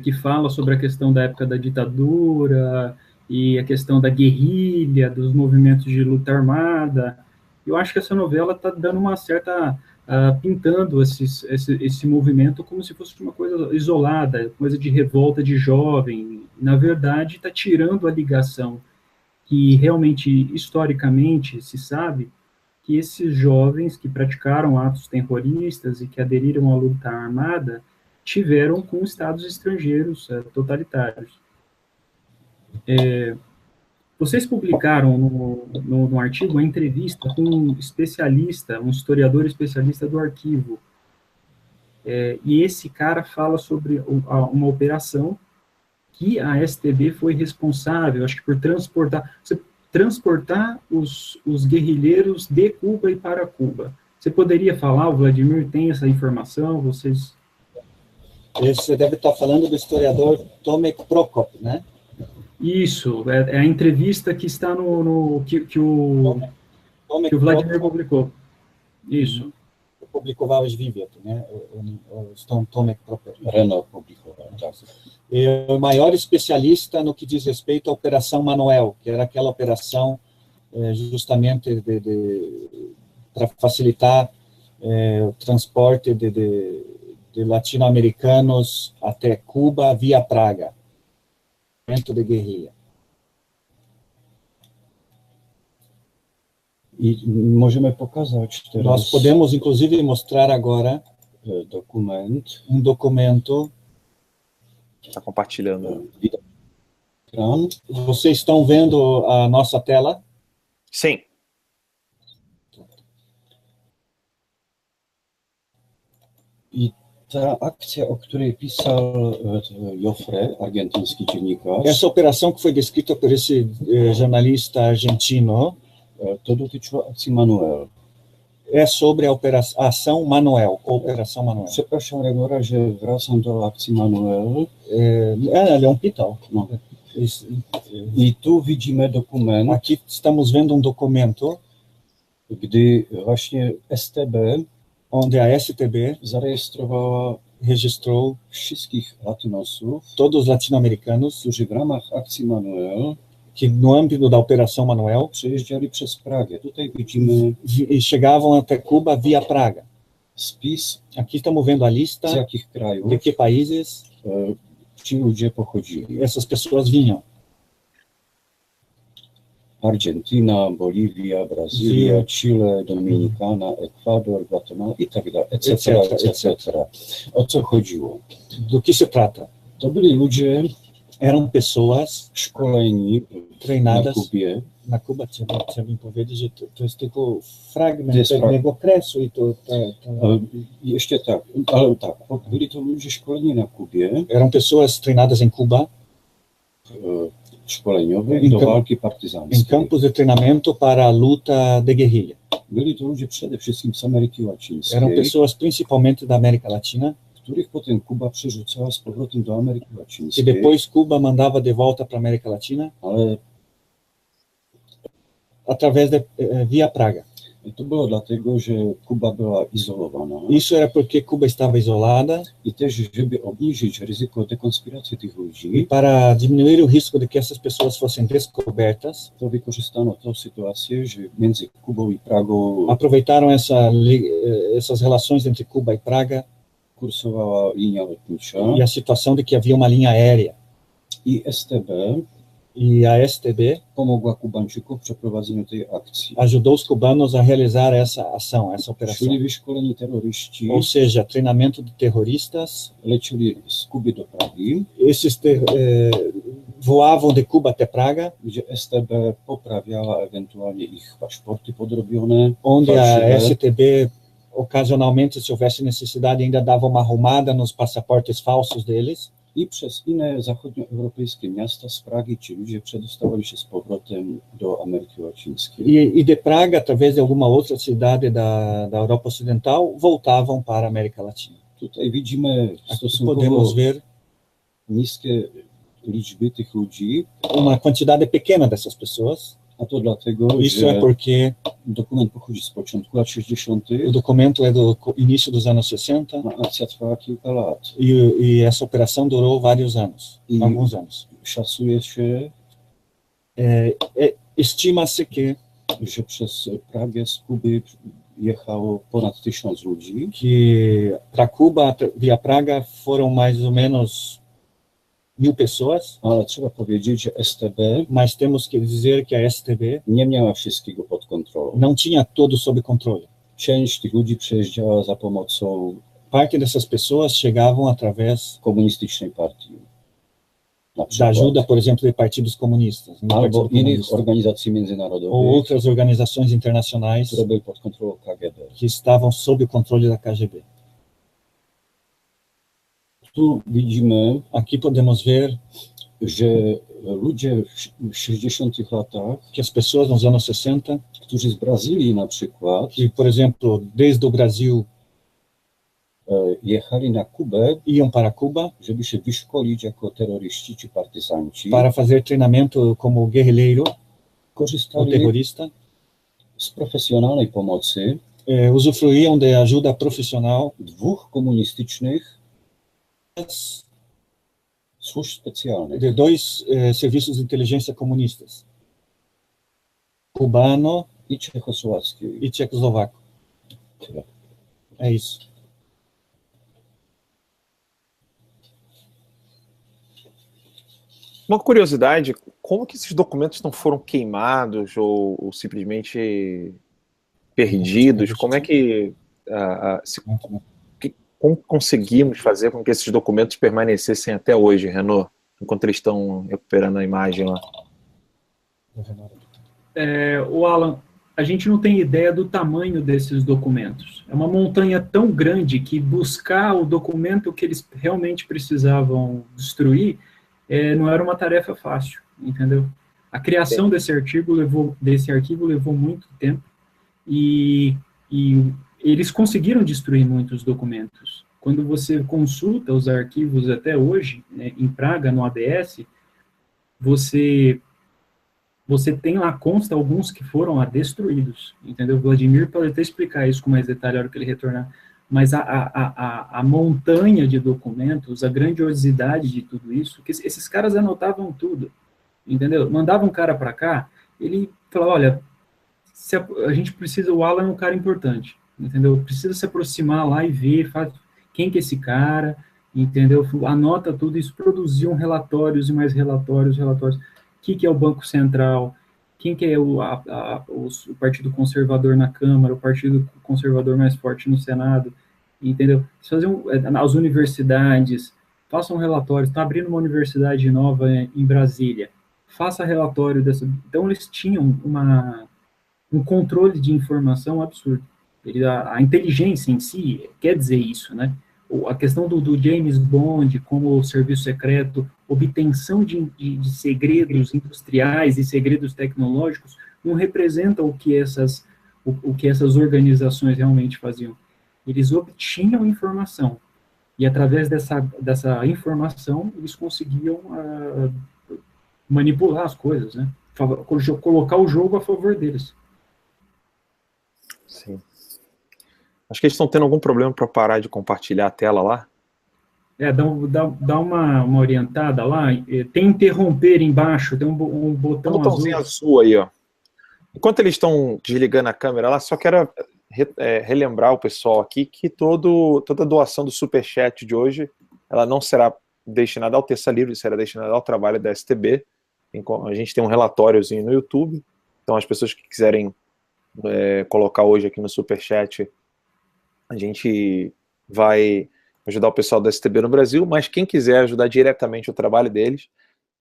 [SPEAKER 5] que fala sobre a questão da época da ditadura e a questão da guerrilha, dos movimentos de luta armada. Eu acho que essa novela está dando uma certa... pintando esse movimento como se fosse uma coisa isolada, coisa de revolta de jovem. Na verdade, está tirando a ligação que realmente, historicamente, se sabe que esses jovens que praticaram atos terroristas e que aderiram à luta armada tiveram com estados estrangeiros totalitários. Vocês publicaram no artigo uma entrevista com um especialista, um historiador especialista do arquivo, e esse cara fala sobre uma operação que a STB foi responsável, acho que por transportar os guerrilheiros de Cuba e para Cuba. Você poderia falar, o Vladimir tem essa informação, vocês...
[SPEAKER 3] Você deve estar falando do historiador Tomek Prokop, né?
[SPEAKER 5] Isso, é a entrevista que está que o Vladimir publicou. Isso.
[SPEAKER 3] Publikowałeś wywiad, nie? Z tą Tomek Prokop. Renault publicou. É o maior especialista no que diz respeito à Operação Manuel, que era aquela operação justamente para facilitar o transporte de latino-americanos até Cuba via Praga, dentro de guerrilha.
[SPEAKER 4] I możemy pokazać teraz...
[SPEAKER 3] Nós podemos, inclusive, mostrar agora
[SPEAKER 4] um
[SPEAKER 3] documento.
[SPEAKER 1] Está compartilhando.
[SPEAKER 3] Vocês estão vendo a nossa tela?
[SPEAKER 1] Sim.
[SPEAKER 4] I ta akcja, o której pisał Joffre, argentyński dziennikarz,
[SPEAKER 3] essa operação que foi descrita por esse jornalista argentino,
[SPEAKER 4] to dotyczyła akcji Manuel.
[SPEAKER 3] É sobre a ação Manuel, Operação Manuel.
[SPEAKER 4] Przepraszam, Regora, że wracam do akcji Manuel.
[SPEAKER 3] Ele é um pitão.
[SPEAKER 4] No. I tu widzimy dokument.
[SPEAKER 3] Aqui estamos vendo documento,
[SPEAKER 4] gdy właśnie STB,
[SPEAKER 3] onde a STB
[SPEAKER 4] rejestrou wszystkich latynosów,
[SPEAKER 3] todos os latino-americanos,
[SPEAKER 4] którzy w ramach akcji Manuel,
[SPEAKER 3] que no âmbito da Operação Manuel,
[SPEAKER 4] przejeżdżali przez Pragę. Tutaj widzimy
[SPEAKER 3] e chegavam até Cuba via Praga.
[SPEAKER 4] Spis.
[SPEAKER 3] Aqui estamos vendo a lista
[SPEAKER 4] z jakich krajów,
[SPEAKER 3] de que países
[SPEAKER 4] ci ludzie pochodzili.
[SPEAKER 3] Essas pessoas vinham.
[SPEAKER 4] Argentina, Bolívia, Brasília, Chile, Dominicana, Ekwador, Gwatemala i tak dalej, etc. O co chodziło?
[SPEAKER 3] Do que se trata?
[SPEAKER 4] To byli ludzie,
[SPEAKER 3] eram pessoas
[SPEAKER 4] szkoleni,
[SPEAKER 3] treinadas
[SPEAKER 4] na Kubie.
[SPEAKER 3] Na Cuba, trzeba mi powiedzieć, że to jest tylko fragment pewnego okresu i to...
[SPEAKER 4] Jeszcze tak, ale tak, byli to ludzie szkoleni na Kubie.
[SPEAKER 3] Eram pessoas treinadas em Cuba,
[SPEAKER 4] szkoleniowe do walki partyzanckiej.
[SPEAKER 3] Em campos de treinamento para a luta de guerrilha.
[SPEAKER 4] Byli to ludzie przede wszystkim z Ameryki Łacińskiej.
[SPEAKER 3] Eram pessoas principalmente da América Latina,
[SPEAKER 4] których potem Kuba przerzucała z powrotem do Ameryki Łacińskiej.
[SPEAKER 3] E depois Cuba mandava de volta para a América Latina,
[SPEAKER 4] ale
[SPEAKER 3] através via Praga.
[SPEAKER 4] I to było dlatego, że Kuba była izolowana.
[SPEAKER 3] Isso era porque Cuba estava isolada.
[SPEAKER 4] I też, żeby obniżyć ryzyko dekonspiracji tych ludzi.
[SPEAKER 3] E para diminuir o risco de que essas pessoas fossem descobertas,
[SPEAKER 4] to wykorzystano tę sytuację, że między Kubą i Pragą
[SPEAKER 3] aproveitaram essas relações entre Cuba e Praga,
[SPEAKER 4] kursowała linia lotnicza.
[SPEAKER 3] E a situação de que havia uma linha aérea.
[SPEAKER 4] I STB
[SPEAKER 3] e a STB
[SPEAKER 4] pomogła Kubańczykom w przeprowadzeniu tej akcji.
[SPEAKER 3] Ajudou os cubanos a realizar essa ação, essa operação.
[SPEAKER 4] Czyli wyszkoleni terroryści,
[SPEAKER 3] ou seja, treinamento de terroristas,
[SPEAKER 4] lecieli z Kuby do Pragi.
[SPEAKER 3] Esses voavam de Cuba até Praga,
[SPEAKER 4] gdzie STB poprawiała ewentualnie ich paszporty podrobione,
[SPEAKER 3] onde a STB ocasionalmente, se houvesse necessidade, ainda dava uma arrumada nos passaportes falsos deles.
[SPEAKER 4] I przez inne zachodnioeuropejskie miasta z Pragi ci ludzie przedostawali się z powrotem do Ameryki Łacińskiej.
[SPEAKER 3] E de Praga, através de alguma outra cidade da Europa Ocidental, voltavam para a América Latina.
[SPEAKER 4] Tutaj widzimy
[SPEAKER 3] Aqui
[SPEAKER 4] stosunkowo
[SPEAKER 3] podemos ver
[SPEAKER 4] niskie liczby tych ludzi,
[SPEAKER 3] uma quantidade pequena dessas pessoas.
[SPEAKER 4] a to dlatego,
[SPEAKER 3] Isso é
[SPEAKER 4] że
[SPEAKER 3] porque
[SPEAKER 4] dokument pochodzi z początku lat 60.
[SPEAKER 3] o documento é do início dos anos 60
[SPEAKER 4] a akcja trwała kilka lat.
[SPEAKER 3] e essa operação durou vários anos, alguns anos.
[SPEAKER 4] Szacuje się,
[SPEAKER 3] Estima-se que
[SPEAKER 4] że przez Pragę z Kuby jechało ponad 1000 ludzi,
[SPEAKER 3] para Cuba, via Praga, foram mais ou menos 1000 pessoas,
[SPEAKER 4] ale trzeba powiedzieć, że STB
[SPEAKER 3] mas temos que dizer que a STB
[SPEAKER 4] nie miała wszystkiego pod kontrolą.
[SPEAKER 3] não tinha tudo sob controle.
[SPEAKER 4] Część tych ludzi przejeżdżała za pomocą
[SPEAKER 3] Parte dessas pessoas chegavam através
[SPEAKER 4] komunistycznej partii, na
[SPEAKER 3] da
[SPEAKER 4] przykład,
[SPEAKER 3] ajuda, por exemplo, de partidos comunistas, do
[SPEAKER 4] albo
[SPEAKER 3] Partido
[SPEAKER 4] innych
[SPEAKER 3] Comunista,
[SPEAKER 4] organizacji
[SPEAKER 3] ou
[SPEAKER 4] międzynarodowych,
[SPEAKER 3] outras organizações internacionais
[SPEAKER 4] które były pod kontrolą KGB.
[SPEAKER 3] que estavam sob o controle da KGB.
[SPEAKER 4] Tu widzimy,
[SPEAKER 3] Aqui podemos ver
[SPEAKER 4] że ludzie w 60 latach,
[SPEAKER 3] que as pessoas nos anos 60,
[SPEAKER 4] którzy z Brazylii na przykład
[SPEAKER 3] que, por exemplo, desde o Brasil
[SPEAKER 4] jechali na Kubę,
[SPEAKER 3] iam para Cuba
[SPEAKER 4] żeby się wyszkolić jako terroryści czy partyzanci,
[SPEAKER 3] para fazer treinamento como guerrilheiro ou
[SPEAKER 4] korzystali
[SPEAKER 3] terrorista,
[SPEAKER 4] z profesjonalnej pomocy
[SPEAKER 3] usufruíam de ajuda profissional
[SPEAKER 4] dwóch komunistycznych służb specjalnych.
[SPEAKER 3] de dois serviços de inteligência comunistas, cubano
[SPEAKER 4] I czechosłowackiej.
[SPEAKER 3] e tchecoslovaco. É isso.
[SPEAKER 1] Uma curiosidade, como que esses documentos não foram queimados ou simplesmente perdidos? Como é que, como conseguimos fazer com que esses documentos permanecessem até hoje, Renaud, enquanto eles estão recuperando a imagem lá?
[SPEAKER 5] O Alan, a gente não tem ideia do tamanho desses documentos. É uma montanha tão grande que buscar o documento que eles realmente precisavam destruir não era uma tarefa fácil, entendeu? A criação desse arquivo levou muito tempo e eles conseguiram destruir muitos documentos. Quando você consulta os arquivos até hoje, né, em Praga, no ABS, você tem lá, consta alguns que foram destruídos, entendeu? Vladimir pode até explicar isso com mais detalhe na hora que ele retornar, mas a montanha de documentos, a grandiosidade de tudo isso, que esses caras anotavam tudo, entendeu? Mandavam um cara para cá, ele falava, olha, a gente precisa, o Alan é um cara importante, entendeu? Precisa se aproximar lá e ver quem que é esse cara, entendeu? Anota tudo, isso produziam relatórios e mais relatórios. O que é o Banco Central, quem que é o Partido Conservador na Câmara, o Partido Conservador mais forte no Senado, entendeu? As universidades, façam relatórios, estão abrindo uma universidade nova em Brasília, faça relatório dessa. Então, eles tinham um controle de informação absurdo. A inteligência em si quer dizer isso, né? A questão do James Bond como serviço secreto, obtenção de segredos industriais e segredos tecnológicos, não representa o que essas organizações realmente faziam. Eles obtinham informação, e através dessa informação, eles conseguiam manipular as coisas, né? Colocar o jogo a favor deles.
[SPEAKER 1] Sim. Acho que eles estão tendo algum problema para parar de compartilhar a tela lá.
[SPEAKER 5] Dá uma orientada lá. Tem interromper embaixo, tem um botão
[SPEAKER 1] botãozinho azul aí, ó. Enquanto eles estão desligando a câmera lá, só quero relembrar o pessoal aqui que toda doação do Superchat de hoje, ela não será destinada ao Terça Livre, será destinada ao trabalho da STB. A gente tem um relatóriozinho no YouTube, então as pessoas que quiserem colocar hoje aqui no Superchat, a gente vai ajudar o pessoal da STB no Brasil, mas quem quiser ajudar diretamente o trabalho deles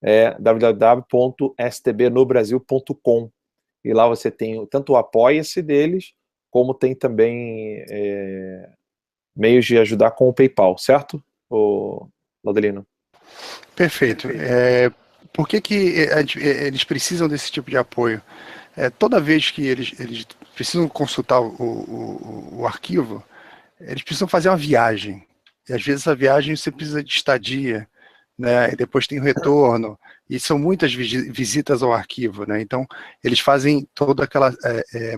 [SPEAKER 1] é www.stbnobrasil.com, e lá você tem tanto o apoia-se deles, como tem também meios de ajudar com o PayPal, certo, Laudelino?
[SPEAKER 2] Perfeito. Por que eles precisam desse tipo de apoio? Toda vez que eles precisam consultar o arquivo, eles precisam fazer uma viagem. E às vezes a viagem você precisa de estadia, né? E depois tem o retorno. E são muitas visitas ao arquivo, né? Então, eles fazem toda aquela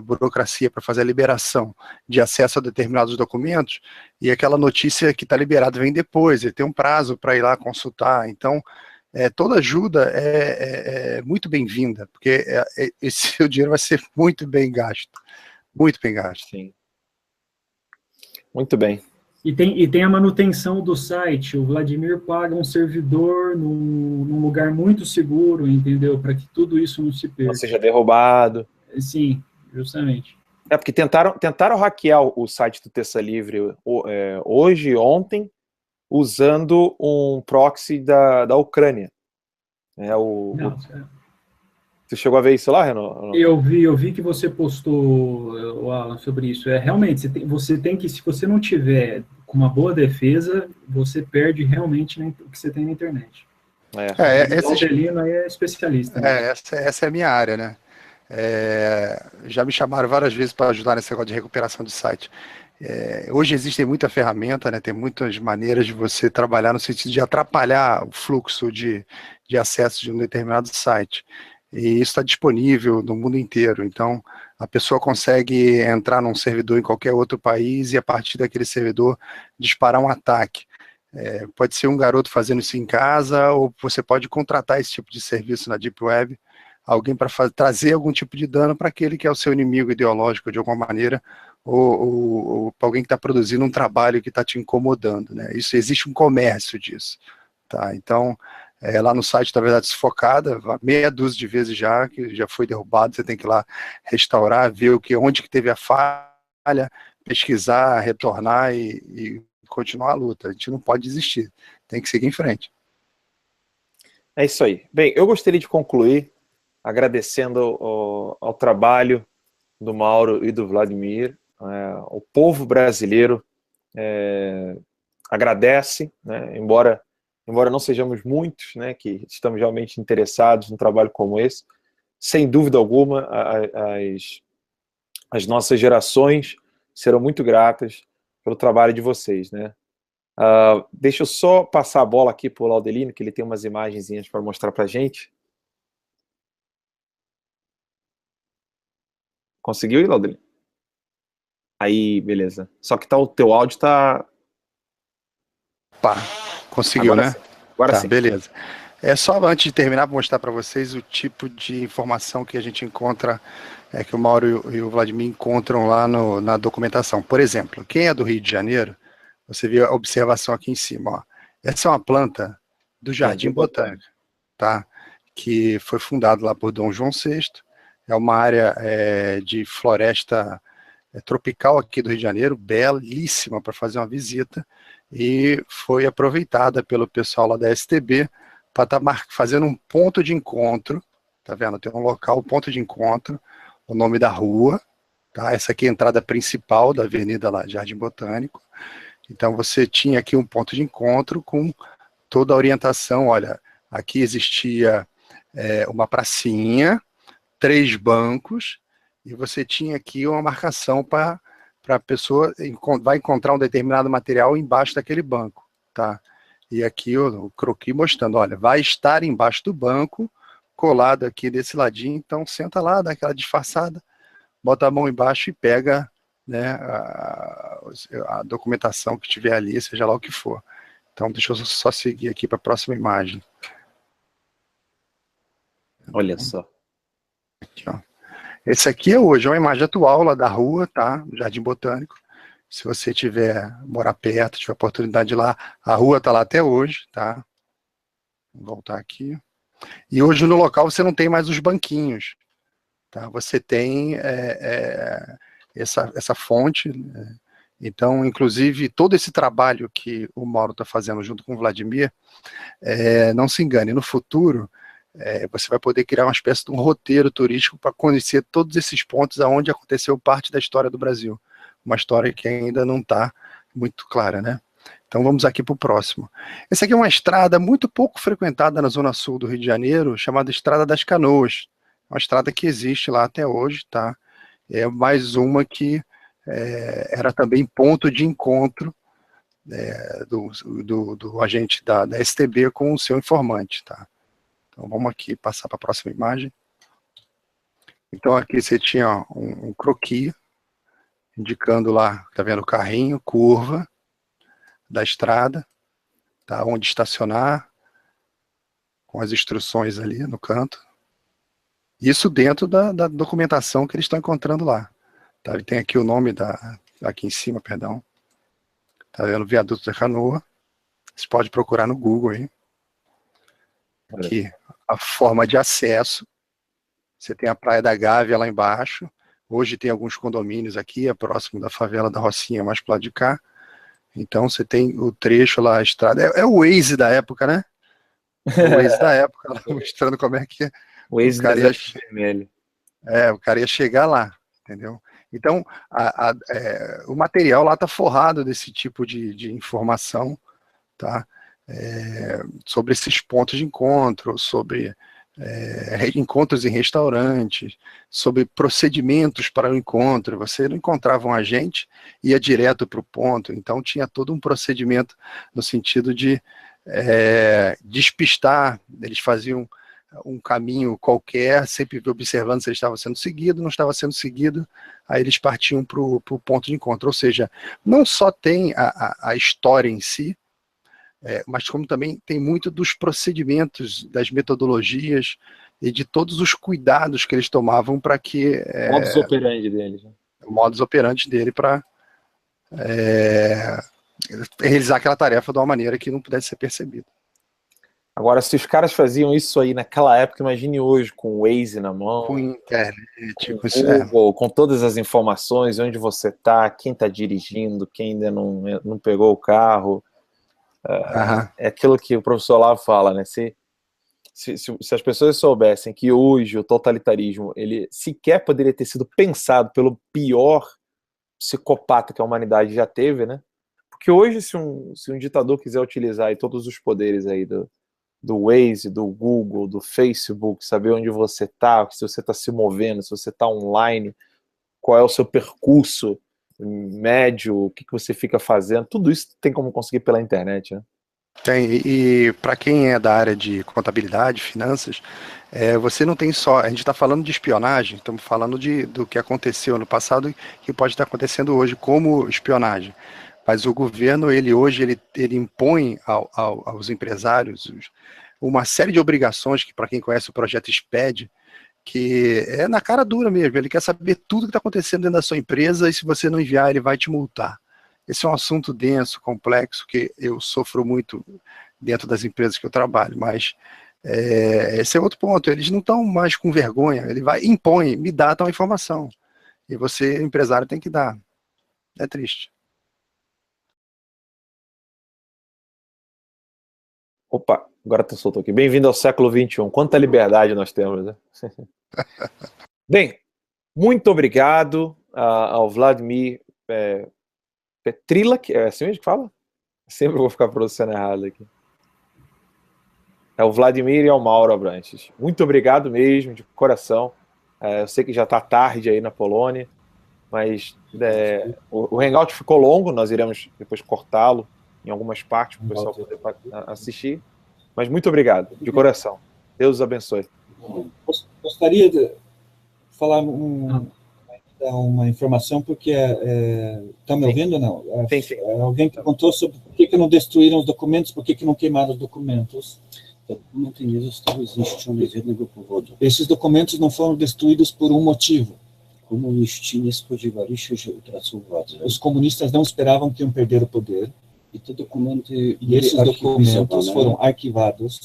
[SPEAKER 2] burocracia para fazer a liberação de acesso a determinados documentos, e aquela notícia que está liberada vem depois, e tem um prazo para ir lá consultar. Então, toda ajuda é muito bem-vinda, porque esse seu dinheiro vai ser muito bem gasto. Muito bem gasto.
[SPEAKER 1] Sim. Muito bem.
[SPEAKER 5] E tem a manutenção do site. O Vladimir paga um servidor num lugar muito seguro, entendeu? Para que tudo isso não se perca.
[SPEAKER 1] Não seja derrubado.
[SPEAKER 5] Sim, justamente.
[SPEAKER 1] Porque tentaram hackear o site do Terça Livre hoje, ontem, usando um proxy da Ucrânia. Você chegou a ver isso lá, Renan?
[SPEAKER 5] Eu vi que você postou, Alan, sobre isso. Realmente, você tem que, se você não tiver com uma boa defesa, você perde realmente o que você tem na internet. O Aldelino aí é especialista.
[SPEAKER 2] Né? Essa é a minha área, né? Já me chamaram várias vezes para ajudar nesse negócio de recuperação de site. Hoje existe muita ferramenta, né? Tem muitas maneiras de você trabalhar no sentido de atrapalhar o fluxo de acesso de um determinado site. E isso está disponível no mundo inteiro. Então, a pessoa consegue entrar num servidor em qualquer outro país e, a partir daquele servidor, disparar um ataque. Pode ser um garoto fazendo isso em casa, ou você pode contratar esse tipo de serviço na Deep Web, alguém para trazer algum tipo de dano para aquele que é o seu inimigo ideológico, de alguma maneira, ou para alguém que está produzindo um trabalho que está te incomodando, né? Isso, existe um comércio disso. Tá? Então, lá no site da Verdade Sufocada, meia dúzia de vezes que já foi derrubado, você tem que ir lá restaurar, ver onde que teve a falha, pesquisar, retornar e continuar a luta. A gente não pode desistir, tem que seguir em frente.
[SPEAKER 1] É isso aí. Bem, eu gostaria de concluir agradecendo ao trabalho do Mauro e do Vladimir. O povo brasileiro agradece, né, embora não sejamos muitos, né, que estamos realmente interessados num trabalho como esse. Sem dúvida alguma, as nossas gerações serão muito gratas pelo trabalho de vocês, né? Deixa eu só passar a bola aqui para o Laudelino, que ele tem umas imagenzinhas para mostrar para a gente. Conseguiu ir, Laudelino? Aí, beleza. Só que o teu áudio tá...
[SPEAKER 2] Conseguiu,
[SPEAKER 1] agora,
[SPEAKER 2] né?
[SPEAKER 1] sim. Agora sim.
[SPEAKER 2] Beleza. Só antes de terminar, vou mostrar para vocês o tipo de informação que a gente encontra, que o Mauro e o Vladimir encontram lá na documentação. Por exemplo, quem é do Rio de Janeiro, você vê a observação aqui em cima. Ó. Essa é uma planta do Jardim Botânico, tá? Que foi fundado lá por Dom João VI. É uma área de floresta tropical aqui do Rio de Janeiro, belíssima para fazer uma visita, e foi aproveitada pelo pessoal lá da STB para estar fazendo um ponto de encontro, tá vendo? Tem um local, ponto de encontro, o nome da rua, tá? Essa aqui é a entrada principal da avenida lá, Jardim Botânico. Então você tinha aqui um ponto de encontro com toda a orientação. Olha, aqui existia uma pracinha, 3 bancos, e você tinha aqui uma marcação para a pessoa vai encontrar um determinado material embaixo daquele banco, tá? E aqui o croquis mostrando, olha, vai estar embaixo do banco, colado aqui desse ladinho, então senta lá, dá aquela disfarçada, bota a mão embaixo e pega, né, a documentação que tiver ali, seja lá o que for. Então deixa eu só seguir aqui para a próxima imagem.
[SPEAKER 1] Olha só.
[SPEAKER 2] Aqui, ó. Esse aqui é hoje, é uma imagem atual lá da rua, tá? Jardim Botânico. Se você morar perto, tiver oportunidade de ir lá, a rua tá lá até hoje, tá? Vou voltar aqui. E hoje no local você não tem mais os banquinhos, tá? Você tem essa fonte, né? Então, inclusive, todo esse trabalho que o Mauro está fazendo junto com o Vladimir, não se engane, no futuro, você vai poder criar uma espécie de um roteiro turístico para conhecer todos esses pontos aonde aconteceu parte da história do Brasil. Uma história que ainda não está muito clara, né? Então vamos aqui para o próximo. Essa aqui é uma estrada muito pouco frequentada na zona sul do Rio de Janeiro, chamada Estrada das Canoas. É uma estrada que existe lá até hoje, tá? É mais uma que era também ponto de encontro do agente da STB com o seu informante, tá? Então vamos aqui passar para a próxima imagem. Então aqui você tinha um croquis, indicando lá, tá vendo o carrinho, curva da estrada, tá? Onde estacionar, com as instruções ali no canto. Isso dentro da documentação que eles estão encontrando lá. Tá? Ele tem aqui o nome aqui em cima, perdão. Tá vendo? Viaduto da Canoa. Você pode procurar no Google aí. Aqui, a forma de acesso. Você tem a Praia da Gávea lá embaixo. Hoje tem alguns condomínios aqui, próximo da favela da Rocinha, mais pro lado de cá. Então você tem o trecho lá, a estrada. É o Waze da época, né? O Waze da época, lá, mostrando como é que
[SPEAKER 1] O Waze
[SPEAKER 2] cara
[SPEAKER 1] ia... vermelho.
[SPEAKER 2] o cara ia chegar lá, entendeu? Então, o material lá está forrado desse tipo de informação, tá? Sobre esses pontos de encontro, sobre encontros em restaurantes, sobre procedimentos para o encontro. Você não encontrava um agente, ia direto para o ponto, então tinha todo um procedimento no sentido de despistar. Eles faziam um caminho qualquer, sempre observando se ele estava sendo seguido, não estava sendo seguido, aí eles partiam para o ponto de encontro. Ou seja, não só tem a história em si, mas como também tem muito dos procedimentos, das metodologias e de todos os cuidados que eles tomavam para que...
[SPEAKER 1] modus operandi deles. Né?
[SPEAKER 2] O modus operandi dele para realizar aquela tarefa de uma maneira que não pudesse ser percebida.
[SPEAKER 1] Agora, se os caras faziam isso aí naquela época, imagine hoje, com o Waze na mão,
[SPEAKER 2] com internet,
[SPEAKER 1] com Google, com todas as informações, onde você está, quem está dirigindo, quem ainda não pegou o carro. É aquilo que o professor Olavo fala, né? Se as pessoas soubessem que hoje o totalitarismo, ele sequer poderia ter sido pensado pelo pior psicopata que a humanidade já teve, né? Porque hoje, se um ditador quiser utilizar aí todos os poderes aí do Waze, do Google, do Facebook, saber onde você está, se você está se movendo, se você está online, qual é o seu percurso médio, o que você fica fazendo, tudo isso tem como conseguir pela internet, né?
[SPEAKER 2] Tem, e para quem é da área de contabilidade, finanças, você não tem só, a gente está falando de espionagem, estamos falando do que aconteceu no passado e que pode estar acontecendo hoje como espionagem. Mas o governo, ele impõe aos empresários uma série de obrigações, que para quem conhece o projeto SPED, que é na cara dura mesmo, ele quer saber tudo que está acontecendo dentro da sua empresa e se você não enviar, ele vai te multar. Esse é um assunto denso, complexo, que eu sofro muito dentro das empresas que eu trabalho, mas esse é outro ponto, eles não estão mais com vergonha, ele impõe, me dá tal informação, e você, empresário, tem que dar. É triste.
[SPEAKER 1] Opa, agora tu soltou aqui. Bem-vindo ao século XXI. Quanta liberdade nós temos, né? Bem, muito obrigado ao Vladimir Petrila, que é assim mesmo que fala? Sempre vou ficar pronunciando errado aqui. É o Vladimir e ao Mauro Abranches. Muito obrigado mesmo, de coração. Eu sei que já está tarde aí na Polônia, mas o Hangout ficou longo, nós iremos depois cortá-lo em algumas partes para o pessoal poder assistir. Mas muito obrigado, de coração. Deus os abençoe.
[SPEAKER 3] Gostaria de falar uma informação, porque estão me ouvindo ou não?
[SPEAKER 1] Sim.
[SPEAKER 3] Alguém que contou sobre por que não destruíram os documentos, por que não queimaram os documentos. Esses documentos não foram destruídos por um motivo. Os comunistas não esperavam que iam perder o poder. E esses documentos foram arquivados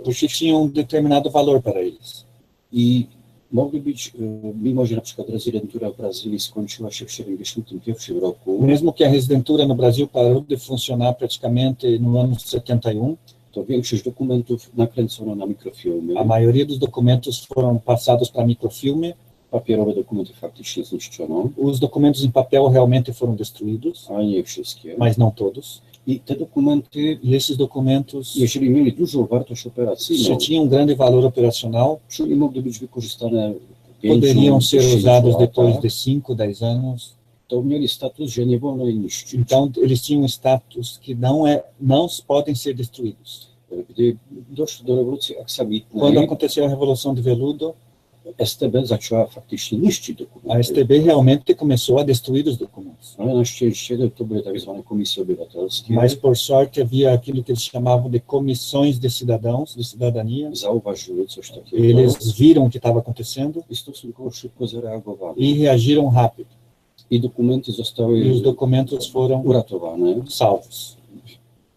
[SPEAKER 3] porque tinham um determinado valor para eles.
[SPEAKER 4] I mogli być, mimo że na przykład rezydentura w Brazylii skończyła się w 1971 roku,
[SPEAKER 3] mesmo que a rezydentura no Brasil parou de funcionar praticamente no ano 71,
[SPEAKER 4] to większość dokumentów nakręcono na mikrofilmy.
[SPEAKER 3] A maioria dos documentos foram passados para microfilme.
[SPEAKER 4] Papierowe dokumenty faktycznie zniszczono,
[SPEAKER 3] Os documentos em papel realmente foram destruídos,
[SPEAKER 4] ale nie wszystkie.
[SPEAKER 3] mas não todos.
[SPEAKER 4] I te dokumenty,
[SPEAKER 3] E esses documentos,
[SPEAKER 4] jeżeli mieli dużą wartość
[SPEAKER 3] se
[SPEAKER 4] operacyjną,
[SPEAKER 3] tinham um grande valor operacional,
[SPEAKER 4] czyli mogły być wykorzystane w
[SPEAKER 3] poderiam
[SPEAKER 4] 5,
[SPEAKER 3] ser
[SPEAKER 4] 10
[SPEAKER 3] usados depois
[SPEAKER 4] latach,
[SPEAKER 3] de 5, 10 anos.
[SPEAKER 4] to mieli status, że nie wolno je niszczyć.
[SPEAKER 3] Então, eles tinham status que não podem ser destruídos.
[SPEAKER 4] Gdy doszło do rewolucji
[SPEAKER 3] Quando
[SPEAKER 4] aksamitnej,
[SPEAKER 3] aconteceu a Revolução de Veludo,
[SPEAKER 4] STB zaczęła faktycznie niszczyć
[SPEAKER 3] a
[SPEAKER 4] dokumenty.
[SPEAKER 3] STB realmente começou a destruir os documentos.
[SPEAKER 4] Ale na szczęście to były tak zwane komisje obywatelskie.
[SPEAKER 3] Mas, por sorte, havia aquilo que eles chamavam de comissões de cidadãos, de cidadania.
[SPEAKER 4] Zauważyły coś takiego
[SPEAKER 3] Eles viram o que estava acontecendo
[SPEAKER 4] i stosunkowo szybko zareagowali.
[SPEAKER 3] e reagiram rápido.
[SPEAKER 4] I dokumenty zostały
[SPEAKER 3] E os documentos foram
[SPEAKER 4] uratowane
[SPEAKER 3] salvos.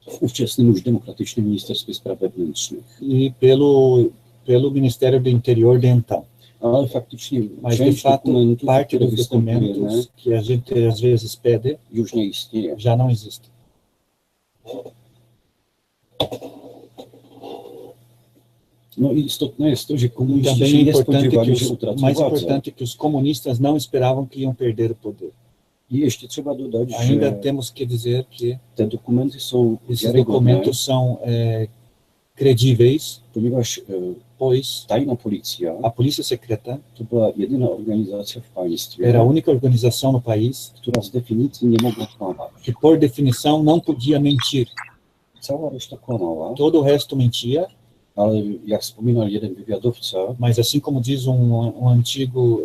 [SPEAKER 4] w ówczesnym już demokratycznym Ministerstwie Spraw Wewnętrznych.
[SPEAKER 3] E pelo Ministério do Interior de então.
[SPEAKER 4] Ale faktycznie
[SPEAKER 3] Mas, de
[SPEAKER 4] część
[SPEAKER 3] fato,
[SPEAKER 4] dokumentów,
[SPEAKER 3] parte
[SPEAKER 4] które
[SPEAKER 3] dos
[SPEAKER 4] występujemy,
[SPEAKER 3] documentos que a gente às vezes pede
[SPEAKER 4] już nie istnieje.
[SPEAKER 3] já não existe.
[SPEAKER 4] No i istotne jest to, że komuniści
[SPEAKER 3] Também
[SPEAKER 4] się
[SPEAKER 3] é
[SPEAKER 4] nie
[SPEAKER 3] importante que
[SPEAKER 4] spodziewali, że utracą
[SPEAKER 3] mais
[SPEAKER 4] władzę.
[SPEAKER 3] importante que os comunistas não esperavam que iam perder o poder.
[SPEAKER 4] I jeszcze trzeba dodać,
[SPEAKER 3] Ainda
[SPEAKER 4] że
[SPEAKER 3] temos que dizer que
[SPEAKER 4] te dokumenty są
[SPEAKER 3] esses
[SPEAKER 4] wiarygodne,
[SPEAKER 3] documentos são credíveis,
[SPEAKER 4] ponieważ
[SPEAKER 3] pois
[SPEAKER 4] tajna policja
[SPEAKER 3] a polícia secreta
[SPEAKER 4] to była jedyna organizacja w państwie,
[SPEAKER 3] era a única organização no país
[SPEAKER 4] która z definicji nie mogła kłamać.
[SPEAKER 3] que, por definição, não podia mentir.
[SPEAKER 4] Cała reszta kłamała,
[SPEAKER 3] Todo o resto mentia,
[SPEAKER 4] ale jak wspominał jeden wywiadowca,
[SPEAKER 3] mas assim como diz um antigo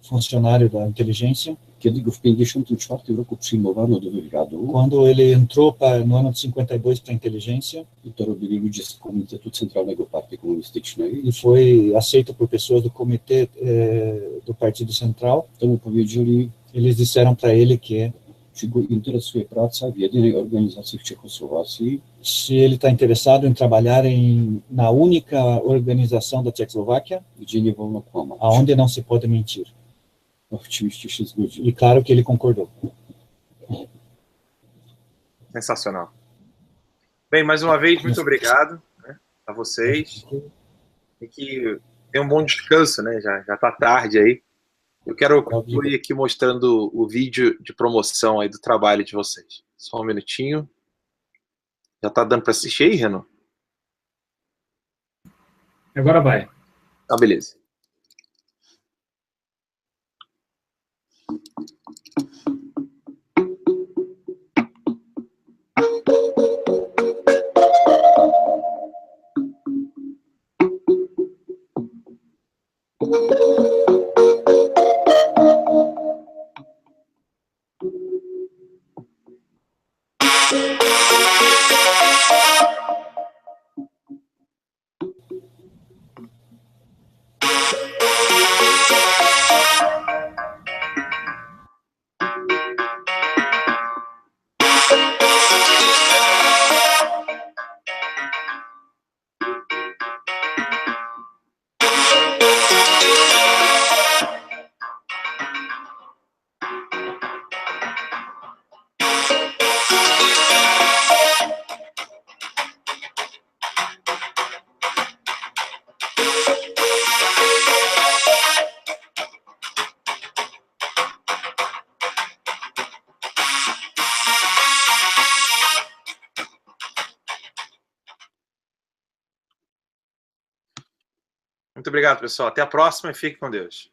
[SPEAKER 3] funcionário da inteligência,
[SPEAKER 4] kiedy go w 1954 roku przyjmowano do wywiadu,
[SPEAKER 3] quando ele entrou no ano de 52 para a inteligência
[SPEAKER 4] i to robili ludzie z Komitetu Centralnego Partii Komunistycznej,
[SPEAKER 3] e foi aceito por pessoas do comitê do Partido Central,
[SPEAKER 4] to mu powiedzieli,
[SPEAKER 3] eles disseram para ele que
[SPEAKER 4] czy go interesuje praca w jedynej organizacji w Czechosłowacji,
[SPEAKER 3] se ele está interessado em trabalhar na única organização da Tchecoslováquia,
[SPEAKER 4] gdzie nie wolno kłamać.
[SPEAKER 3] aonde não se pode mentir.
[SPEAKER 4] Oczywiście się zgodził.
[SPEAKER 3] E claro que ele concordou.
[SPEAKER 1] Sensacional. Bem, mais uma vez, muito obrigado, né, a vocês. E que tenham um bom descanso, né? Já tá tarde aí. Eu quero concluir aqui mostrando o vídeo de promoção aí do trabalho de vocês. Só um minutinho. Já tá dando para assistir aí, Renan?
[SPEAKER 5] Agora vai.
[SPEAKER 1] Tá, beleza. Muito obrigado, pessoal. Até a próxima e fique com Deus.